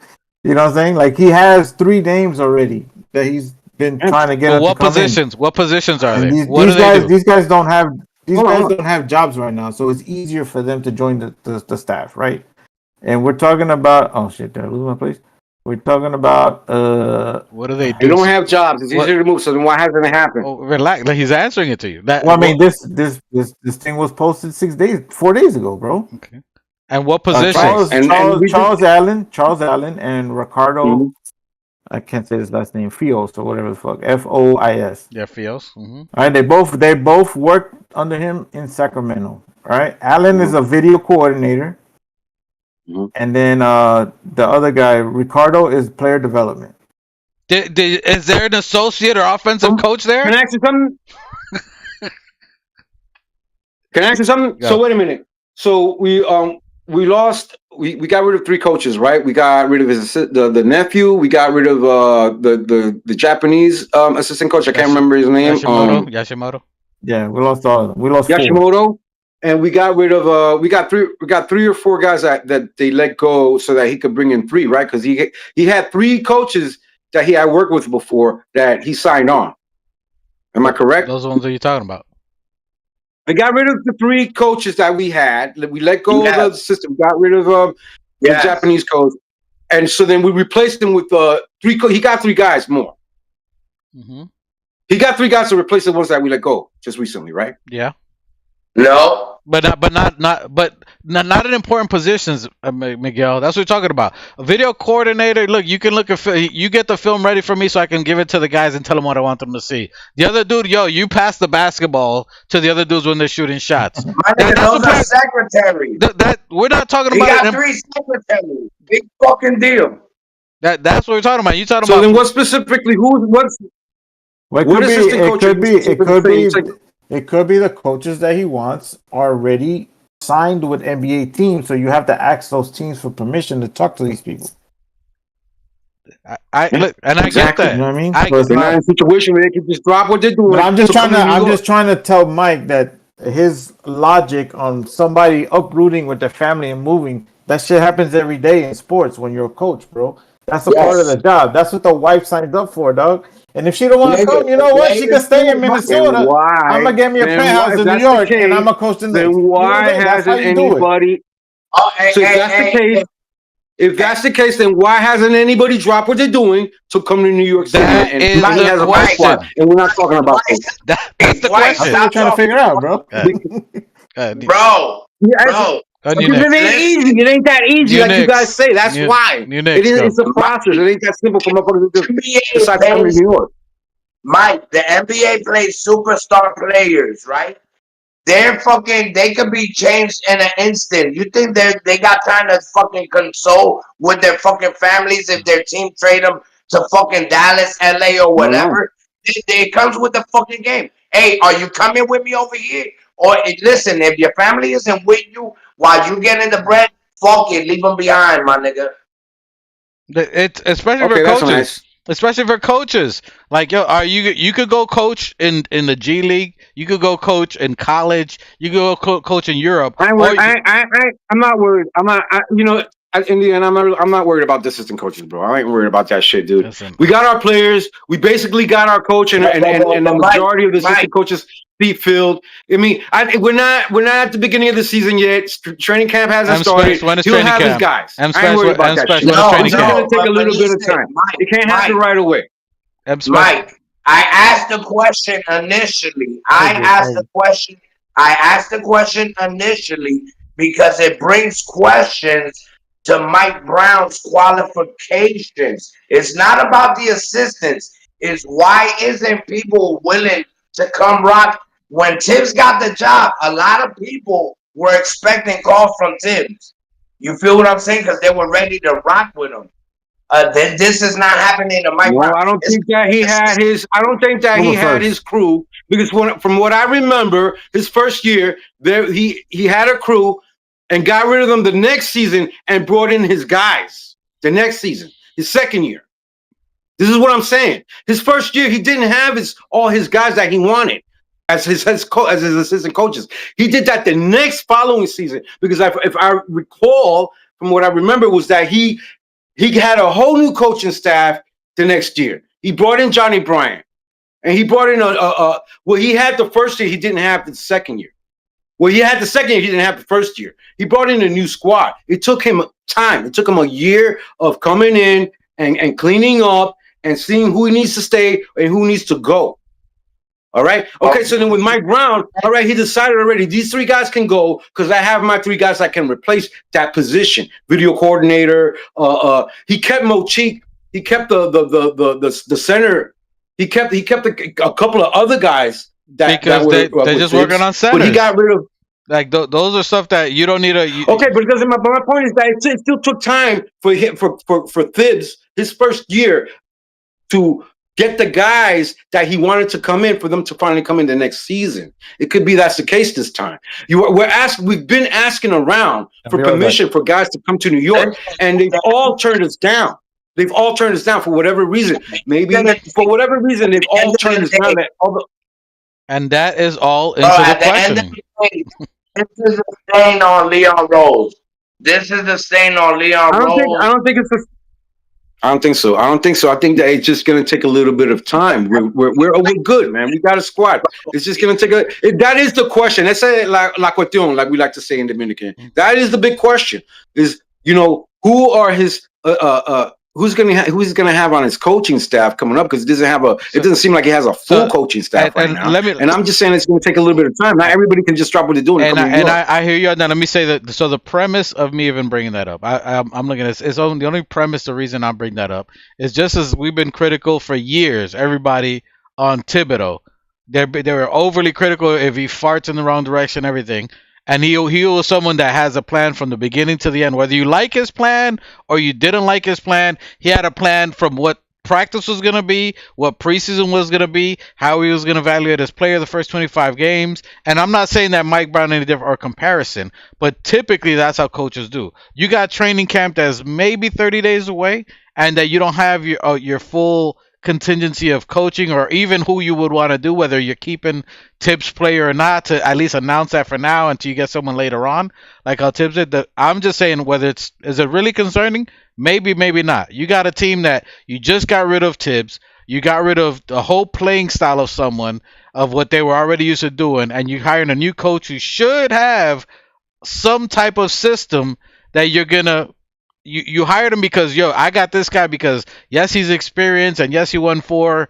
what I'm saying? Like he has 3 names already that he's been trying to get But them to what come in. positions? What positions are And they? these What do these they guys do? these guys don't have Hold on, hold on. jobs right now, so it's easier for them to join the staff, right? And we're talking about did I lose my place? We're talking about What do they They do? don't have jobs. It's What? easier to move. So then why hasn't it happened? Oh, relax. Like, he's answering it to you. That. well, I mean What, this thing was posted 4 days ago, bro. okay. And what Right. positions? And we Charles Allen and Ricardo. I can't say his last name, Fios or whatever the fuck, Fois. Yeah, Fios. Mm-hmm. All right, they both worked under him in Sacramento. All right, Allen is a video coordinator, and then the other guy, Ricardo, is player development. Is there an associate or offensive coach there? Can I ask you something? Can I ask you something? Yeah. So wait a minute. So we lost. We got rid of 3 coaches, right? We got rid of the nephew. We got rid of the Japanese assistant coach. I can't remember his name. Yashimoto. Yeah, we lost all of them. We lost 4. Yashimoto. And we got rid of we got 3 or 4 guys that they let go so that he could bring in 3, right? Because he had 3 coaches that he had worked with before that he signed on. Am I correct? Those ones are you talking about? We got rid of the 3 coaches that we had. We let go of the system. Got rid of the Japanese coach, and so then we replaced them with 3. He got 3 guys more. Mm-hmm. He got 3 guys to replace the ones that we let go just recently, right? Yeah. No. But not in important positions, Miguel. That's what we're talking about. A video coordinator. Look, you can look at you get the film ready for me so I can give it to the guys and tell them what I want them to see. The other dude, you pass the basketball to the other dudes when they're shooting shots. My nigga, those are secretaries. We're not talking He about. got 3 secretaries. Big fucking deal. That's what we're talking about. You talking so about? So then, what specifically? It could be the coaches that he wants already signed with NBA teams, so you have to ask those teams for permission to talk to these people. I get that. You know what I mean? They're not in a situation where they can just drop what they're doing. But I'm just trying to tell Mike that his logic on somebody uprooting with their family and moving, that shit happens every day in sports when you're a coach, bro. That's a part of the job. That's what the wife signed up for, dog. And if she don't want to come, you know what? She can stay in Minnesota. I'm gonna get me a penthouse in New York, and I'm gonna coach in the. Then why hasn't anybody? If that's the case, then why hasn't anybody dropped what they're doing to come to New York City? That is the question. And we're not talking about this. That's the question. I'm trying to figure out, bro. Bro. Because it ain't easy. It ain't that easy like you guys say. That's why. It's a process. It ain't that simple for motherfuckers to decide to come to New York. Mike, the NBA plays superstar players, right? They could be changed in an instant. You think they got time to fucking console with their fucking families if their team trade them to fucking Dallas, LA, or whatever? It comes with the fucking game. Hey, are you coming with me over here? Or listen, if your family isn't with you while you getting the bread, fuck it, leave them behind, my nigga. It's especially for coaches. Nice. Especially for coaches, like you could go coach in the G League, you could go coach in college, you could go coach in Europe. I'm not worried. In the end, I'm not worried about the assistant coaches, bro. I ain't worried about that shit, dude. Listen. We got our players. We basically got our coach, and the majority of the assistant coaches seat filled. I mean, we're not at the beginning of the season yet. Training camp hasn't started. He'll have his guys. I ain't worried about that shit. It's going to take a little bit of time. It can't happen right away. Mike, I asked the question initially. I asked the question initially because it brings questions to Mike Brown's qualifications. It's not about the assistants. It's why isn't people willing to come rock? When Tibbs got the job, a lot of people were expecting calls from Tibbs. You feel what I'm saying? Because they were ready to rock with him. This is not happening to Mike Brown. I don't think that he had his crew, because from what I remember, his first year there he had a crew and got rid of them the next season and brought in his guys the next season, his second year. This is what I'm saying. His first year he didn't have all his guys that he wanted. as his assistant coaches. He did that the next following season because if I recall from what I remember was that he had a whole new coaching staff the next year. He brought in Johnny Bryant, and he brought in he had the first year, he didn't have the second year. Well, he had the second year, he didn't have the first year. He brought in a new squad. It took him time. It took him a year of coming in and cleaning up and seeing who needs to stay and who needs to go. All right. Okay. So then with Mike Brown, all right, he decided already these 3 guys can go because I have my 3 guys that can replace that position. Video coordinator. He kept Mochik. He kept the center. He kept a couple of other guys because they're just working on centers. But he got rid of those are stuff that you don't need to. Okay, but because my point is that it still took time for him for Thibs his first year to get the guys that he wanted to come in for them to finally come in the next season. It could be that's the case this time. We've been asking around for permission for guys to come to New York, and they've all turned us down. They've all turned us down for whatever reason. Maybe for whatever reason, they've all turned us down. And that is all into the questioning. This is a stain on Leon Rose. This is a stain on Leon Rose. I don't think so. I think that it's just going to take a little bit of time. We're good, man. We got a squad. It's just going to take that is the question. That's la cuestión, like we like to say in Dominican. That is the big question. Is who are his who's going to have on his coaching staff coming up, because it doesn't seem like he has a full coaching staff right now. And I'm just saying it's going to take a little bit of time. Not everybody can just drop what they're doing. I hear you. Now let me say that. So the premise of me even bringing that up, I'm looking at this. The only premise, the reason I bring that up is just as we've been critical for years. Everybody on Thibodeau, they were overly critical if he farts in the wrong direction, everything. And he was someone that has a plan from the beginning to the end. Whether you like his plan or you didn't like his plan, he had a plan from what practice was going to be, what preseason was going to be, how he was going to evaluate his player the first 25 games. And I'm not saying that Mike Brown any different or comparison, but typically that's how coaches do. You got training camp that's maybe 30 days away, and that you don't have your full contingency of coaching or even who you would want to do, whether you're keeping Tibbs player or not, to at least announce that for now until you get someone later on, like how Tibbs did. I'm just saying, is it really concerning? Maybe, maybe not. You got a team that you just got rid of Tibbs, you got rid of the whole playing style of someone, of what they were already used to doing, and you're hiring a new coach who should have some type of system that you're gonna. You hired him because, I got this guy because, yes, he's experienced, and yes, he won 4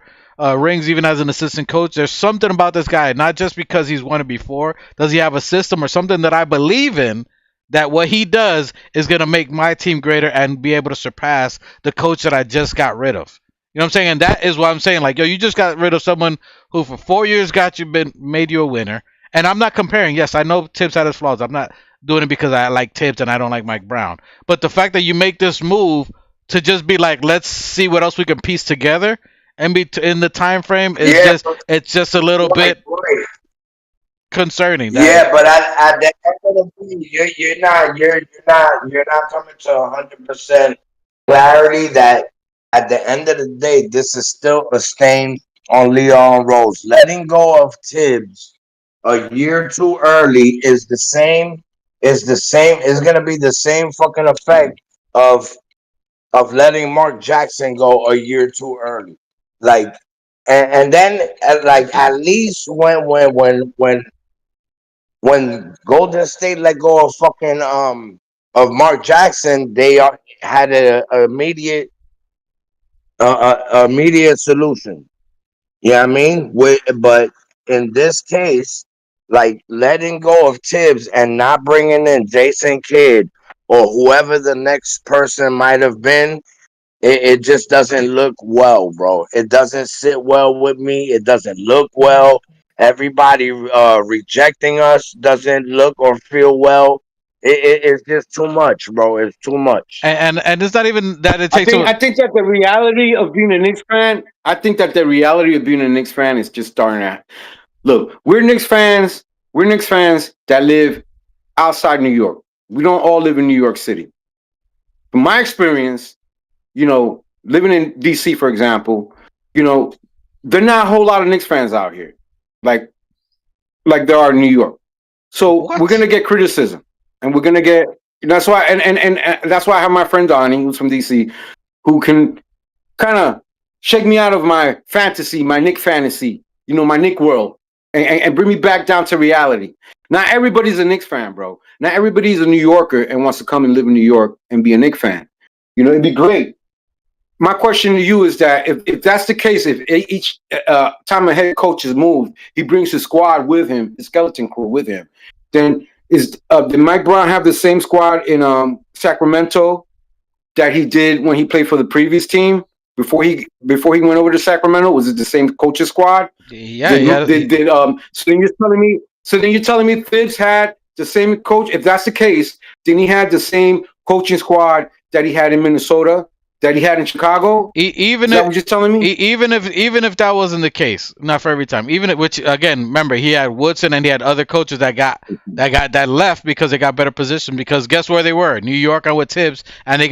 rings even as an assistant coach. There's something about this guy, not just because he's won it before. Does he have a system or something that I believe in, that what he does is going to make my team greater and be able to surpass the coach that I just got rid of? You know what I'm saying? And that is what I'm saying. Like, you just got rid of someone who for 4 years made you a winner. And I'm not comparing. Yes, I know Tibbs had his flaws. I'm not doing it because I like Tibbs and I don't like Mike Brown. But the fact that you make this move to just be like, let's see what else we can piece together and be in the time frame is just a little bit concerning. But at the end of the day, you're not coming to 100% clarity that at the end of the day, this is still a stain on Leon Rose. Letting go of Tibbs a year too early is going to be the same fucking effect of letting Mark Jackson go a year too early. Like, and then like at least when Golden State let go of fucking of Mark Jackson, they had a immediate solution. You know what I mean? But in this case, like letting go of Tibbs and not bringing in Jason Kidd or whoever the next person might have been, it just doesn't look well, bro. It doesn't sit well with me. It doesn't look well. Everybody rejecting us doesn't look or feel well. It's just too much, bro. It's too much. And it's not even that it takes. I think that the reality of being a Knicks fan. Is just starting out. Look, we're Knicks fans. We're Knicks fans that live outside New York. We don't all live in New York City. From my experience, living in DC, for example, there are not a whole lot of Knicks fans out here. Like, like there are in New York. So What? we're gonna get criticism, and we're gonna get. That's why, and that's why I have my friend Donnie, who's from DC, who can kind of shake me out of my fantasy, my Nick fantasy, my Nick world, and bring me back down to reality. Not everybody's a Knicks fan, bro. Not everybody's a New Yorker and wants to come and live in New York and be a Knicks fan. It'd be great. My question to you is that if that's the case, if each time a head coach is moved, he brings his squad with him, his skeleton crew with him, then did Mike Brown have the same squad in Sacramento that he did when he played for the previous team before he went over to Sacramento? Was it the same coach's squad? Yeah. So then you're telling me Thibs had the same coach? If that's the case, then he had the same coaching squad that he had in Minnesota, that he had in Chicago. Even is that what you're telling me? Even if that wasn't the case, not for every time. Which again, remember, he had Woodson and he had other coaches that left because they got better position. Because guess where they were? New York and with Tibbs, and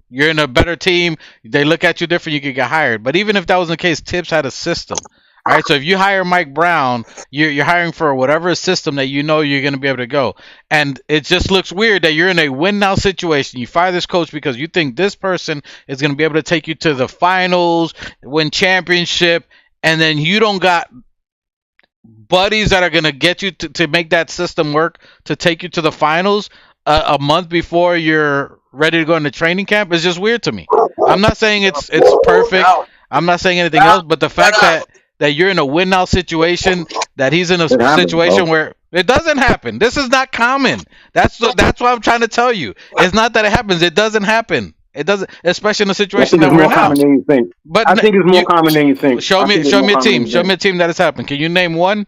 you're in a better team. They look at you different. You could get hired. But even if that wasn't the case, Tibbs had a system. All right, so if you hire Mike Brown, you're hiring for whatever system that you're going to be able to go. And it just looks weird that you're in a win-now situation. You fire this coach because you think this person is going to be able to take you to the finals, win championship, and then you don't got buddies that are going to get you to make that system work to take you to the finals a month before you're ready to go into training camp. It's just weird to me. I'm not saying it's perfect. I'm not saying anything else, but the fact that you're in a win-now situation, that he's in a situation where it doesn't happen. This is not common. That's what I'm trying to tell you. It's not that it happens. It doesn't happen. It doesn't, especially in a situation that we're in now. Common than you think. But I think it's more common than you think. Show me a team. Show me a team that has happened. Can you name one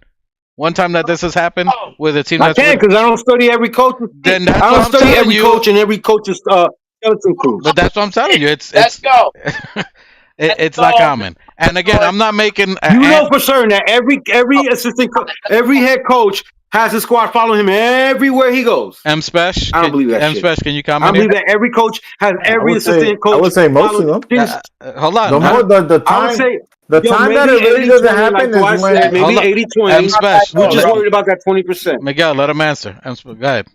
time that this has happened with a team? I can't because I don't study every coach. Then that's I don't what I'm study telling every you. coach and every coach's skeleton crew. But that's what I'm telling you. Let's go. It's not common. And again, I'm not making. You know for certain that every assistant, every head coach has a squad following him everywhere he goes. M-Spesh? I don't believe that shit. M-Spesh, can you comment? I believe that every coach has every assistant coach. I would say most of them. Hold on. The time that it really doesn't happen is when maybe 80-20. We're just worried about that 20%. Miguel, let him answer. Go ahead.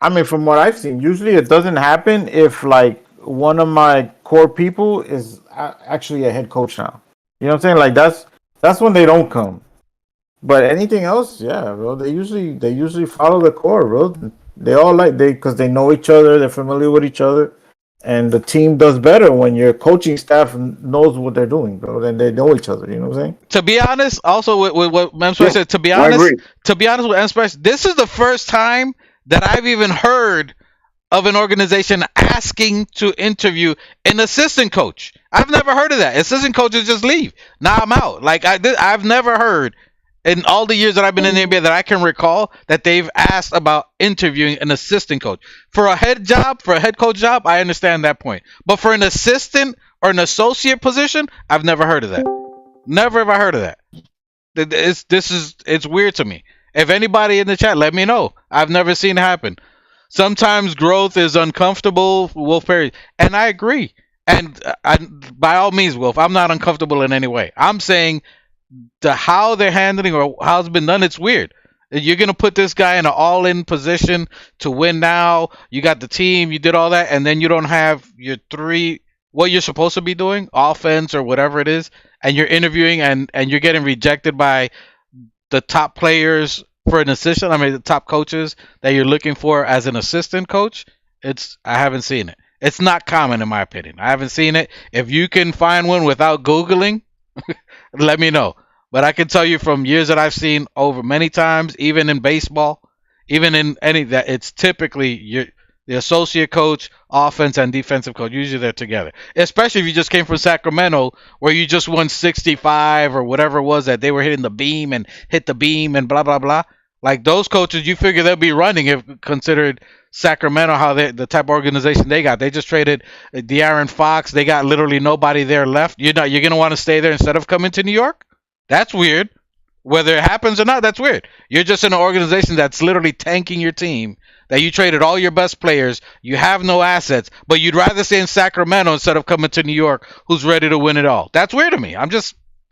I mean, from what I've seen, usually it doesn't happen if like one of my core people is actually a head coach now. You know what I'm saying? Like that's when they don't come. But anything else, yeah, bro. They usually follow the core, bro. They all because they know each other, they're familiar with each other, and the team does better when your coaching staff knows what they're doing, bro. Then they know each other. You know what I'm saying? To be honest, also with what M-Spesh said, to be honest with M-Spesh, this is the first time that I've even heard of an organization asking to interview an assistant coach. I've never heard of that. Assistant coaches just leave. Now I'm out. Like I've never heard in all the years that I've been in the NBA that I can recall that they've asked about interviewing an assistant coach. For a head coach job, I understand that point. But for an assistant or an associate position, I've never heard of that. Never ever heard of that. It's weird to me. If anybody in the chat, let me know. I've never seen it happen. Sometimes growth is uncomfortable, Wolf Perry, and I agree. And by all means, Wolf, I'm not uncomfortable in any way. I'm saying how they're handling or how it's been done, it's weird. You're going to put this guy in an all-in position to win now. You got the team, you did all that, and then you don't have your what you're supposed to be doing, offense or whatever it is, and you're interviewing and you're getting rejected by the top players for an assistant. I mean, the top coaches that you're looking for as an assistant coach. I haven't seen it. It's not common in my opinion. I haven't seen it. If you can find one without Googling, let me know. But I can tell you from years that I've seen over many times, even in baseball, even in any that it's typically the associate coach, offense, and defensive coach. Usually they're together. Especially if you just came from Sacramento where you just won 65 or whatever it was that they were hitting the beam and hit the beam and blah, blah, blah. Like those coaches, you figure they'll be running if considered Sacramento, how the type of organization they got. They just traded De'Aaron Fox. They got literally nobody there left. You're going to want to stay there instead of coming to New York? That's weird. Whether it happens or not, that's weird. You're just in an organization that's literally tanking your team, that you traded all your best players, you have no assets, but you'd rather stay in Sacramento instead of coming to New York, who's ready to win it all. That's weird to me.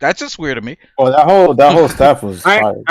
That's just weird to me. Oh, that whole staff was fired.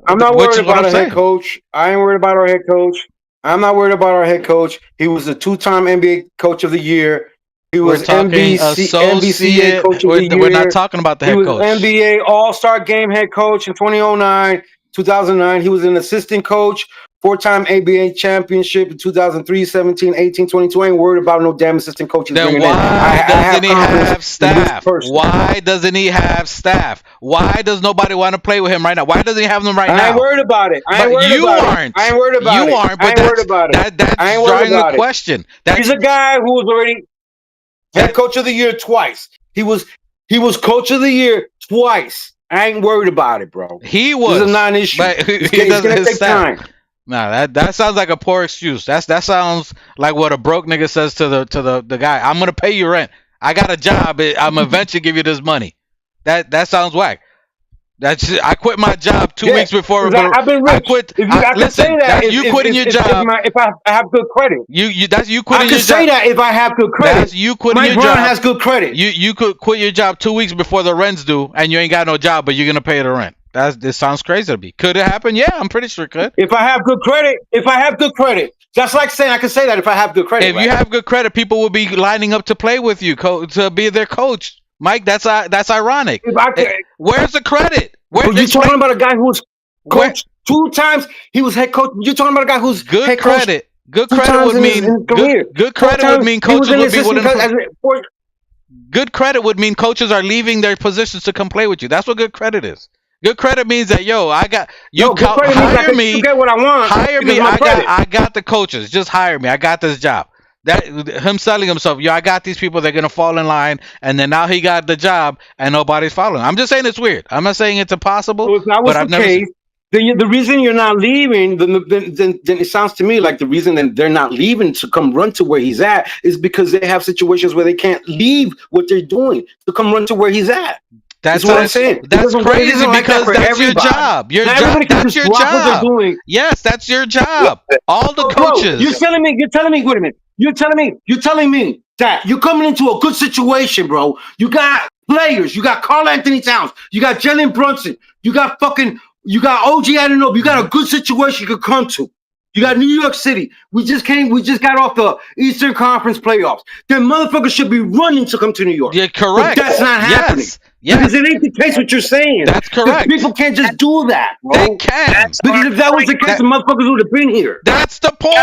I'm not which worried is what about I'm a head saying. coach. I ain't worried about our head coach. I'm not worried about our head coach. He was a 2-time NBA Coach of the Year. He We're was talking NBCA associate. Coach of the We're not Year. talking about the He head was coach. NBA All-Star Game head coach in 2009, 2009. He was an assistant coach, 4-time ABA championship in 2003, 17, 18, 22. I ain't worried about no damn assistant coaches Then bringing in. why doesn't he have in this staff? person. Why doesn't he have staff? Why does nobody want to play with him right now? Why doesn't he have them right now? I ain't worried about it. I ain't But worried you about aren't. it. I ain't worried about it. You aren't. I But ain't worried about it. that's I ain't worried drawing the about it. question. He's a guy who was already head coach of the year twice. He was coach of the year twice. I ain't worried about it, bro. He was. This is a non-issue. But It's he doesn't gonna his take staff. time. Nah, that sounds like a poor excuse. That sounds like what a broke nigga says to the guy. I'm gonna pay you rent. I got a job. I'm eventually give you this money. That sounds whack. I quit my job 2 weeks before. I've been rich. I quit. I can listen, say that. you quitting your job. If I have good credit. That's you quitting your job. I can say that if I have good credit. That's you quitting Mike your Brown job. has good credit. You could quit your job 2 weeks before the rent's due, and you ain't got no job, but you're gonna pay the rent. This sounds crazy to me. Could it happen? Yeah, I'm pretty sure it could. If I have good credit, that's like saying I can say that if I have good credit. If you have good credit, people will be lining up to play with you, to be their coach. Mike, that's ironic. Where's the credit? You're talking about a guy who's coached 2 times. He was head coach. You're talking about a guy who's good head credit. Coach good credit would mean good credit would mean coaches would be willing to. Good credit would mean coaches are leaving their positions to come play with you. That's what good credit is. Good credit means that I got you. Hire me. You get what I want. Hire me. I got the coaches. Just hire me. I got this job. That him selling himself. I got these people. They're gonna fall in line, and then now he got the job, and nobody's following. I'm just saying it's weird. I'm not saying it's impossible. So if that was but I've the never case, the reason you're not leaving, then it sounds to me like the reason that they're not leaving to come run to where he's at is because they have situations where they can't leave what they're doing to come run to where he's at. That's what I'm saying. That's crazy because that's your job. That's your job. Yes, that's your job. All the coaches. You're telling me. Wait a minute. You're telling me that you're coming into a good situation, bro. You got players. You got Karl Anthony Towns. You got Jalen Brunson. You got OG Anunoby. You got a good situation you could come to. You got New York City. We just got off the Eastern Conference playoffs. Then motherfuckers should be running to come to New York. Yeah, correct. But that's not happening. Yes. Because it ain't the case what you're saying. That's correct. People can't just do that, bro. They can. Because if that was the case, the motherfuckers would have been here. That's the point.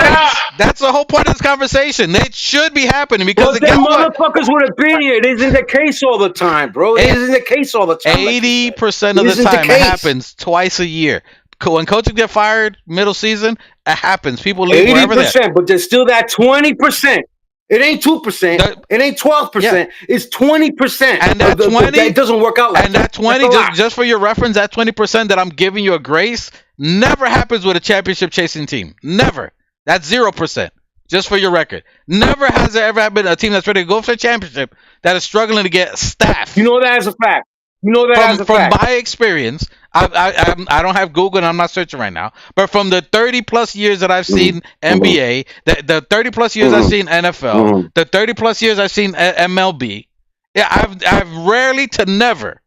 That's the whole point of this conversation. It should be happening because the motherfuckers would have been here. It isn't the case all the time, bro. It isn't the case all the time. 80% of the time, it happens twice a year. When coaches get fired middle season, it happens. People leave wherever they're 80%, but there's still that 20%. It ain't 2%. It ain't 12%. Yeah. It's 20%. And that 20, it doesn't work out like that. And that 20, just for your reference, that 20% that I'm giving you a grace never happens with a championship chasing team. Never. That's 0%. Just for your record. Never has there ever been a team that's ready to go for a championship that is struggling to get staff. You know that as a fact. From my experience, I don't have Google and I'm not searching right now, but from the 30 plus years that I've seen NBA, the 30 plus years I've seen NFL, the 30 plus years I've seen MLB, I've rarely to never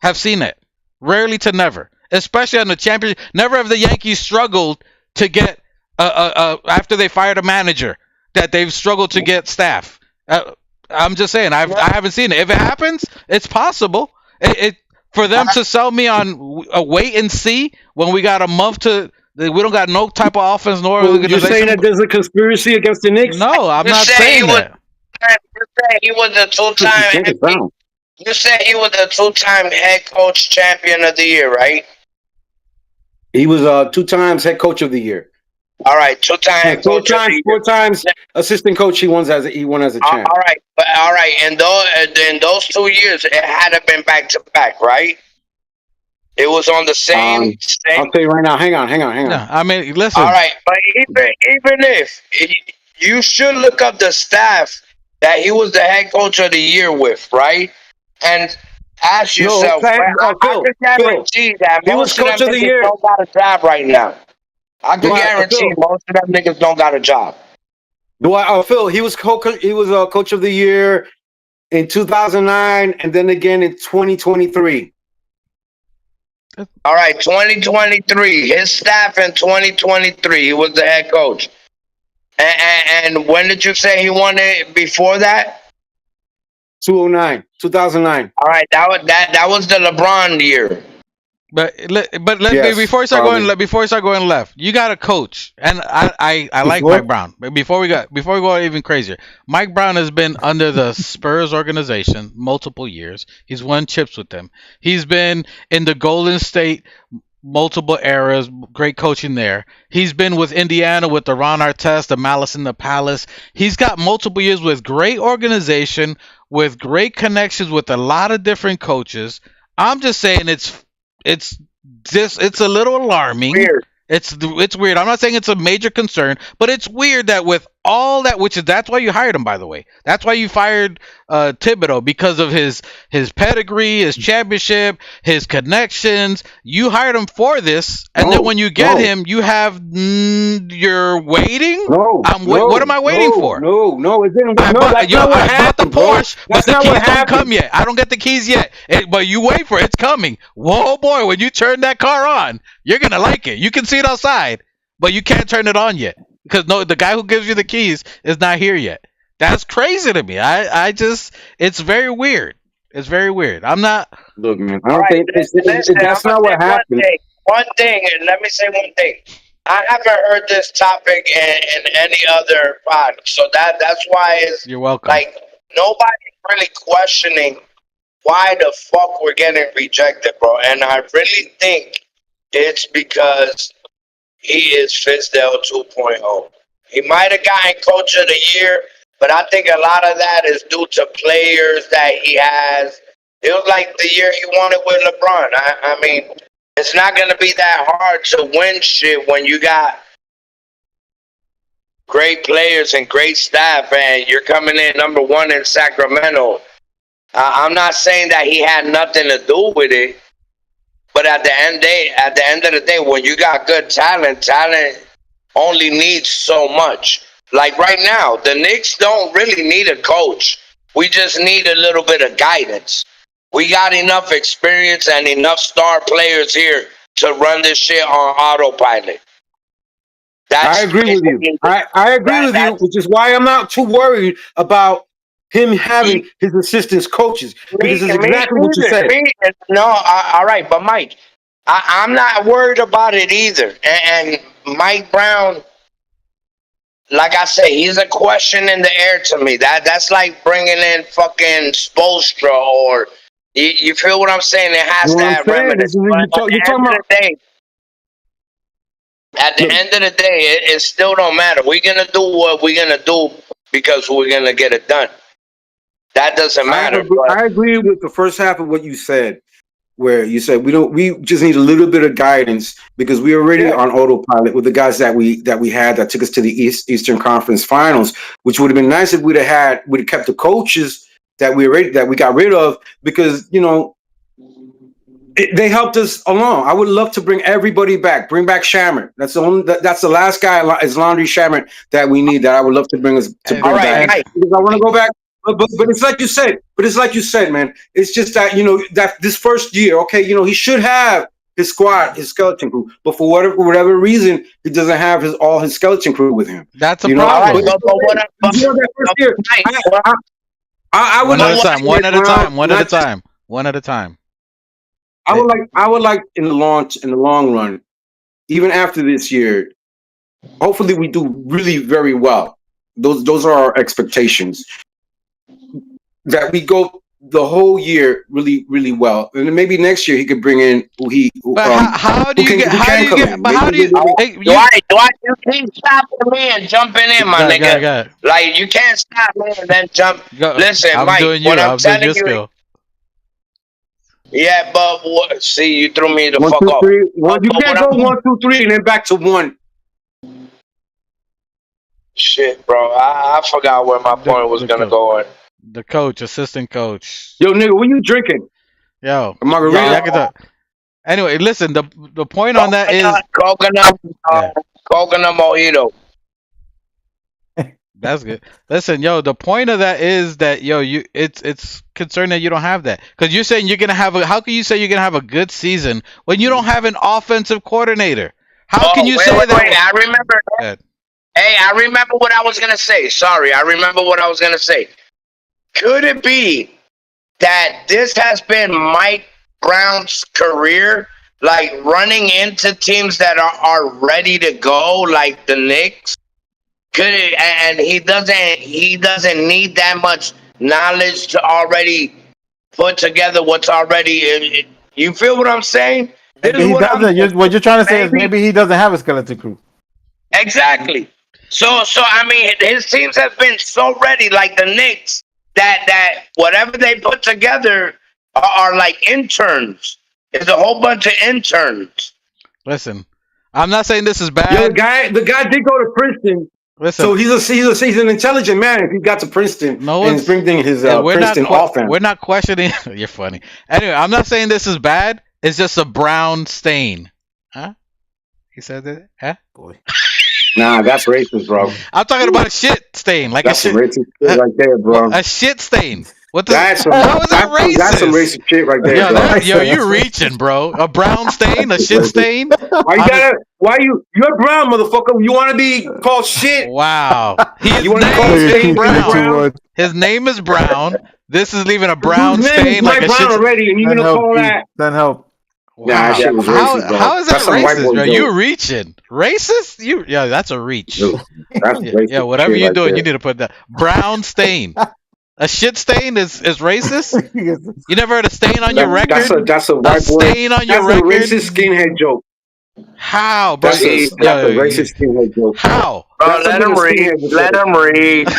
have seen it. Rarely to never, especially on the championship. Never have the Yankees struggled to get after they fired a manager that they've struggled to get staff. I'm just saying I haven't seen it. If it happens, it's possible. For them to sell me on a wait and see when we got a month to, we don't got no type of offense nor organization. You're saying that there's a conspiracy against the Knicks? No, I'm not saying that. You said he was a two-time. You said he was a two-time head coach champion of the year, right? He was 2 times head coach of the year. All right, 2 times. 4 times assistant coach. He won as a champ. All right. In those 2 years, it had to been back to back, right? It was on the same. I'll tell you right now. Hang on. No, I mean, listen. All right, but even if you should look up the staff that he was the head coach of the year with, right? And ask yourself, I can guarantee that most of them niggas don't got a job right now. I can guarantee most of them niggas don't got a job. Phil, he was coach of the year in 2009 and then again in 2023. All right, 2023. His staff in 2023. He was the head coach. And when did you say he won it before that? 2009. All right, that was the LeBron year. But Yes, before we start probably. going left, you got a coach, and I like Before? Mike Brown. But before we go even crazier, Mike Brown has been under the Spurs organization multiple years. He's won chips with them. He's been in the Golden State multiple eras, great coaching there. He's been with Indiana with the Ron Artest, the Malice in the Palace. He's got multiple years with great organization, with great connections with a lot of different coaches. I'm just saying it's a little alarming. Weird. It's weird. I'm not saying it's a major concern, but it's weird that with all that, that's why you hired him, by the way. That's why you fired Thibodeau, because of his pedigree, his championship, his connections. You hired him for this, and then when you get him, you have you're waiting. What am I waiting for? No, it didn't. I bought the Porsche, but That's the not keys what don't happened. come yet. I don't get the keys yet. But you wait for it. It's coming. Whoa, boy, when you turn that car on, you're going to like it. You can see it outside, but you can't turn it on yet. Because the guy who gives you the keys is not here yet. That's crazy to me. It's very weird. It's very weird. I'm not. Look, man, I don't think that's not what happened. One thing, and let me say one thing. I haven't heard this topic in any other pod, so that's why it's You're welcome. like nobody's really questioning why the fuck we're getting rejected, bro. And I really think it's because he is Fizdale 2.0. He might have gotten Coach of the Year, but I think a lot of that is due to players that he has. It was like the year he won it with LeBron. I mean, it's not going to be that hard to win shit when you got great players and great staff, and you're coming in number one in Sacramento. I'm not saying that he had nothing to do with it, but at the end of the day, when you got good talent only needs so much. Like right now, the Knicks don't really need a coach. We just need a little bit of guidance. We got enough experience and enough star players here to run this shit on autopilot. I agree with you. I agree with you, which is why I'm not too worried about him having his assistants coaches, because it's exactly what you said. No, all right, but Mike, I'm not worried about it either. And Mike Brown, like I say, he's a question in the air to me. That's like bringing in fucking Spoelstra, or you feel what I'm saying? It has to have remnants. At the end of the day, it still don't matter. We're gonna do what we're gonna do because we're gonna get it done. That doesn't matter. I agree with the first half of what you said, where you said we just need a little bit of guidance because we already on autopilot with the guys that we had that took us to the Eastern Conference Finals, which would have been nice if we'd have kept the coaches that we got rid of, because they helped us along. I would love to bring everybody back. Bring back Shamrock. That's the last guy is Laundry Shamrock that we need. That I would love to bring back. Because I want to go back. But it's like you said. But it's like you said, man. It's just that that this first year, okay, he should have his squad, his skeleton crew. But for whatever reason, he doesn't have all his skeleton crew with him. That's a problem. I would one at a time. I would like in the long run, even after this year, hopefully we do really very well. Those are our expectations. That we go the whole year really, really well, and then maybe next year he could bring in Dwight, you keep stopping me and jumping in, my nigga. Like you can't stop me and then jump. Listen, Mike, I'm telling you. Yeah, but see, you threw me the fuck off. You can't go 1, 2, 3 and then back to 1. Shit, bro. I forgot where my point was gonna go on. The coach, assistant coach. Yo, nigga, what you drinking? Yo, a margarita. Anyway, listen. The point on that is coconut mojito. That's good. Listen, yo, the point of that is that it's concerned that you don't have that because you're saying you're gonna have a. How can you say you're gonna have a good season when you don't have an offensive coordinator? How can you say that? Wait, I remember. Hey, I remember what I was gonna say. Sorry, I remember what I was gonna say. Could it be that this has been Mike Brown's career, like running into teams that are ready to go, like the Knicks? Could it, and he doesn't need that much knowledge to already put together what's already. You feel what I'm saying? Maybe he doesn't. What you're trying to say is maybe he doesn't have a skeleton crew. Exactly. So I mean, his teams have been so ready, like the Knicks, that whatever they put together are like interns. It's a whole bunch of interns. Listen, I'm not saying this is bad. Yo, the guy did go to Princeton. Listen, so he's an intelligent man if he got to Princeton and is bringing his Princeton offense. We're not questioning. You're funny. Anyway, I'm not saying this is bad. It's just a brown stain. Huh? He said that? Huh? Boy. Nah, that's racist, bro. I'm talking about a shit stain. Like that's a shit. Racist shit right there, bro. A shit stain. What the? How is that racist? That's some racist shit right there. Yo, you reaching, bro? A brown stain, a shit stain. Why you're brown, motherfucker? You want to be called shit? Wow. You want to be called shit? Brown. His name is Brown. This is leaving a brown stain like a brown shit. Already, and you're gonna call that? That help. Wow. Nah, that shit was racist, bro. How is that racist, bro? Joke. You reaching? Racist? Yeah, that's a reach. That's racist. Yeah, whatever you're right doing, there. you need to put that brown stain. A shit stain is racist? You never heard a stain on your record? That's a white boy. Stain on your record? That's a racist skinhead joke. How, bro? That's a racist skinhead joke. How? Bro, let him read. Let him read.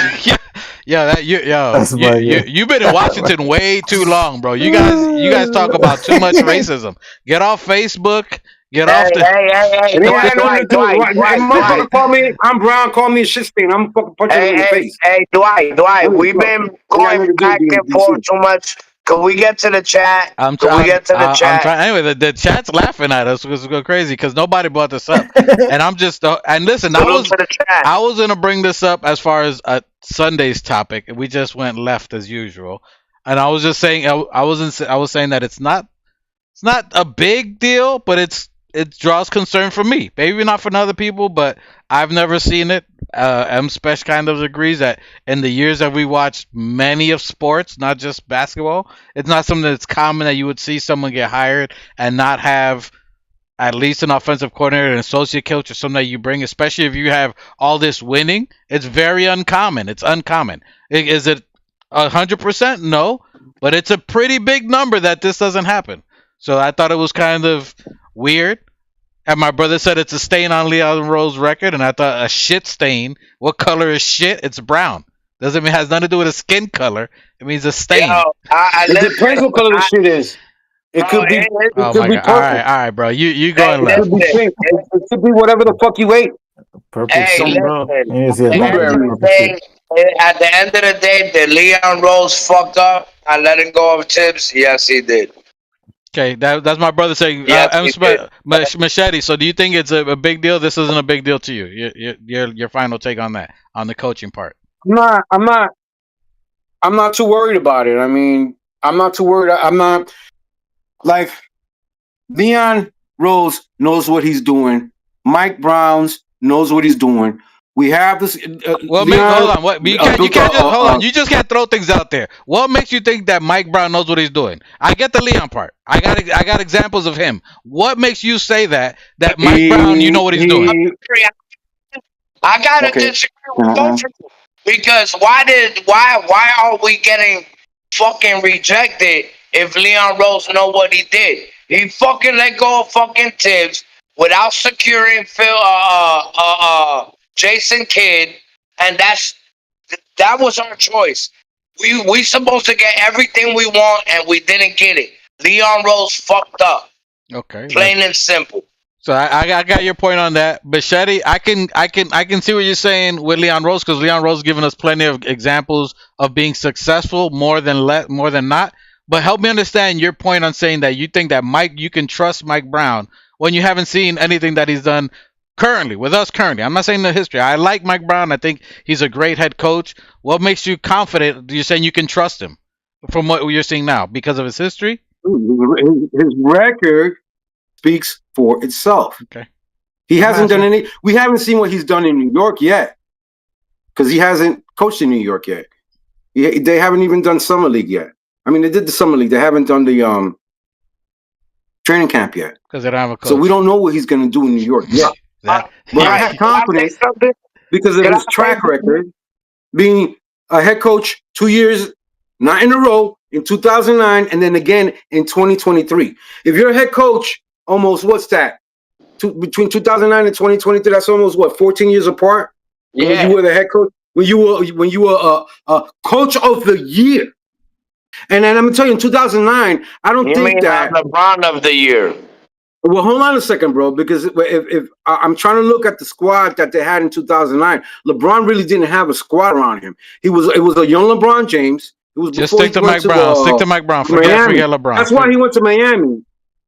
You've been in Washington way too long, bro. You guys talk about too much racism. Get off Facebook. Get off the. Hey, Dwight. Call me. I'm brown. Call me a shit stain. I'm fucking punching you in the face. Hey, Dwight. We've been going back and forth too much. Can we get to the chat? I'm trying. Anyway, the chat's laughing at us because we go crazy because nobody brought this up, and I'm just and listen. I was gonna bring this up as far as Sunday's topic. We just went left as usual, and I was just saying I was saying that it's not a big deal, but it draws concern for me. Maybe not for other people, but I've never seen it. M Spesh kind of agrees that in the years that we watched many of sports, not just basketball, it's not something that's common that you would see someone get hired and not have at least an offensive coordinator, an associate coach, or something that you bring, especially if you have all this winning. It's very uncommon. It's uncommon. Is it 100%? No, but it's a pretty big number that this doesn't happen. So I thought it was kind of weird. And my brother said it's a stain on Leon Rose's record, and I thought a shit stain. What color is shit? It's brown. Doesn't mean it has nothing to do with a skin color. It means a stain. It depends what color the shit is. It could be. It could be purple. All right, bro. You going left? It could be pink. It could be whatever the fuck you ate. Purple. At the end of the day, did Leon Rose fucked up and letting go of Tibbs? Yes, he did. Okay, that's my brother saying. Machete. So, do you think it's a big deal? This isn't a big deal to you. Your final take on that, on the coaching part. I'm not too worried about it. I mean, I'm not too worried. I'm not like Leon Rose knows what he's doing. Mike Browns knows what he's doing. We have this. Hold on. What you can't just hold on. You just can't throw things out there. What makes you think that Mike Brown knows what he's doing? I get the Leon part. I got examples of him. What makes you say that Mike Brown, you know what he's doing? I gotta disagree with both of you because why are we getting fucking rejected if Leon Rose know what he did? He fucking let go of fucking Tibbs without securing Jason Kidd, and that was our choice. We supposed to get everything we want, and we didn't get it. Leon Rose fucked up. Okay, plain and simple. So I got your point on that, but Shetty, I can see what you're saying with Leon Rose because Leon Rose has given us plenty of examples of being successful more than not. But help me understand your point on saying that you think that you can trust Mike Brown when you haven't seen anything that he's done currently, with us currently. I'm not saying the history. I like Mike Brown. I think he's a great head coach. What makes you confident? You're saying you can trust him from what you're seeing now because of his history? His record speaks for itself. Okay. He hasn't done any. We haven't seen what he's done in New York yet, because he hasn't coached in New York yet. They haven't even done summer league yet. I mean, they did the summer league. They haven't done the training camp yet. Because they don't have a coach. So we don't know what he's going to do in New York yet. But I have confidence because of his track record, being a head coach 2 years, not in a row, in 2009, and then again in 2023. If you're a head coach, almost what's that? Between 2009 and 2023, that's almost what, 14 years apart. Yeah. When you were the head coach, when you were a coach of the year, and then I'm gonna tell you, in 2009, I don't think that LeBron of the year. Well, hold on a second, bro, because if I'm trying to look at the squad that they had in 2009, LeBron really didn't have a squad around him. It was a young LeBron James. It was just stick to Mike Brown. Stick to Mike Brown. Forget LeBron. That's why he went to Miami.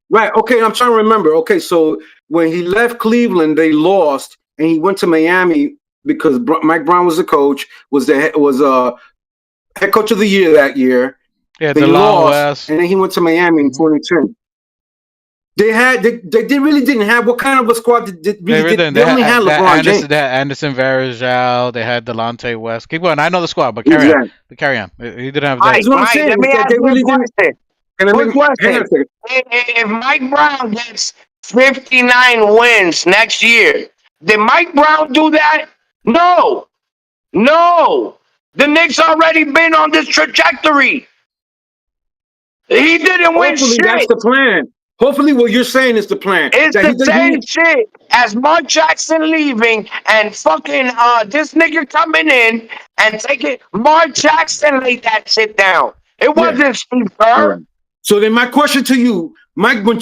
Right. Okay. I'm trying to remember. Okay. So when he left Cleveland, they lost, and he went to Miami because Mike Brown was the coach, was head coach of the year that year. Yeah, they lost, and then he went to Miami in 2010. They really didn't have what kind of a squad they only had LeBron James. They had Anderson Varejao, they had Delonte West. Keep going. I know the squad, but carry on. But carry on. He didn't have that. Let me ask you a question. If Mike Brown gets 59 wins next year, did Mike Brown do that? No. The Knicks already been on this trajectory. He didn't win shit. That's the plan. Hopefully what you're saying is the plan. It's the same shit as Mark Jackson leaving and fucking this nigga coming in and taking Mark Jackson laid that shit down. It wasn't Steve Kerr. Right. So then my question to you, Mike, when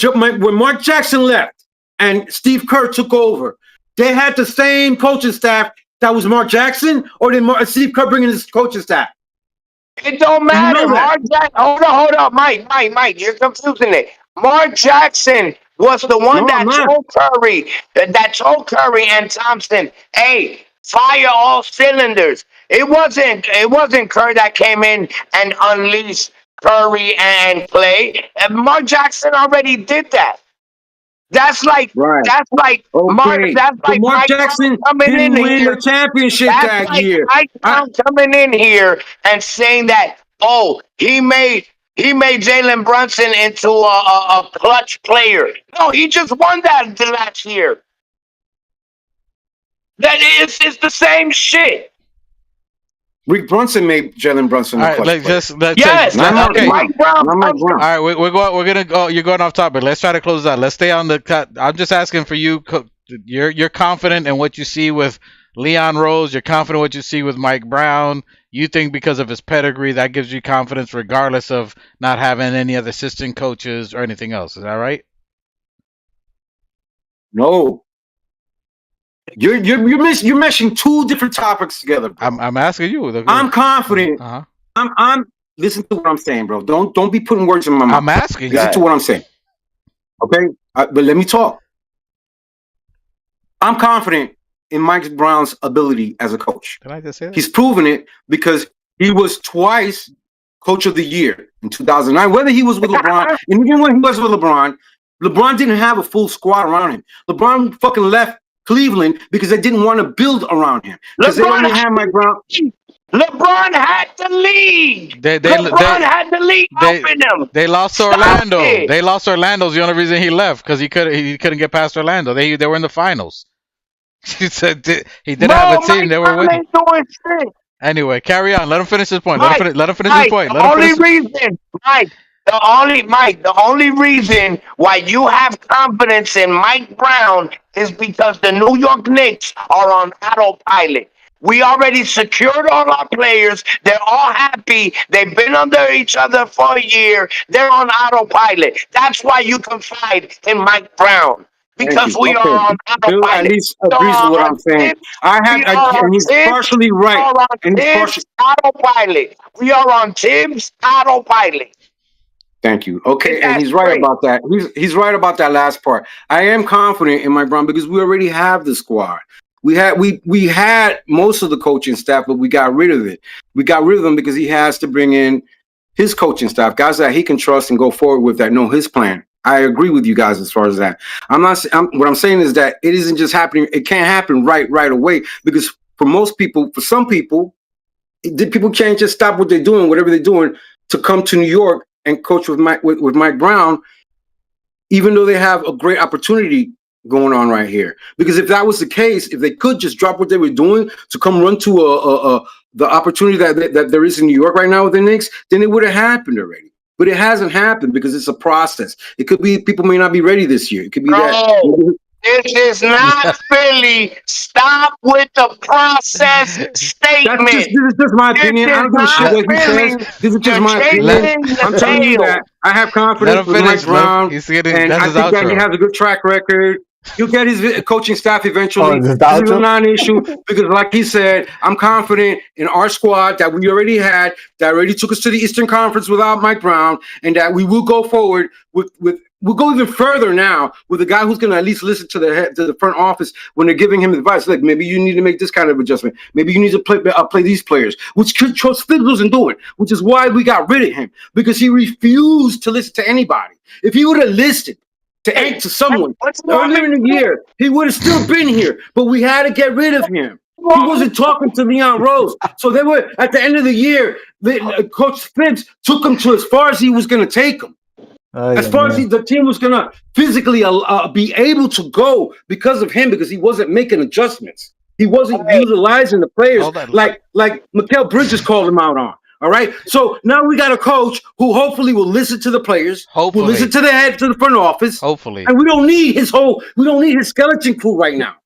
Mark Jackson left and Steve Kerr took over, they had the same coaching staff that was Mark Jackson, or did Steve Kerr bring in his coaching staff? It don't matter. You know Mark Jackson, hold up, Mike, you're confusing it. Mark Jackson was the one that told Curry and Thompson, hey, fire all cylinders. It wasn't Curry that came in and unleashed Curry and Clay. And Mark Jackson already did that. That's like Mark Jackson coming in didn't win here. the championship that year. Mike coming in here and saying that, he made Jalen Brunson into a clutch player. No, he just won that last year. That is the same shit. Rick Brunson made Jalen Brunson a clutch player. Mike Brown. All right, we're gonna go. You're going off topic. Let's try to close out. Let's stay on the cut. I'm just asking for you. You're confident in what you see with Leon Rose. You're confident in what you see with Mike Brown. You think because of his pedigree that gives you confidence, regardless of not having any other assistant coaches or anything else. Is that right? No. You're meshing two different topics together, bro. I'm asking you. I'm confident. I'm listen to what I'm saying, bro. Don't be putting words in my mouth. I'm asking. Listen to what I'm saying. Okay? But let me talk. I'm confident in Mike Brown's ability as a coach. Did I just say that? He's proven it because he was twice coach of the year in 2009. Whether he was with LeBron, and even when he was with LeBron didn't have a full squad around him. LeBron fucking left Cleveland because they didn't want to build around him. Because they only had Mike Brown. LeBron had the league. LeBron had the league helping them. They lost to Orlando. They lost to Orlando. Is the only reason he left, because he couldn't get past Orlando. They were in the finals. He said he did have a team. They were winning. Anyway, carry on. Let him finish his point. Let him finish his point. The only reason why you have confidence in Mike Brown is because the New York Knicks are on autopilot. We already secured all our players. They're all happy. They've been under each other for a year. They're on autopilot. That's why you confide in Mike Brown. Because we are on autopilot. Bill at least agrees with what I'm saying. And he's partially right. Autopilot. We are on Tibbs autopilot. Thank you. Okay, and That's he's right great. about that. He's right about that last part. I am confident in Mike Brown because we already have the squad. We had most of the coaching staff, but we got rid of it. We got rid of them because he has to bring in his coaching staff, guys that he can trust and go forward with that know his plan. I agree with you guys as far as that. What I'm saying is that it isn't just happening. It can't happen right away because for some people, people can't just stop what they're doing, whatever they're doing, to come to New York and coach with Mike Brown, even though they have a great opportunity going on right here. Because if that was the case, if they could just drop what they were doing to come run to the opportunity that there is in New York right now with the Knicks, then it would have happened already. But it hasn't happened because it's a process. It could be people may not be ready this year. It could be that. This is not Philly. Stop with the process statement. This is just my opinion. I don't give a shit what he says. This is just my opinion. I'm telling you that I have confidence with Mike Brown, and I think that he has a good track record. He'll get his coaching staff eventually. This is a non-issue because, like he said, I'm confident in our squad that we already had, that already took us to the Eastern Conference without Mike Brown, and that we will go forward with we'll go even further now with a guy who's going to at least listen to the front office when they're giving him advice. Like, maybe you need to make this kind of adjustment. Maybe you need to play these players, which Coach Figs wasn't doing, which is why we got rid of him, because he refused to listen to anybody. If he would have listened to someone earlier in the year, he would have still been here, but we had to get rid of him. He wasn't talking to Leon Rose. So they were, at the end of the year, Coach Figs took him to as far as he was going to take him. As far as the team was going to physically be able to go because of him, because he wasn't making adjustments. He wasn't utilizing the players like Mikalbridges called him out on. All right. So now we got a coach who hopefully will listen to the players, will listen to the front office. Hopefully. And we don't need his skeleton crew right now.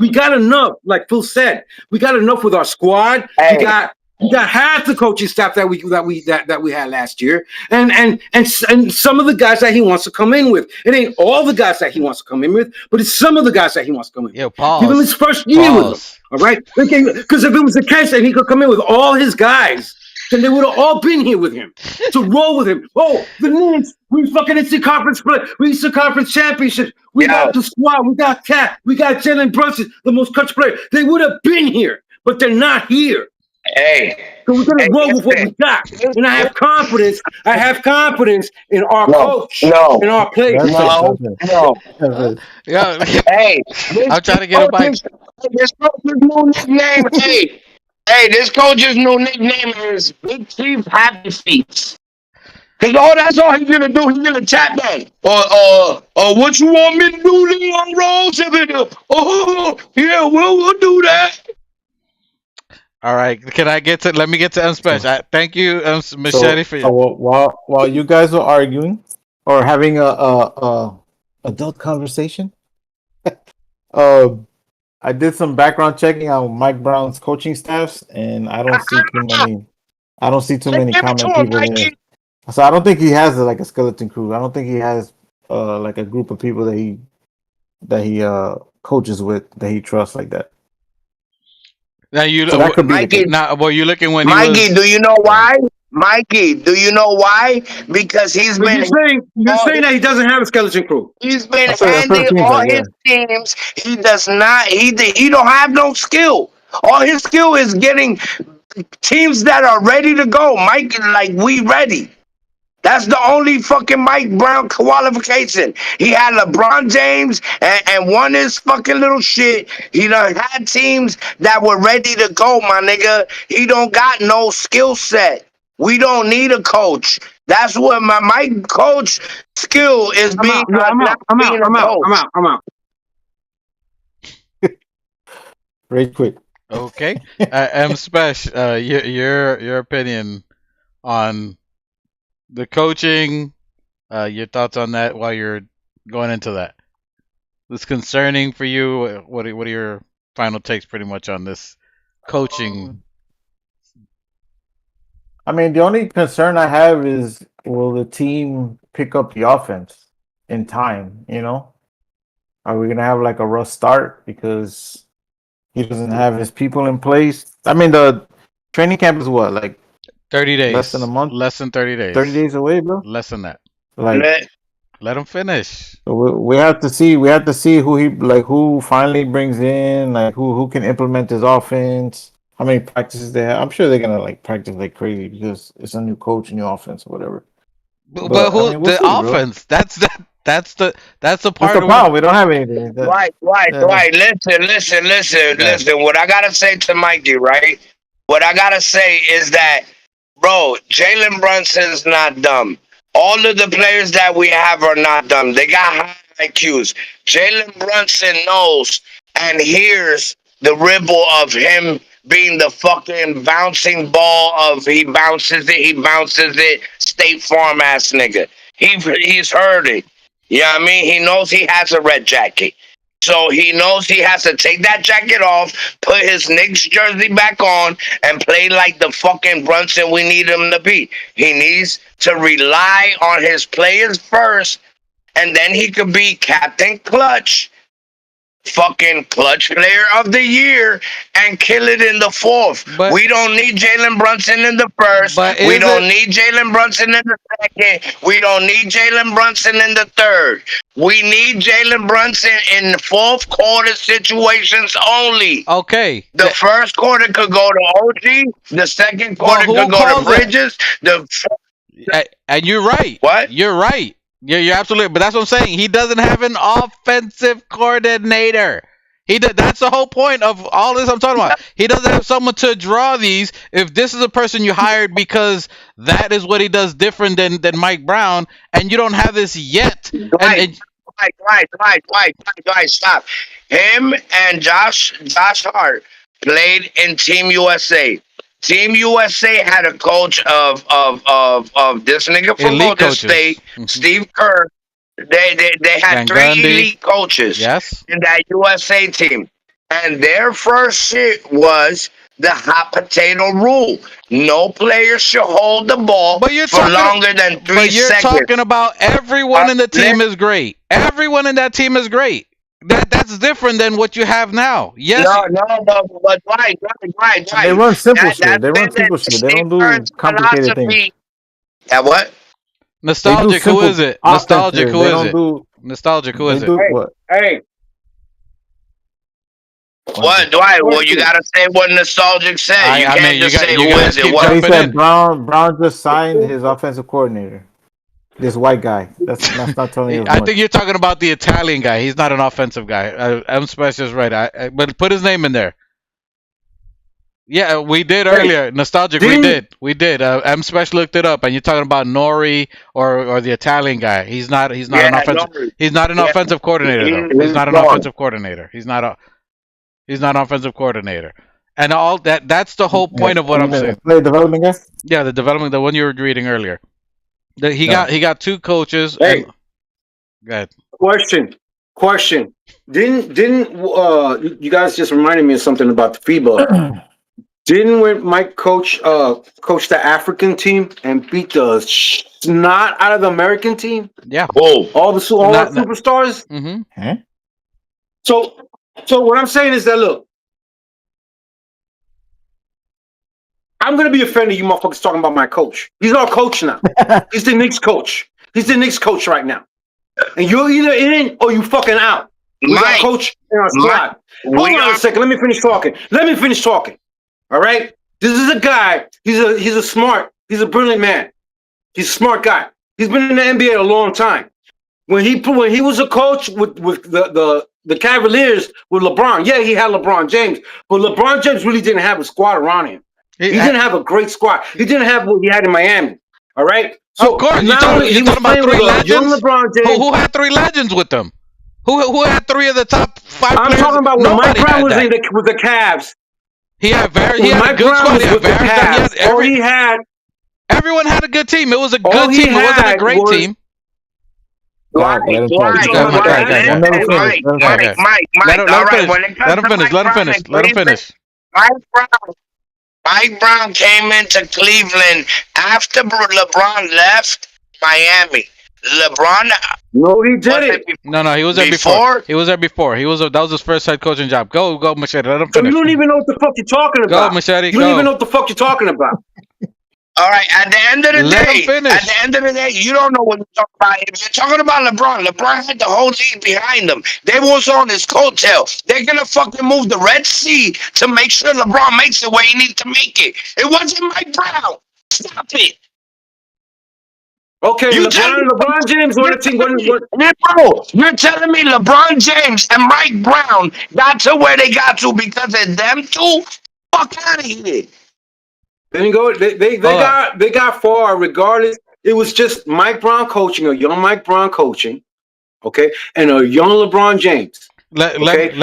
We got enough, like Phil said. We got enough with our squad. We got half the coaching staff that we had last year, and some of the guys that he wants to come in with. It ain't all the guys that he wants to come in with, but it's some of the guys that he wants to come in. Give him his first year with them. All right, because if it was the case that he could come in with all his guys, then they would have all been here with him to roll with him. Oh, the Knicks, we fucking Eastern Conference play. We Eastern Conference championship. We got the squad. We got Cat. We got Jalen Brunson, the most clutch player. They would have been here, but they're not here. So we're gonna roll with what we got, and I have confidence. I have confidence in our coach, in our players. I'm trying to get a bite. This coach's new nickname. This coach's new nickname is Big Chief Happy Feet. Cause that's all he's gonna do. He's gonna chat back. What you want me to do, Leon Rose? We'll do that. All right, let me get to M-Special. Thank you, Machete, for you. While you guys are arguing or having a adult conversation, I did some background checking on Mike Brown's coaching staffs, and I don't see too many common people in it. So I don't think he has like a skeleton crew. I don't think he has like a group of people that he coaches with, that he trusts like that. Now you're looking when Mikey, do you know why? Mikey, do you know why? Because he's been you're saying that he doesn't have a skeleton crew. He's been handling all his teams. He does not. He don't have no skill. All his skill is getting teams that are ready to go. Mike, like, we ready. That's the only fucking Mike Brown qualification. He had LeBron James and won his fucking little shit. He done had teams that were ready to go, my nigga. He don't got no skill set. We don't need a coach. That's what my coach skill is. I'm out. Very quick. Okay. M-Special, your opinion on the coaching, your thoughts on that while you're going into that. It's concerning for you. What are your final takes pretty much on this coaching? I mean, the only concern I have is, will the team pick up the offense in time, you know? Are we going to have like a rough start because he doesn't have his people in place? I mean, the training camp is what, like 30 days. Less than a month? Less than 30 days. 30 days away, bro? Less than that. Like Let him finish. we have to see who finally brings in, like who can implement his offense. How many practices they have? I'm sure they're gonna like practice like crazy because it's a new coach, new offense, or whatever. But who we'll the see, bro. offense? That's the part That's the of problem. We don't have anything. Right. Listen. What I gotta say to Mikey, right? What I gotta say is that, bro, Jalen Brunson's not dumb. All of the players that we have are not dumb. They got high IQs. Jalen Brunson knows and hears the ripple of him being the fucking bouncing ball of he bounces it, State Farm ass nigga. He's heard it. You know what I mean? He knows he has a red jacket. So he knows he has to take that jacket off, put his Knicks jersey back on, and play like the fucking Brunson we need him to be. He needs to rely on his players first, and then he could be Captain Clutch, fucking Clutch Player of the Year, and kill it in the fourth. But we don't need Jalen Brunson in the first. We don't need Jalen Brunson in the second. We don't need Jalen Brunson in the third. We need Jalen Brunson in the fourth quarter situations only. Okay. The first quarter could go to OG. The second quarter could go to Bridges. And you're right. What? You're right. You're absolutely. But that's what I'm saying. He doesn't have an offensive coordinator. That's the whole point of all this I'm talking about. He doesn't have someone to draw these. If this is a person you hired because that is what he does different than Mike Brown, and you don't have this yet. Right. Stop. Him and Josh Hart played in Team USA. Team USA had a coach of this nigga from Golden State, Steve Kerr. They had three elite coaches in that USA team. And their first shit was the hot potato rule. No player should hold the ball for longer than 3 seconds. But you're talking about everyone in the team is great. Everyone in that team is great. That's different than what you have now. Yes. No, but right. They run simple shit. They don't do complicated things. Yeah, what? Nostalgic, who is it? Nostalgic, who is it? Nostalgic, who is it? Hey. What, Dwight? Well, you gotta say what Nostalgic said. You can't just say who is it. What he said, Brown just signed his offensive coordinator. This white guy. That's not telling you. I think you're talking about the Italian guy. He's not an offensive guy. M. Special's right. But put his name in there. Yeah, we did earlier. Nostalgic, we did. M. Special looked it up, and you're talking about Nori or the Italian guy. He's not an offensive. Nori. He's not an offensive coordinator though. He's not an offensive coordinator. He's not an offensive coordinator. And all that's the whole point of what I'm saying. Play development guy? Yeah, the one you were reading earlier. He got two coaches. Hey, go ahead. Question. Didn't you guys just reminded me of something about the FIBA? Didn't Mike coach the African team and beat the snot out of the American team? Yeah. Whoa. All the superstars. Mm-hmm. Huh? So what I'm saying is that look, I'm gonna be offended you motherfuckers talking about my coach. He's our coach now. He's the Knicks coach. He's the Knicks coach right now. And you're either in or you fucking out. We're our coach in our squad. Hold on a second. Let me finish talking. All right? This is a guy. He's a brilliant man. He's a smart guy. He's been in the NBA a long time. When he was a coach with the Cavaliers with LeBron, yeah, he had LeBron James, but LeBron James really didn't have a squad around him. He didn't have a great squad. He didn't have what he had in Miami. All right? So of course, you're talking about 3 legends. Who had 3 legends with them? Who had 3 of the top 5 players? I'm talking about when Mike Brown was with the Cavs. He had a good squad. Everyone had a good team. It was a good team. It wasn't a great team. Mike, Let him finish. Mike Brown came into Cleveland after LeBron left Miami. No, he didn't. No, he was there before. He was there before. That was his first head coaching job. Go, Machete. Let him finish. So you don't even know what the fuck you're talking about. Go, Machete. You don't even know what the fuck you're talking about. All right. At the end of the Let him day, finish. you don't know what you're talking about. If you're talking about LeBron had the whole league behind him. They was on his coattail. They're gonna fucking move the Red Sea to make sure LeBron makes it where he needs to make it. It wasn't Mike Brown. Stop it. Okay, You LeBron James won the team. Bro, you're telling me LeBron James and Mike Brown got to where they got to because of them two? Fuck out of here. Then you go. They got far regardless. It was just Mike Brown coaching, a young Mike Brown coaching, okay, and a young LeBron James. Let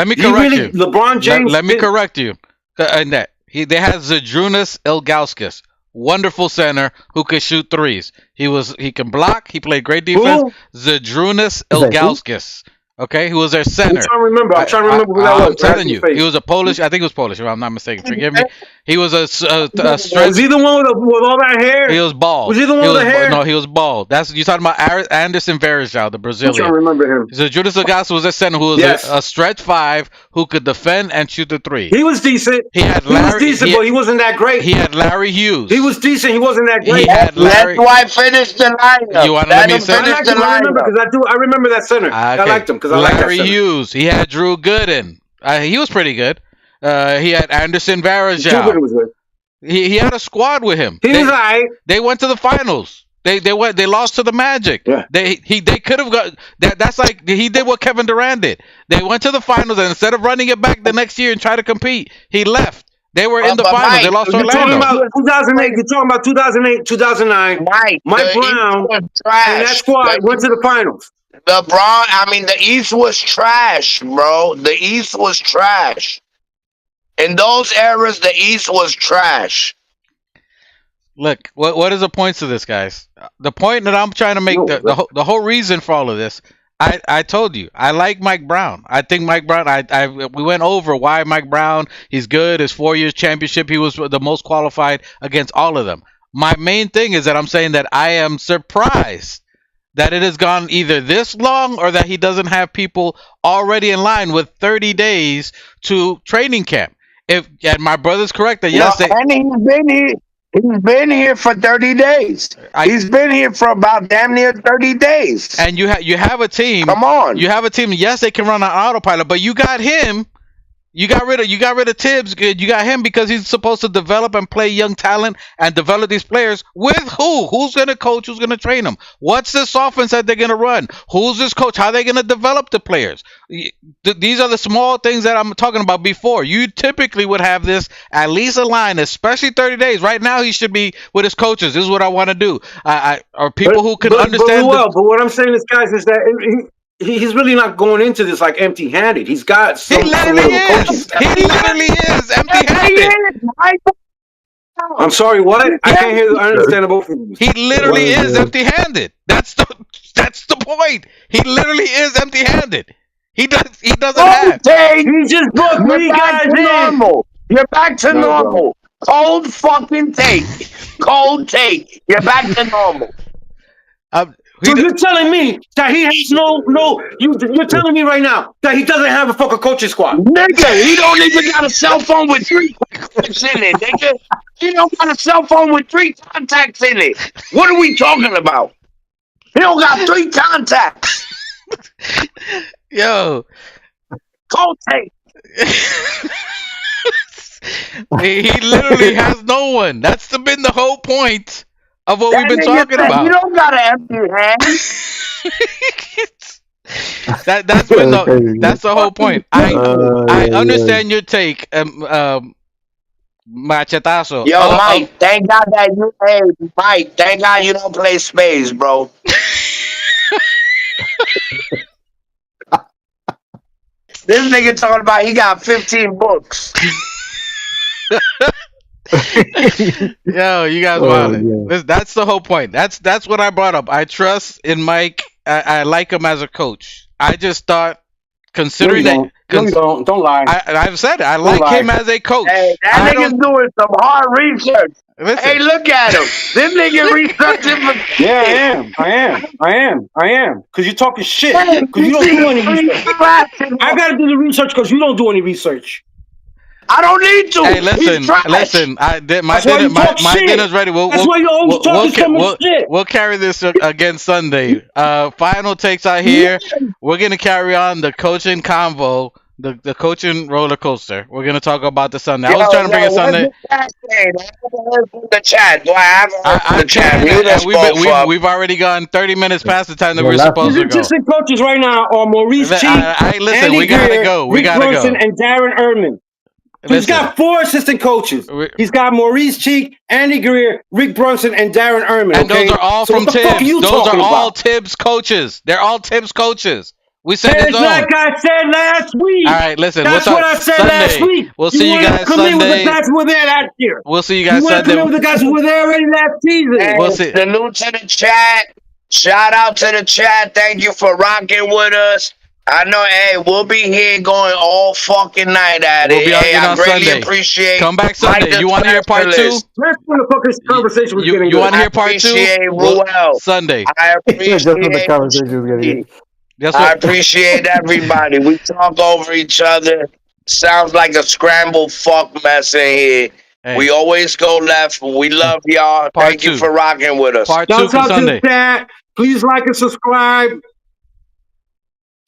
me correct you. LeBron James. Let me correct you. And that they had Zydrunas Ilgauskas, wonderful center who could shoot threes. He can block. He played great defense. Zydrunas Ilgauskas. Okay, who was their center? I'm trying to remember who that was. I'm telling you, he was a Polish. I think it was Polish, if I'm not mistaken. Forgive me. He was a stretch. Was he the one with all that hair? He was bald. Was he the one with the hair? No, he was bald. That's you talking about Anderson Varejao, the Brazilian. I'm trying to remember him. So Judas Ilgauskas was a center who was a stretch five who could defend and shoot the three. He was decent. But he wasn't that great. He had Larry Hughes. He was decent. He wasn't that great. He had Larry. That's why I finished the lineup. You want to let me say? I remember that center. Okay. I liked him because I liked that center. Larry Hughes. He had Drew Gooden. He was pretty good. He had Anderson Varejao. Drew Gooden was good. He had a squad with him. He was all right. They went to the finals. They lost to the Magic. Yeah. They could have got that. That's like he did what Kevin Durant did. They went to the finals and instead of running it back the next year and try to compete, he left. They were in the finals. Mike, they lost to Orlando. You're talking about 2008, 2009. Mike Brown and that squad went to the finals. The East was trash, bro. The East was trash. In those eras, the East was trash. Look, what is the point to this, guys? The point that I'm trying to make, the whole reason for all of this, I told you, I like Mike Brown. I think Mike Brown, we went over why Mike Brown, he's good, his 4 years championship, he was the most qualified against all of them. My main thing is that I'm saying that I am surprised that it has gone either this long or that he doesn't have people already in line with 30 days to training camp. And my brother's correct that yes, and he's been here. He's been here for 30 days. He's been here for about damn near 30 days. And you have a team. Come on. You have a team. Yes, they can run on autopilot, but you got him. You got rid of Tibbs. You got him because he's supposed to develop and play young talent and develop these players with who? Who's going to coach? Who's going to train them? What's this offense that they're going to run? Who's this coach? How are they going to develop the players? These are the small things that I'm talking about before. You typically would have this at least a line, especially 30 days. Right now, he should be with his coaches. This is what I want to do. Or people who can understand. But what I'm saying is, guys, is that he's really not going into this like empty-handed. He's got some. He literally is empty-handed. I'm sorry, what? I can't hear. I understand both of you. He literally is empty-handed. That's the point. He literally is empty-handed. He doesn't have. He just booked 3 guys in. You're back to normal. Cold fucking take. Cold take. You're back to normal. So you're telling me that he has you're telling me right now that he doesn't have a fucking coaching squad. Nigga, he don't even got a cell phone with 3 contacts in it, nigga. He don't got a cell phone with 3 contacts in it. What are we talking about? He don't got 3 contacts. Yo. Cold take. He literally has no one. That's been the whole point of what we've been talking about. You don't got an empty hand. That's the whole point. I understand your take, Machetazo. Yo, Mike, thank God you don't play spades, bro. This nigga talking about he got 15 books. Yo, you guys wildin'. That's the whole point. That's what I brought up. I trust in Mike. I like him as a coach. I just thought, considering that. Don't lie. I've said it. I like him as a coach. Hey, that nigga's doing some hard research. Listen. Hey, look at him. This nigga researching. Yeah, I am. Because you're talking shit. Because you don't do any research. I got to do the research because you don't do any research. I don't need to. Hey, listen, He's trash. listen. I did my That's why dinner. you talk My shit. dinner's ready. That's why you always talking so much shit. We'll carry this again Sunday. Final takes out here. We're gonna carry on the coaching convo, the coaching roller coaster. We're gonna talk about the Sunday. I was trying to bring it Sunday. The chat. Do I have the chat? We've already gone 30 minutes past the time that we're supposed to His go. assistant coaches right now are Maurice Cheek, Listen, Andy we gotta Greer, go. We Rick gotta Brunson, go. and Darren Erman. So he's got 4 assistant coaches. He's got Maurice Cheek, Andy Greer, Rick Brunson, and Darren Erman. And those are all from Tibbs. Those are all about? Tibbs coaches. They're all Tibbs coaches. We said It's his own. like I said last week. All right, listen. That's we'll what talk I said Sunday. last week. We'll see you guys come in with Sunday. the guys who were there last year. We'll see you guys you Sunday. Come in with the guys who were there already last season. Hey, We'll see. Salute to the chat. Shout out to the chat. Thank you for rocking with us. I know, hey, we'll be here going all fucking night at We'll it. be Hey, I on greatly Sunday. appreciate. Come back Sunday. You want to hear part 2? That's when the fucking conversation was getting You want to hear part 2? Appreciate Ruel. Sunday. I appreciate. Just when the conversation was getting. I appreciate everybody. We talk over each other. Sounds like a scrambled fuck mess in here. Hey. We always go left. We love y'all. Thank you for rocking with us. Part 2 Shout for out to Sunday. the chat. Please like and subscribe.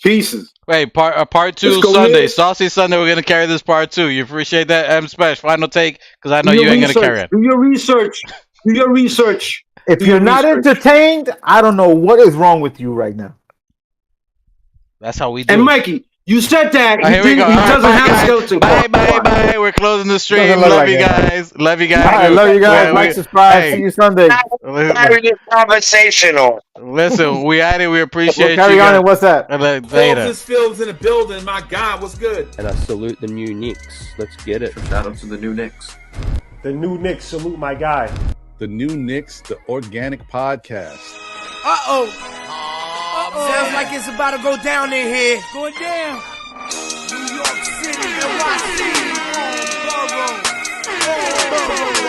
Pieces. Wait, part 2 Let's go Sunday. with- Saucy Sunday. We're gonna carry this part 2. You appreciate that, M Special? Final take, because I know Do you your ain't gonna research. carry it. Do your research. Do your research. If Do you're your not research. entertained, I don't know what is wrong with you right now. That's how we do. And Mikey, you said that Oh, he, here we go. he All right, doesn't bye, have a guys. skeleton. Bye. We're closing the stream. Doesn't look Love like you it. guys. Love you All right, guys. love you guys. Yeah, Like, subscribe. hey, See you Sunday. Very good conversational. Listen, we at it. We appreciate We'll carry you on. guys. And what's that? Later. Fields in the building. My God, what's good? And I salute the new Knicks. Let's get it. Shout out to the new Knicks. The new Knicks, salute my guy. The New Knicks, the organic podcast. Uh-oh. Sounds like it's about to go down in here. Going down. New York City, NYC, Borough.